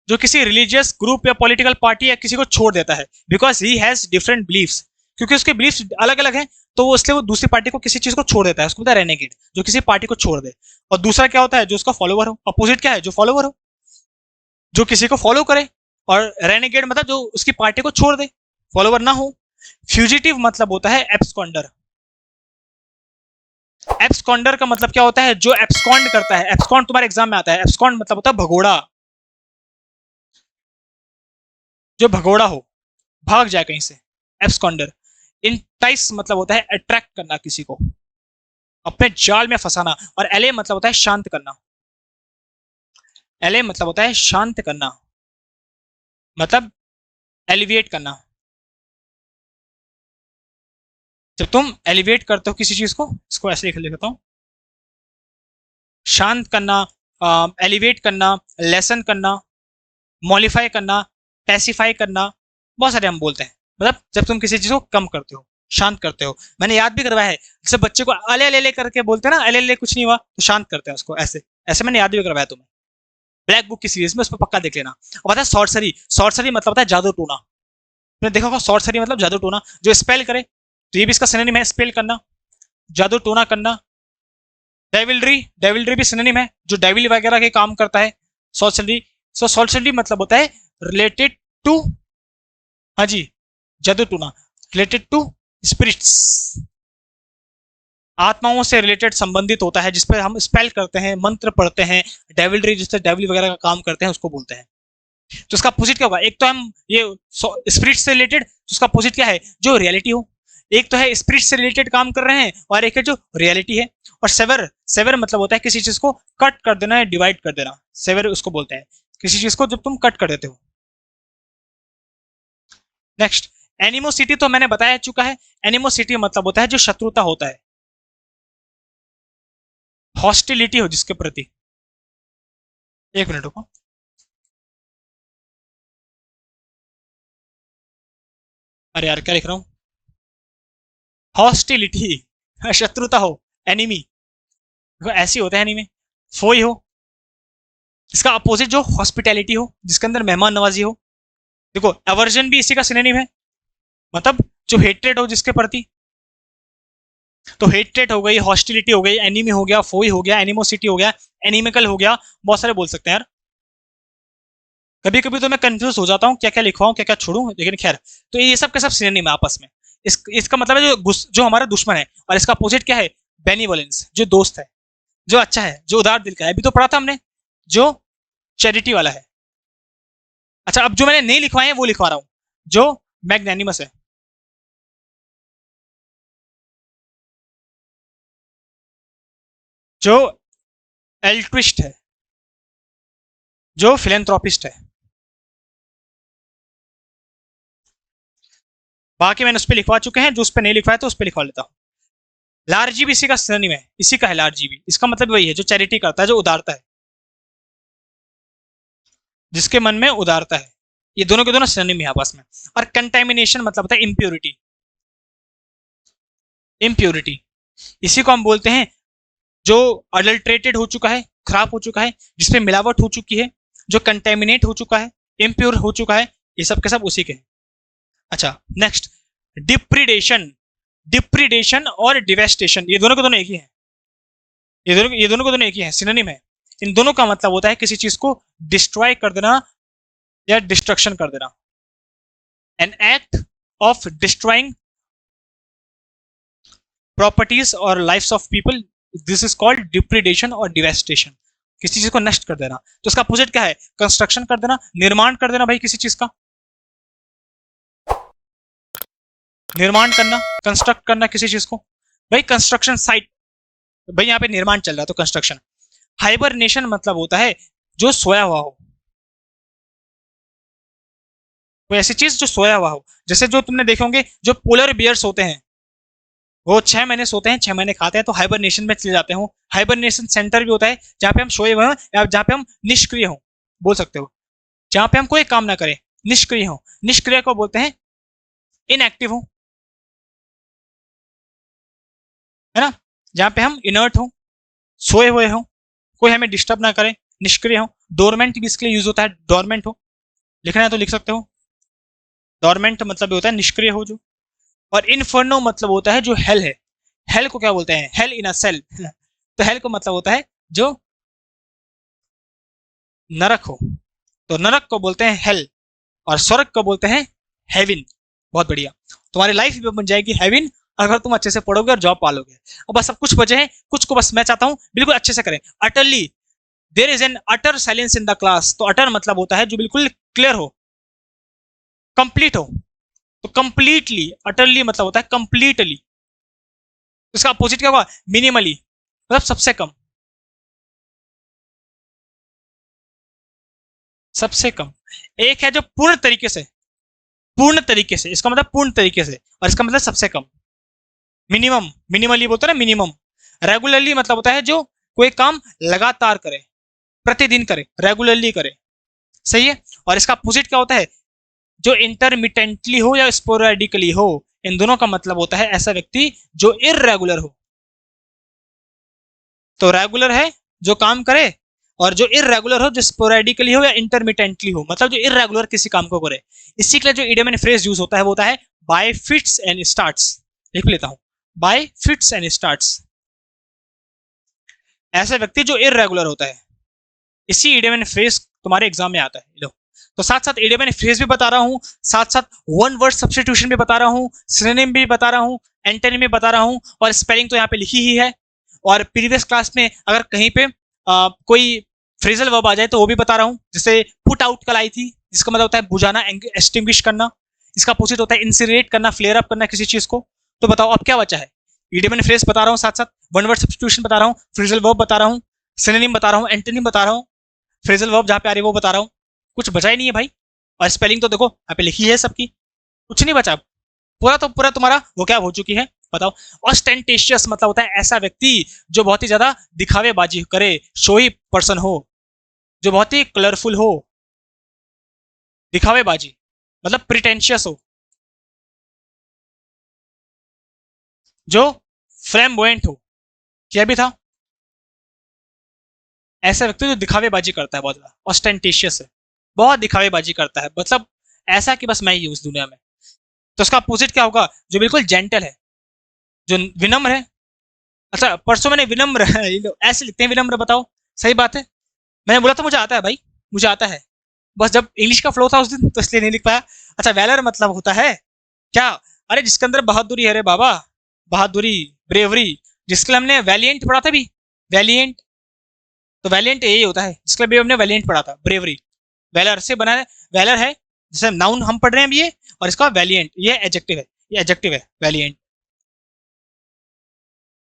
जो किसी रिलीजियस ग्रुप या पॉलिटिकल पार्टी या किसी को छोड़ देता है, because he has different beliefs, क्योंकि उसके बिलीफ्स अलग अलग हैं, तो वो इसलिए वो दूसरी पार्टी को किसी चीज को छोड़ देता है, उसको बोलता है रेनेगेड, जो किसी पार्टी को छोड़ दे। और दूसरा क्या होता है, जो उसका फॉलोवर हो। अपोजिट क्या है, जो फॉलोवर हो, जो किसी को फॉलो करे। और रेनेगेड मतलब जो उसकी पार्टी को छोड़ दे, फॉलोवर ना हो। फ्यूजिटिव मतलब होता है एब्सकॉन्डर। एब्सकॉन्डर का मतलब क्या होता है, जो एब्सकॉन्ड करता है। एब्सकॉन्ड तुम्हारे एग्जाम में आता है, एब्सकॉन्ड मतलब होता है भगोड़ा, जो भगोड़ा हो, भाग जाए कहीं से, एब्सकॉन्डर। इंटाइस मतलब होता है अट्रैक्ट करना किसी को, अपने जाल में फंसाना। और एले मतलब होता है शांत करना, एले मतलब होता है शांत करना, मतलब एलिविएट करना। जब तुम एलिवेट करते हो किसी चीज को, इसको ऐसे लिख लेता हूं, शांत करना, एलिवेट करना, लेसन करना, मॉडिफाई करना, पैसिफाई करना, बहुत सारे हम बोलते हैं। मतलब जब तुम किसी चीज को कम करते हो, शांत करते हो। मैंने याद भी करवाया है, जैसे बच्चे को अले अले ले करके बोलते हैं ना, अले अले कुछ नहीं हुआ तो शांत करते हैं उसको, ऐसे ऐसे मैंने याद भी करवाया तुम्हें, ब्लैक बुक की सीरीज में, उस पर पक्का देख लेना। और पता है सॉर्सरी, सॉर्सरी मतलब होता है जादू टोना। तुमने देखा होगा सॉर्सरी मतलब जादू टोना, जो स्पेल करे, तो ये भी इसका सिनोनिम है, स्पेल करना, जादू टोना करना। डेविलरी, डेविलरी भी सिनोनिम है, जो डेविल वगैरह के काम करता है। सॉर्सरी, सो सॉर्सरी मतलब होता है रिलेटेड टू, हाँ जी, जादू टूना, रिलेटेड टू स्पिरिट्स, आत्माओं से रिलेटेड संबंधित होता है, जिसपे हम स्पेल करते हैं, मंत्र पढ़ते हैं। डेविलरी जिससे डेविल वगैरह का काम करते हैं उसको बोलते हैं। तो उसका अपोजिट क्या होगा, एक तो हम ये स्पिरिट से रिलेटेड, तो उसका अपोजिट क्या है, जो रियलिटी हो। एक तो है स्पिरिट से रिलेटेड काम कर रहे हैं, और एक है जो रियलिटी है। और सेवर, सेवर मतलब होता है किसी चीज को कट कर देना या डिवाइड कर देना, सेवर उसको बोलते हैं, किसी चीज को जब तुम कट कर देते हो। नेक्स्ट, एनिमोसिटी तो मैंने बताया चुका है। एनिमोसिटी मतलब होता है जो शत्रुता होता है, हॉस्टिलिटी हो जिसके प्रति। एक मिनट रुको, अरे यार क्या लिख रहा हूँ, हॉस्टिलिटी, शत्रुता हो, एनिमी, ऐसी होता है एनिमी। फोई हो, इसका अपोजिट जो हॉस्पिटैलिटी हो, जिसके अंदर मेहमान नवाजी हो। देखो एवर्जन भी इसी का सिनोनिम है, मतलब जो हेट्रेड हो जिसके प्रति। तो हेट्रेड हो गई, हॉस्टिलिटी हो गई, एनिमी हो गया, फोई हो गया, एनिमोसिटी हो गया, एनिमिकल हो गया, बहुत सारे बोल सकते हैं यार। कभी कभी तो मैं कंफ्यूज हो जाता हूँ क्या क्या लिखवाऊं क्या क्या छोड़ू, लेकिन खैर। तो ये सब के सब सिनोनिम है आपस में। इसका मतलब है जो हमारा दुश्मन है, और इसका अपोजिट क्या है, बेनिवोलेंस, जो दोस्त है। जो अच्छा है, जो उदार दिल का है, अभी तो पढ़ा था हमने, जो चैरिटी वाला है। अच्छा, अब जो मैंने नहीं लिखवाए हैं वो लिखवा रहा हूं, जो मैग्नेनिमस है, जो एल्ट्रिस्ट है, जो फिलेंथ्रोपिस्ट है। बाकी मैंने उस पर लिखवा चुके हैं, जो उस पर नहीं लिखवाया तो उस पर लिखवा लेता हूँ। लार्जी भी इसी का सिनोनिम है, इसी का है लार्जी भी, इसका मतलब वही है जो चैरिटी करता है, जो उदारता है, जिसके मन में उदारता है। ये दोनों के दोनों सिनोनिम है आपस में। और कंटेमिनेशन मतलब होता है इम्प्योरिटी, इम्प्योरिटी इसी को हम बोलते हैं जो अडल्ट्रेटेड हो चुका है, खराब हो चुका है, जिसमें मिलावट हो चुकी है, जो कंटेमिनेट हो चुका है, इम्प्योर हो चुका है, ये सब के सब उसी के हैं। अच्छा, नेक्स्ट डिप्रीडेशन, डिप्रीडेशन और डिवेस्टेशन, ये दोनों के दोनों एक ही हैं, ये दोनों के दोनों एक ही हैं, सिनोनिम है। इन दोनों का मतलब होता है किसी चीज को डिस्ट्रॉय कर देना या डिस्ट्रक्शन कर देना, an act of destroying properties और lifes of people, this is called depredation और डिवेस्टेशन, किसी चीज को नष्ट कर देना। तो उसका अपोजिट क्या है? कंस्ट्रक्शन कर देना, निर्माण कर देना भाई, किसी चीज का निर्माण करना, कंस्ट्रक्ट करना किसी चीज को। भाई कंस्ट्रक्शन साइट, भाई यहाँ पे निर्माण चल रहा है तो कंस्ट्रक्शन। हाइबरनेशन मतलब होता है जो सोया हुआ हो, कोई ऐसी चीज जो सोया हुआ हो, जैसे जो तुमने देखे होंगे जो पोलर बियर्स होते हैं, वो 6 महीने सोते हैं, 6 महीने खाते हैं, तो हाइबरनेशन में चले जाते हो। हाइबरनेशन सेंटर भी होता है जहाँ पे हम सोए हुए हैं या जहाँ पे हम निष्क्रिय हो, बोल सकते हो, जहाँ पे हम कोई काम ना करें, निष्क्रिय हो। निष्क्रिय को बोलते हैं इनएक्टिव हो, है ना, जहाँ पे हम इनर्ट हो, सोए हुए हो, कोई हमें डिस्टर्ब ना करे, निष्क्रिय हो। डोरमेंट भी इसके लिए यूज होता है, डोरमेंट हो, लिखना है तो लिख सकते हो। डोरमेंट मतलब होता है निष्क्रिय हो जो। और इन्फर्नो मतलब होता है जो हेल है। हेल को क्या बोलते हैं? हेल इन अ सेल तो हेल को मतलब होता है जो नरक हो, तो नरक को बोलते हैं हेल, और स्वर्ग को बोलते हैं हेवन। बहुत बढ़िया, तुम्हारी लाइफ भी बन जाएगी हेवन अगर तुम अच्छे से पढ़ोगे और जॉब पालोगे। अब बस अब कुछ बचे हैं, कुछ को बस मैं चाहता हूं बिल्कुल अच्छे से करें। Utterly, there is an utter silence in the class, तो अटर मतलब होता है जो बिल्कुल क्लियर हो, कंप्लीट हो। तो कंप्लीटली, अटरली मतलब होता है कंप्लीटली, इसका अपोजिट क्या होगा? मिनिमली, मतलब सबसे कम, सबसे कम। एक है जो पूर्ण तरीके से, पूर्ण तरीके से, इसका मतलब पूर्ण तरीके से, और इसका मतलब सबसे कम। मिनिमम, मिनिमली बोलते हैं ना, मिनिमम। रेगुलरली मतलब होता है जो कोई काम लगातार करे, प्रतिदिन करे, रेगुलरली करे, सही है। और इसका अपोजिट क्या होता है? जो इंटरमिटेंटली हो या स्पोरेडिकली हो, इन दोनों का मतलब होता है ऐसा व्यक्ति जो इरेगुलर हो। तो रेगुलर है जो काम करे, और जो इरेगुलर हो, जो स्पोरेडिकली हो या इंटरमिटेंटली हो, मतलब जो इरेगुलर किसी काम को करे। इसी के लिए जो इडियम एंड फ्रेज यूज होता है वो होता है बाय फिट्स एंड स्टार्ट्स। लिख लेता हूं, बाय फिट्स एंड स्टार्ट्स, ऐसा व्यक्ति जो इरेगुलर होता है। इसी इडियम एंड फ्रेज तुम्हारे एग्जाम में आता है, लो। तो साथ साथ इडियम एंड फ्रेज भी बता रहा हूं, साथ साथ वन वर्ड सब्स्टिट्यूशन भी बता रहा हूं, सिनोनिम भी बता रहा हूं, एंटोनिम भी बता रहा हूं, और स्पेलिंग तो यहाँ पे लिखी ही है। और प्रीवियस क्लास में अगर कहीं पे कोई फ्रेजल वर्ब आ जाए तो वो भी बता रहा हूं, जैसे पुट आउट कल आई थी, जिसका मतलब होता है बुझाना, एक्सटिंग्विश करना। इसका अपोजिट होता है इंसिनरेट करना, फ्लेयर अप करना किसी चीज को। तो बताओ अब क्या बचा है? इडियम एंड फ्रेज बता रहा हूँ, साथ साथ वन वर्ड सब्स्टिट्यूशन बता रहा हूँ, फ्रेजल वर्ब बता रहा हूँ, सिनोनिम बता रहा हूँ, एंटोनिम बता रहा हूँ, फ्रेजल वर्ब जहाँ पे आ रही है वो बता रहा हूँ। कुछ बचा ही नहीं है भाई। और स्पेलिंग तो देखो यहाँ पे लिखी है सबकी, कुछ नहीं बचा। पूरा तो पूरा तुम्हारा वो क्या हो चुकी है, बताओ। ऑस्टेंटेशियस मतलब होता है ऐसा व्यक्ति जो बहुत ही ज्यादा दिखावेबाजी करे, शोई पर्सन हो, जो बहुत ही कलरफुल हो, दिखावेबाजी मतलब प्रिटेंशियस हो, जो फ्लैम्बोयेंट हो, क्या भी था, ऐसा व्यक्ति जो दिखावेबाजी करता है, बहुत ज्यादा ऑस्टेंटेशियस है, बहुत दिखावेबाजी करता है, मतलब ऐसा कि बस मैं ही हूं इस दुनिया में। तो उसका अपोजिट क्या होगा? जो बिल्कुल जेंटल है, जो विनम्र है। अच्छा, परसों मैंने विनम्र ऐसे लिखते हैं विनम्र, बताओ सही बात है। मैंने बोला था मुझे आता है भाई, मुझे आता है, बस जब इंग्लिश का फ्लो था उस दिन तो इसलिए नहीं लिख पाया। अच्छा, वैलर मतलब होता है क्या? अरे जिसके अंदर बहादुरी है रे बाबा, बहादुरी, ब्रेवरी, जिसके लिए हमने वैलियंट पढ़ा था भी, वैलिएंट, तो वैलिएंट यही होता है, इसके लिए भी हमने वैलिएंट पढ़ा था, ब्रेवरी, वैलर से बना है, वैलर है जैसे नाउन हम पढ़ रहे हैं अभी ये, और इसका वैलिएंट ये एडजेक्टिव है, ये एडजेक्टिव है वैलिएंट।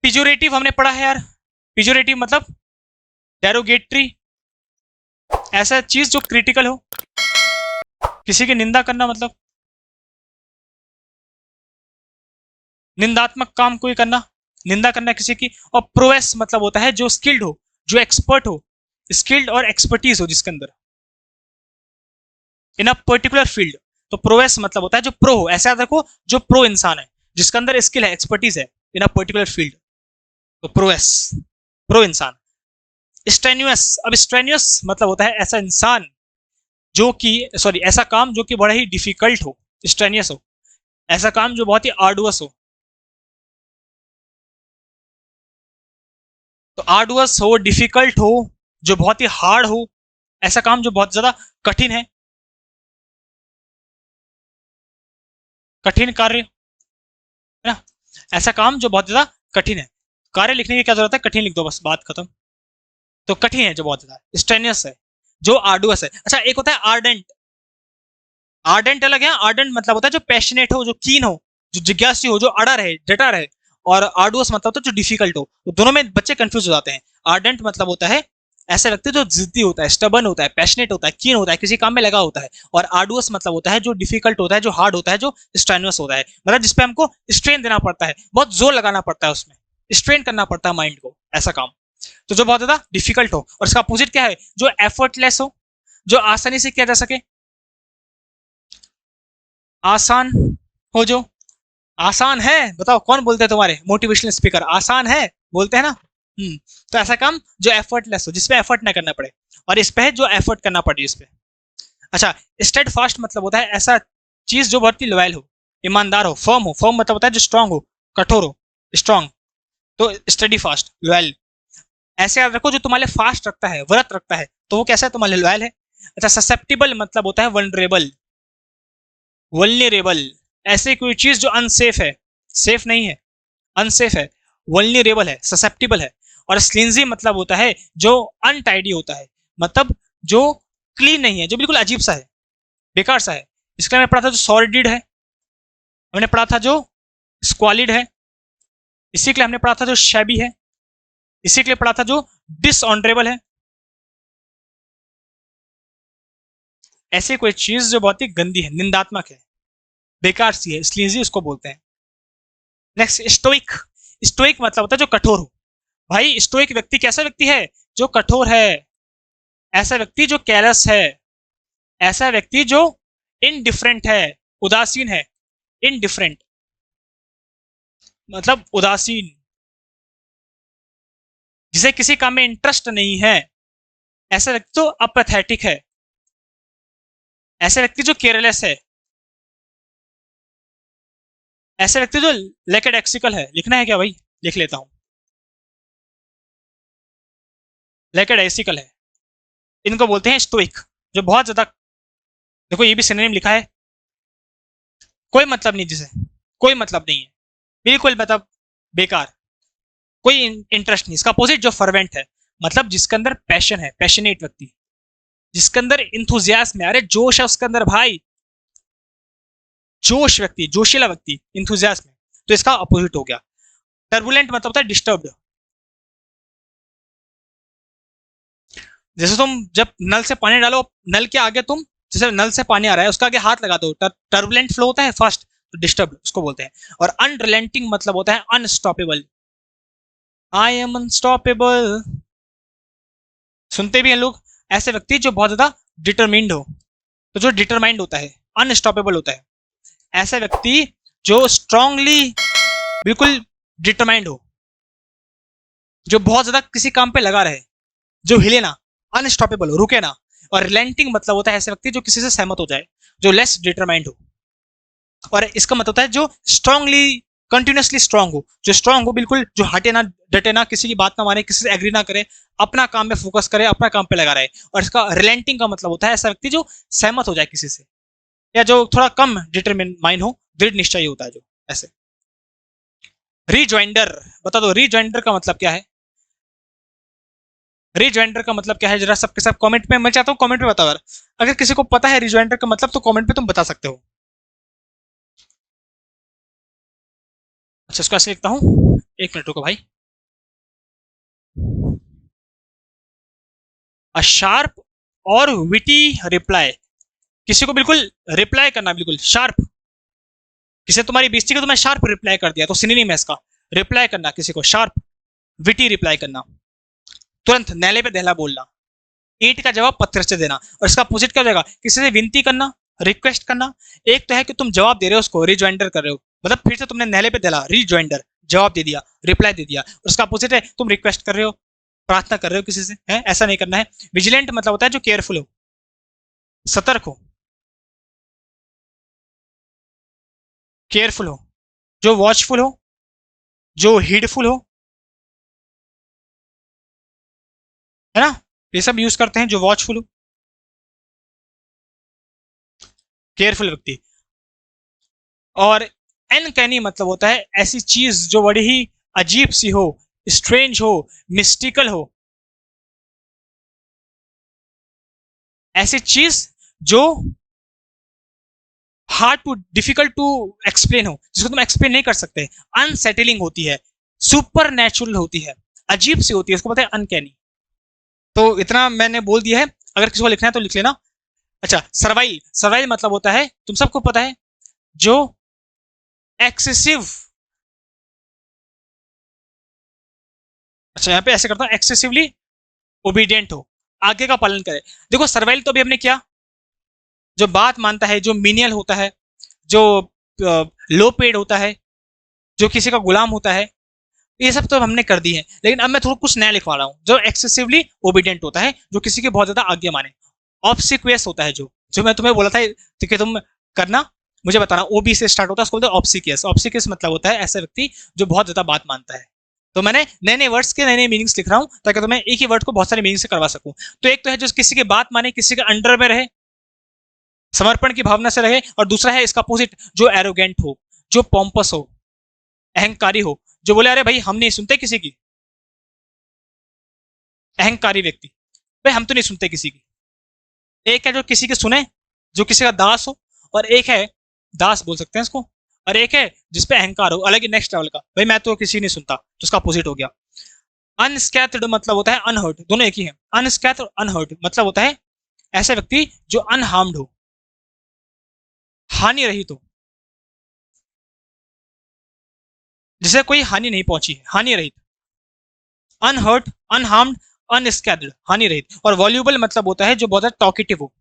पिजोरेटिव हमने पढ़ा है यार, पिजोरेटिव मतलब डेरोगेटरी, ऐसा चीज जो क्रिटिकल हो, किसी की निंदा करना, मतलब निंदात्मक काम कोई करना, निंदा करना किसी की। और प्रोएस मतलब होता है जो स्किल्ड हो, जो एक्सपर्ट हो, स्किल्ड और एक्सपर्टीज हो जिसके अंदर इन अ पर्टिकुलर फील्ड। तो प्रोएस मतलब होता है जो प्रो हो, ऐसा याद रखो, जो प्रो इंसान है, जिसके अंदर स्किल है, एक्सपर्टीज है इन अ पर्टिकुलर फील्ड, तो प्रोएस, प्रो इंसान। स्ट्रेन्यूअस, अब स्ट्रेन्यूअस मतलब होता है ऐसा इंसान जो कि, सॉरी, ऐसा काम जो कि बड़ा ही डिफिकल्ट हो, स्ट्रेन्यूअस हो, ऐसा काम जो बहुत ही आर्डुअस हो, तो आर्डुअस हो, डिफिकल्ट हो, जो बहुत ही हार्ड हो, ऐसा काम जो बहुत ज्यादा कठिन है, कठिन कार्य है ना, ऐसा काम जो बहुत ज्यादा कठिन है। कार्य लिखने की क्या जरूरत है, कठिन लिख दो बस, बात खत्म। तो कठिन है जो बहुत ज्यादा, स्ट्रेनियस है, जो आर्डुअस है। अच्छा, एक होता है आर्डेंट, आर्डेंट अलग है, आर्डेंट मतलब होता है जो पैशनेट हो, जो कीन हो, जो जिज्ञासी हो, जो अड़ा रहे, डटा रहे, और आर्डुअस मतलब होता है जो डिफिकल्ट हो। तो दोनों में बच्चे कंफ्यूज हो जाते हैं। आर्डेंट मतलब होता है ऐसा व्यक्ति जो जिद्दी होता है, स्टबन होता है, पैशनेट होता है, कीन होता है, किसी काम में लगा होता है। और आर्डुअस मतलब होता है जो डिफिकल्ट होता है, जो हार्ड होता है, जो स्ट्रेनुअस होता है, मतलब जिसपे हमको स्ट्रेन देना पड़ता है, बहुत जोर लगाना पड़ता है, उसमें स्ट्रेन करना पड़ता है माइंड को, ऐसा काम। तो जो बहुत ज्यादा डिफिकल्ट हो, और इसका अपोजिट क्या है, जो एफर्टलेस हो, जो आसानी से किया जा सके, आसान हो, जो आसान है, बताओ कौन बोलते हैं तुम्हारे मोटिवेशनल स्पीकर, आसान है बोलते हैं ना। तो ऐसा काम जो एफर्टलेस हो, जिसपे एफर्ट ना करना पड़े, और इस पे है जो एफर्ट करना पड़े इस पे। अच्छा, स्टेड फास्ट मतलब होता है ऐसा चीज जो बहुत ही लॉयल हो, ईमानदार हो, फर्म हो, फर्म मतलब होता है जो स्ट्रांग हो, कठोर हो, स्ट्रांग, तो स्टडी फास्ट, लॉयल। ऐसे याद रखो, जो तुम्हारे फास्ट रखता है, व्रत रखता है, तो वो कैसा है, तुम्हारे लॉयल है। अच्छा, ससेप्टिबल मतलब होता है वनरेबल, वल्नरेबल, ऐसे कोई चीज जो अनसेफ है, सेफ नहीं है, अनसेफ है, वल्नरेबल है, ससेप्टिबल है। और स्लिंजी मतलब होता है जो अनटाइडी होता है, मतलब जो क्लीन नहीं है, जो बिल्कुल अजीब सा है, बेकार सा है। इसके लिए हमने पढ़ा था जो सॉर्डिड है, हमने पढ़ा था जो स्क्वालिड है, इसी के लिए हमने पढ़ा था जो शैबी है, इसी के लिए पढ़ा था जो डिसऑनरेबल है। ऐसी कोई चीज जो बहुत ही गंदी है, निंदात्मक है, बेकार सी है, स्लीजी उसको बोलते हैं। नेक्स्ट, स्टोइक, स्टोइक मतलब होता है जो कठोर हो। भाई स्टोइक व्यक्ति कैसा व्यक्ति है, जो कठोर है, ऐसा व्यक्ति जो केयरलेस है, ऐसा व्यक्ति जो इनडिफरेंट है, उदासीन है, इनडिफरेंट मतलब उदासीन, जिसे किसी काम में इंटरेस्ट नहीं है, ऐसा व्यक्ति जो अपैथेटिक है, ऐसा व्यक्ति जो केयरलेस है, ऐसा व्यक्ति जो लेकेडेक्सिकल है। लिखना है क्या भाई, लिख लेता हूं, लेकेडेक्सिकल है, इनको बोलते हैं स्टोइक, जो बहुत ज्यादा, देखो ये भी सिनोनिम लिखा है, कोई मतलब नहीं जिसे, कोई मतलब नहीं है, बिल्कुल मतलब बेकार, कोई इंटरेस्ट नहीं। इसका अपोजिट जो फर्वेंट है, मतलब जिसके अंदर पैशन है, पैशनेट व्यक्ति, जिसके अंदर इंथुजियाज्म है, अरे जोश है उसके अंदर भाई, जोश व्यक्ति, जोशीला व्यक्ति, इंथुजियाज्म है, तो इसका अपोजिट हो गया। टर्बुलेंट मतलब होता है डिस्टर्ब्ड, जैसे तुम जब नल से पानी डालो, नल के आगे तुम, जैसे नल से पानी आ रहा है उसका आगे हाथ लगा दो, टर्बुलेंट फ्लो होता है फास्ट, तो डिस्टर्ब उसको बोलते हैं। और अनरिलेंटिंग मतलब होता है अनस्टॉपेबल, आई एम अनस्टॉपेबल, सुनते भी हैं लोग, ऐसे व्यक्ति जो बहुत ज्यादा डिटरमिन्ड हो, तो जो डिटरमाइंड होता है, अनस्टॉपेबल होता है, ऐसा व्यक्ति जो स्ट्रांगली बिल्कुल डिटरमाइंड हो, जो बहुत ज्यादा किसी काम पे लगा रहे, जो हिले ना, अनस्टॉपेबल हो, रुके ना। और रिलेंटिंग मतलब होता है ऐसे व्यक्ति जो किसी से सहमत हो जाए, जो लेस डिटरमाइंड हो। और इसका मतलब होता है जो स्ट्रांगली, कंटिन्यूसली स्ट्रांग हो, जो स्ट्रांग हो बिल्कुल, जो हटे ना, डटे ना, किसी की बात ना माने, किसी से एग्री ना करे, अपना काम में फोकस करे, अपना काम पे लगा रहे। और इसका रिलेंटिंग का मतलब होता है ऐसा व्यक्ति जो सहमत हो जाए किसी से, या जो थोड़ा कम डिटरमिन माइंड हो, दृढ़ निश्चय होता है जो, ऐसे। रिजॉइंडर, बता दो रिजॉइंडर का मतलब क्या है। रिजॉइंडर का मतलब क्या है, जरा सबके सब कमेंट में, मैं चाहता हूँ कमेंट में बताओ। अगर किसी को पता है रिजॉइंडर का मतलब तो कमेंट में तुम बता सकते हो। अच्छा, इसको ऐसे लिखता हूँ, एक मिनट रुको भाई। अ शार्प और विटी रिप्लाई, किसी को बिल्कुल रिप्लाई करना, बिल्कुल शार्प। किसी तुम्हारी बेइज्जती को तो मैं शार्प रिप्लाई कर दिया, तो सिनोनिम है इसका, रिप्लाई करना किसी को, शार्प विटी रिप्लाई करना, तुरंत नैले पे दहला बोलना, ईंट का जवाब पत्थर से देना। और इसका अपोजिट क्या हो जाएगा, किसी से विनती करना, रिक्वेस्ट करना। एक तो है कि तुम जवाब दे रहे हो उसको, रिजॉइंडर कर रहे हो, मतलब फिर से तुमने नहले पे दिला, रिजॉइंडर जवाब दे दिया, रिप्लाई दे दिया। और उसका अपोजिट है तुम रिक्वेस्ट कर रहे हो, प्रार्थना कर रहे हो किसी से, है ऐसा नहीं करना है। विजिलेंट मतलब होता है जो केयरफुल हो, सतर्क हो, केयरफुल हो, जो वॉचफुल हो, जो हीडफुल हो, है ना, ये सब यूज करते हैं, जो वॉचफुल हो, केयरफुल व्यक्ति। और अनकैनी मतलब होता है ऐसी चीज जो बड़ी ही अजीब सी हो, स्ट्रेंज हो, मिस्टिकल हो, ऐसी चीज जो hard to, difficult to explain हो, जिसको तुम एक्सप्लेन नहीं कर सकते, अनसेटलिंग होती है, सुपर नेचुरल होती है, अजीब सी होती है, इसको पता है अनकैनी। तो इतना मैंने बोल दिया है, अगर किसी को लिखना है तो लिख लेना। अच्छा, सर्वाइल, सर्वाइल मतलब होता है, तुम सबको पता है, जो एक्सेसिव, अच्छा यहाँ पे ऐसे करता हूँ, एक्सेसिवली ओबीडियंट हो, आगे का पालन करे। देखो सर्वाइल तो अभी हमने किया, जो बात मानता है, जो मीनियल होता है, जो लो पेड होता है, जो किसी का गुलाम होता है, ये सब तो हमने कर दी है। लेकिन अब मैं थोड़ा कुछ नया लिखवा रहा हूँ, जो एक्सेसिवली ओबीडियंट होता है, जो किसी की बहुत ज्यादा आज्ञा माने। ऑब्सिक्वियस होता है, जो जो मैं तुम्हें बोला था कि तुम करना, मुझे बताना, ओबी से स्टार्ट होता है, उसको बोलते हैं ऑब्सिक्वियस। ऑब्सिक्वियस मतलब होता है ऐसा व्यक्ति जो बहुत ज्यादा बात मानता है। तो मैंने नए नए वर्ड्स के नए नए मीनिंग्स लिख रहा हूँ, ताकि तुम्हें एक ही वर्ड को बहुत सारे मीनिंग से करवा सकूं। तो एक तो है जो किसी की बात माने, किसी के अंडर में रहे, समर्पण की भावना से रहे। और दूसरा है इसका अपोजिट, जो एरोगेंट हो, जो पॉम्पस हो, अहंकारी हो, जो बोले अरे भाई हम नहीं सुनते किसी की, अहंकारी व्यक्ति, भाई हम तो नहीं सुनते किसी की। एक है जो किसी की सुने, जो किसी का दास हो, और एक है, दास बोल सकते हैं इसको, और एक है जिसपे अहंकार हो, अलग ही नेक्स्ट लेवल का, भाई मैं तो किसी नहीं सुनता, तो उसका अपोजिट हो गया। अनस्कैथड मतलब होता है अनहर्ट, दोनों एक ही है। अनस्कैथ और अनहर्ट मतलब होता है ऐसा व्यक्ति जो अनहार्म्ड हो, हानि रहित हो, जिसे कोई हानि नहीं पहुंची है, हानि रहित। अनहर्ट, अनहार्म्ड, अनस्कैथड, हानि रहित। और वॉल्यूबल मतलब होता है जो बहुत ज्यादा टॉकेटिव हो।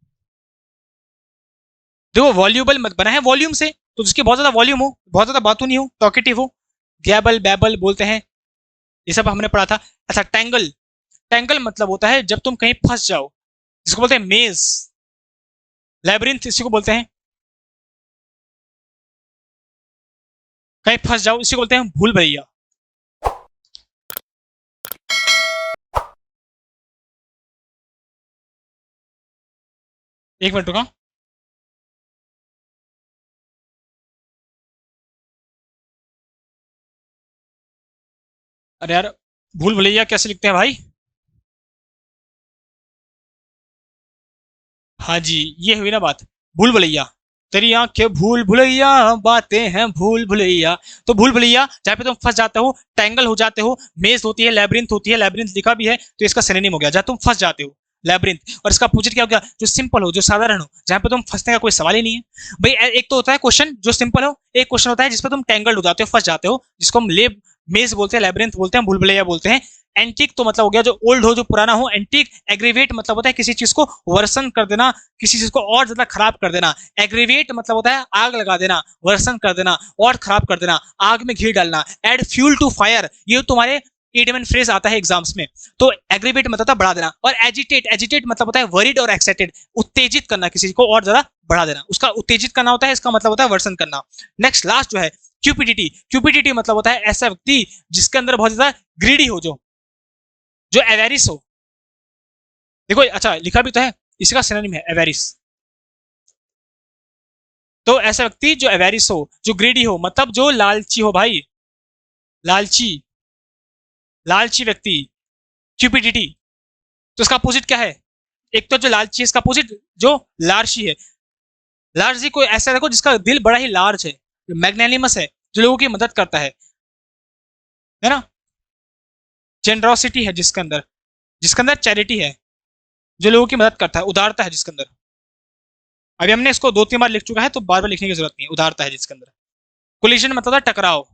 देखो वॉल्यूबल मत बना है वॉल्यूम से, तो जिसकी बहुत ज्यादा वॉल्यूम हो, बहुत ज्यादा बातों नहीं हो, टॉकेटिव हो, गैबल बैबल बोलते हैं, ये सब हमने पढ़ा था। अच्छा, टैंगल, टैंगल मतलब होता है जब तुम कहीं फंस जाओ, जिसको बोलते हैं मेज, लैब्रिंथ इसी को बोलते हैं, कहीं फंस जाओ इसी को बोलते हैं भूल भैया। एक मिनट रुका। अरे यार, भूल भुलैया कैसे लिखते हैं भाई? हाँ जी, ये हुई ना बात, भूल भुलैया। तेरी आंखें भूल भुलैया, बातें हैं भूल भुलैया। तो भूल भुलैया जहाँ पे तुम फंस जाते हो, टैंगल हो जाते हो, मेज होती है, लैब्रिंथ होती है, लैब्रिंथ लिखा भी है तो इसका सिनोनिम हो गया, जहाँ तुम फंस जाते हो, लैब्रिंथ। और इसका अपोजिट क्या हो गया, जो सिंपल हो, जो साधारण हो, जहाँ पे तुम फंसने का कोई सवाल ही नहीं है। भाई एक तो होता है क्वेश्चन जो सिंपल हो, एक क्वेश्चन होता है जिसपे तुम टैंगल्ड हो जाते हो, फंस जाते हो, जिसको हम लेब मेज बोलते हैं, लैब्रिंथ बोलते हैं, भूल भुलैया बोलते हैं। एंटीक तो मतलब हो गया जो ओल्ड हो, जो पुराना हो। एंटीक, एग्रीवेट मतलब होता है किसी चीज को वर्सन कर देना, किसी चीज को और ज्यादा खराब कर देना। एग्रीवेट मतलब होता है आग लगा देना, वर्सन कर देना, और खराब कर देना, आग में घी डालना, एड फ्यूल टू फायर, ये तुम्हारे इडियम फ्रेज आता है एग्जाम्स में। तो एग्रीवेट मतलब होता है बढ़ा देना। और एजिटेट, एजिटेट मतलब होता है वरीड और एक्साइटेड, उत्तेजित करना, किसी को और ज्यादा बढ़ा देना, उसका उत्तेजित करना होता है, इसका मतलब होता है वर्सन करना। नेक्स्ट लास्ट जो है क्यूपिडिटी, क्यूपिडिटी मतलब होता है ऐसा व्यक्ति जिसके अंदर बहुत ज्यादा ग्रीडी हो, जो एवेरिस हो। देखो अच्छा लिखा भी तो है, इसका सिनोनिम है एवेरिस। तो ऐसा व्यक्ति जो एवेरिस हो, जो ग्रीडी हो, मतलब जो लालची हो भाई, लालची, लालची व्यक्ति, क्यूपिडिटी, तो इसका अपोजिट क्या है? एक तो जो लालची है इसका अपोजिट जो लार्शी है। लार्जी को ऐसा देखो जिसका दिल बड़ा ही लार्ज है, मैग्नेनिमस है, जो लोगों की मदद करता है ना। जेनरोसिटी है जिसके अंदर चैरिटी है, जो लोगों की मदद करता है, उदारता है जिसके अंदर। अभी हमने इसको 2-3 बार लिख चुका है तो बार बार लिखने की जरूरत नहीं है। उदारता है जिसके अंदर। कोलिजन मतलब है टकराव,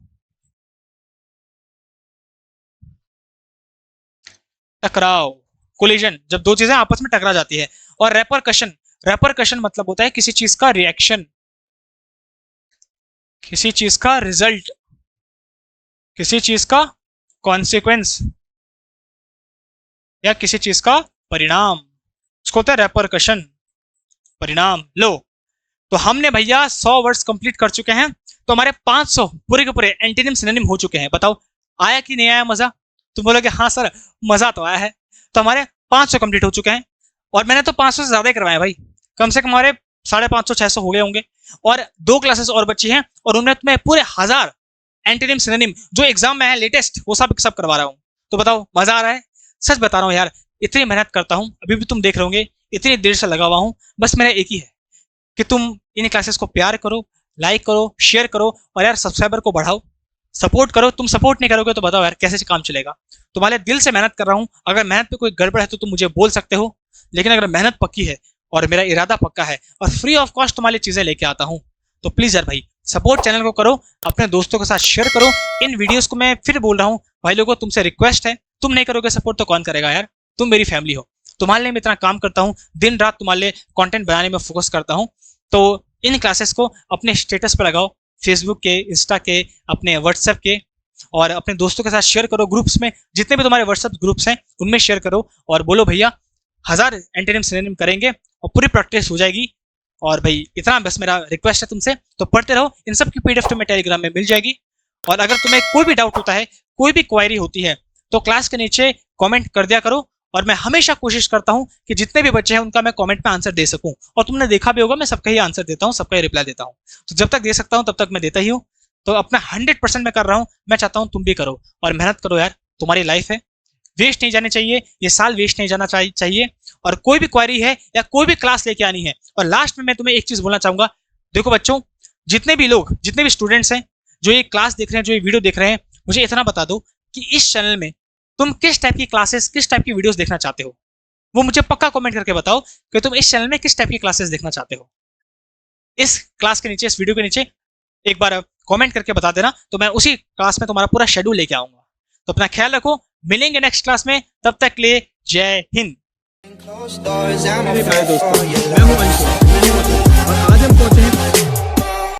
टकराव, कोलिजन, जब दो चीजें आपस में टकरा जाती है। और रेपरकशन, रेपरकशन मतलब होता है किसी चीज का रिएक्शन, किसी चीज का रिजल्ट, किसी चीज का कॉन्सिक्वेंस, या किसी चीज का परिणाम, उसको होता है रेपरकशन, परिणाम। लो, तो हमने भैया 100 वर्ड्स कंप्लीट कर चुके हैं, तो हमारे 500 पूरे के पूरे एंटीनिम सिनोनिम हो चुके हैं। बताओ आया कि नहीं आया मजा? तुम बोलोगे हाँ सर मजा तो आया है। तो हमारे 500 कंप्लीट हो चुके हैं, और मैंने तो 500 से ज्यादा ही करवाए भाई, कम से कम हमारे 550-600 हो गए होंगे। और 2 क्लासेस और बची हैं, और उनमें तुम्हें पूरे 1000 एंटीनिम सिनोनिम जो एग्जाम में है लेटेस्ट, वो सब करवा रहा हूँ। तो बताओ मजा आ रहा है? सच बता रहा हूँ यार, इतनी मेहनत करता हूँ, अभी भी तुम देख रहे होंगे इतनी देर से लगा हुआ हूँ। बस मेरा एक ही है कि तुम इन क्लासेस को प्यार करो, लाइक करो, शेयर करो, और यार सब्सक्राइबर को बढ़ाओ, सपोर्ट करो। तुम सपोर्ट नहीं करोगे तो बताओ यार कैसे काम चलेगा? तुम्हारे दिल से मेहनत कर रहा हूँ, अगर मेहनत पे कोई गड़बड़ है तो तुम मुझे बोल सकते हो, लेकिन अगर मेहनत पक्की है और मेरा इरादा पक्का है और फ्री ऑफ कॉस्ट तुम्हारी चीजें लेके आता हूँ, तो प्लीज यार भाई सपोर्ट चैनल को करो, अपने दोस्तों के साथ शेयर करो। इन वीडियोस को मैं फिर बोल रहा हूँ भाई लोगों, तुमसे रिक्वेस्ट है, तुम नहीं करोगे सपोर्ट तो कौन करेगा यार? तुम मेरी फैमिली हो, तुम्हारे लिए मैं इतना काम करता हूँ, दिन रात तुम्हारे लिए कंटेंट बनाने में फोकस करता हूँ। तो इन क्लासेस को अपने स्टेटस पर लगाओ, फेसबुक के, इंस्टा के, अपने व्हाट्सएप के, और अपने दोस्तों के साथ शेयर करो। ग्रुप्स में जितने भी तुम्हारे व्हाट्सएप ग्रुप्स हैं उनमें शेयर करो, और बोलो भैया 1000 एंटीनिम सिनोनिम करेंगे और पूरी प्रैक्टिस हो जाएगी। और भाई इतना बस मेरा रिक्वेस्ट है तुमसे, तो पढ़ते रहो। इन सब की पीडीएफ तुम्हें टेलीग्राम में मिल जाएगी। और अगर तुम्हें कोई भी डाउट होता है, कोई भी क्वायरी होती है, तो क्लास के नीचे कमेंट कर दिया करो, और मैं हमेशा कोशिश करता हूं कि जितने भी बच्चे हैं उनका मैं कमेंट में आंसर दे सकूं। और तुमने देखा भी होगा मैं सबका ही आंसर देता हूं, सबका ही रिप्लाई देता हूं। तो जब तक दे सकता हूं तब तक मैं देता ही हूं। तो अपना 100% मैं कर रहा हूं, मैं चाहता हूं तुम भी करो और मेहनत करो यार, तुम्हारी लाइफ है, वेस्ट नहीं जानी चाहिए, ये साल वेस्ट नहीं जाना चाहिए। और कोई भी क्वेरी है या कोई भी क्लास लेके आनी है। और लास्ट में मैं तुम्हें एक चीज बोलना चाहूंगा, देखो बच्चों, जितने भी लोग, जितने भी स्टूडेंट्स हैं जो ये क्लास देख रहे हैं, जो ये वीडियो देख रहे हैं, मुझे इतना बता दो कि इस चैनल में तुम किस टाइप की क्लासेस, किस टाइप की वीडियोस देखना चाहते हो। वो मुझे पक्का कमेंट करके बताओ कि तुम इस चैनल में किस टाइप की क्लासेस देखना चाहते हो। इस क्लास के नीचे, इस वीडियो के नीचे एक बार कमेंट करके बता देना, तो मैं उसी क्लास में तुम्हारा पूरा शेड्यूल लेके आऊंगा। तो अपना ख्याल रखो, मिलेंगे नेक्स्ट क्लास में, तब तक के लिए जय हिंद। मेरे प्यारे दोस्तों, मैं हूं अंशु, और आज हम पहुंचे हैं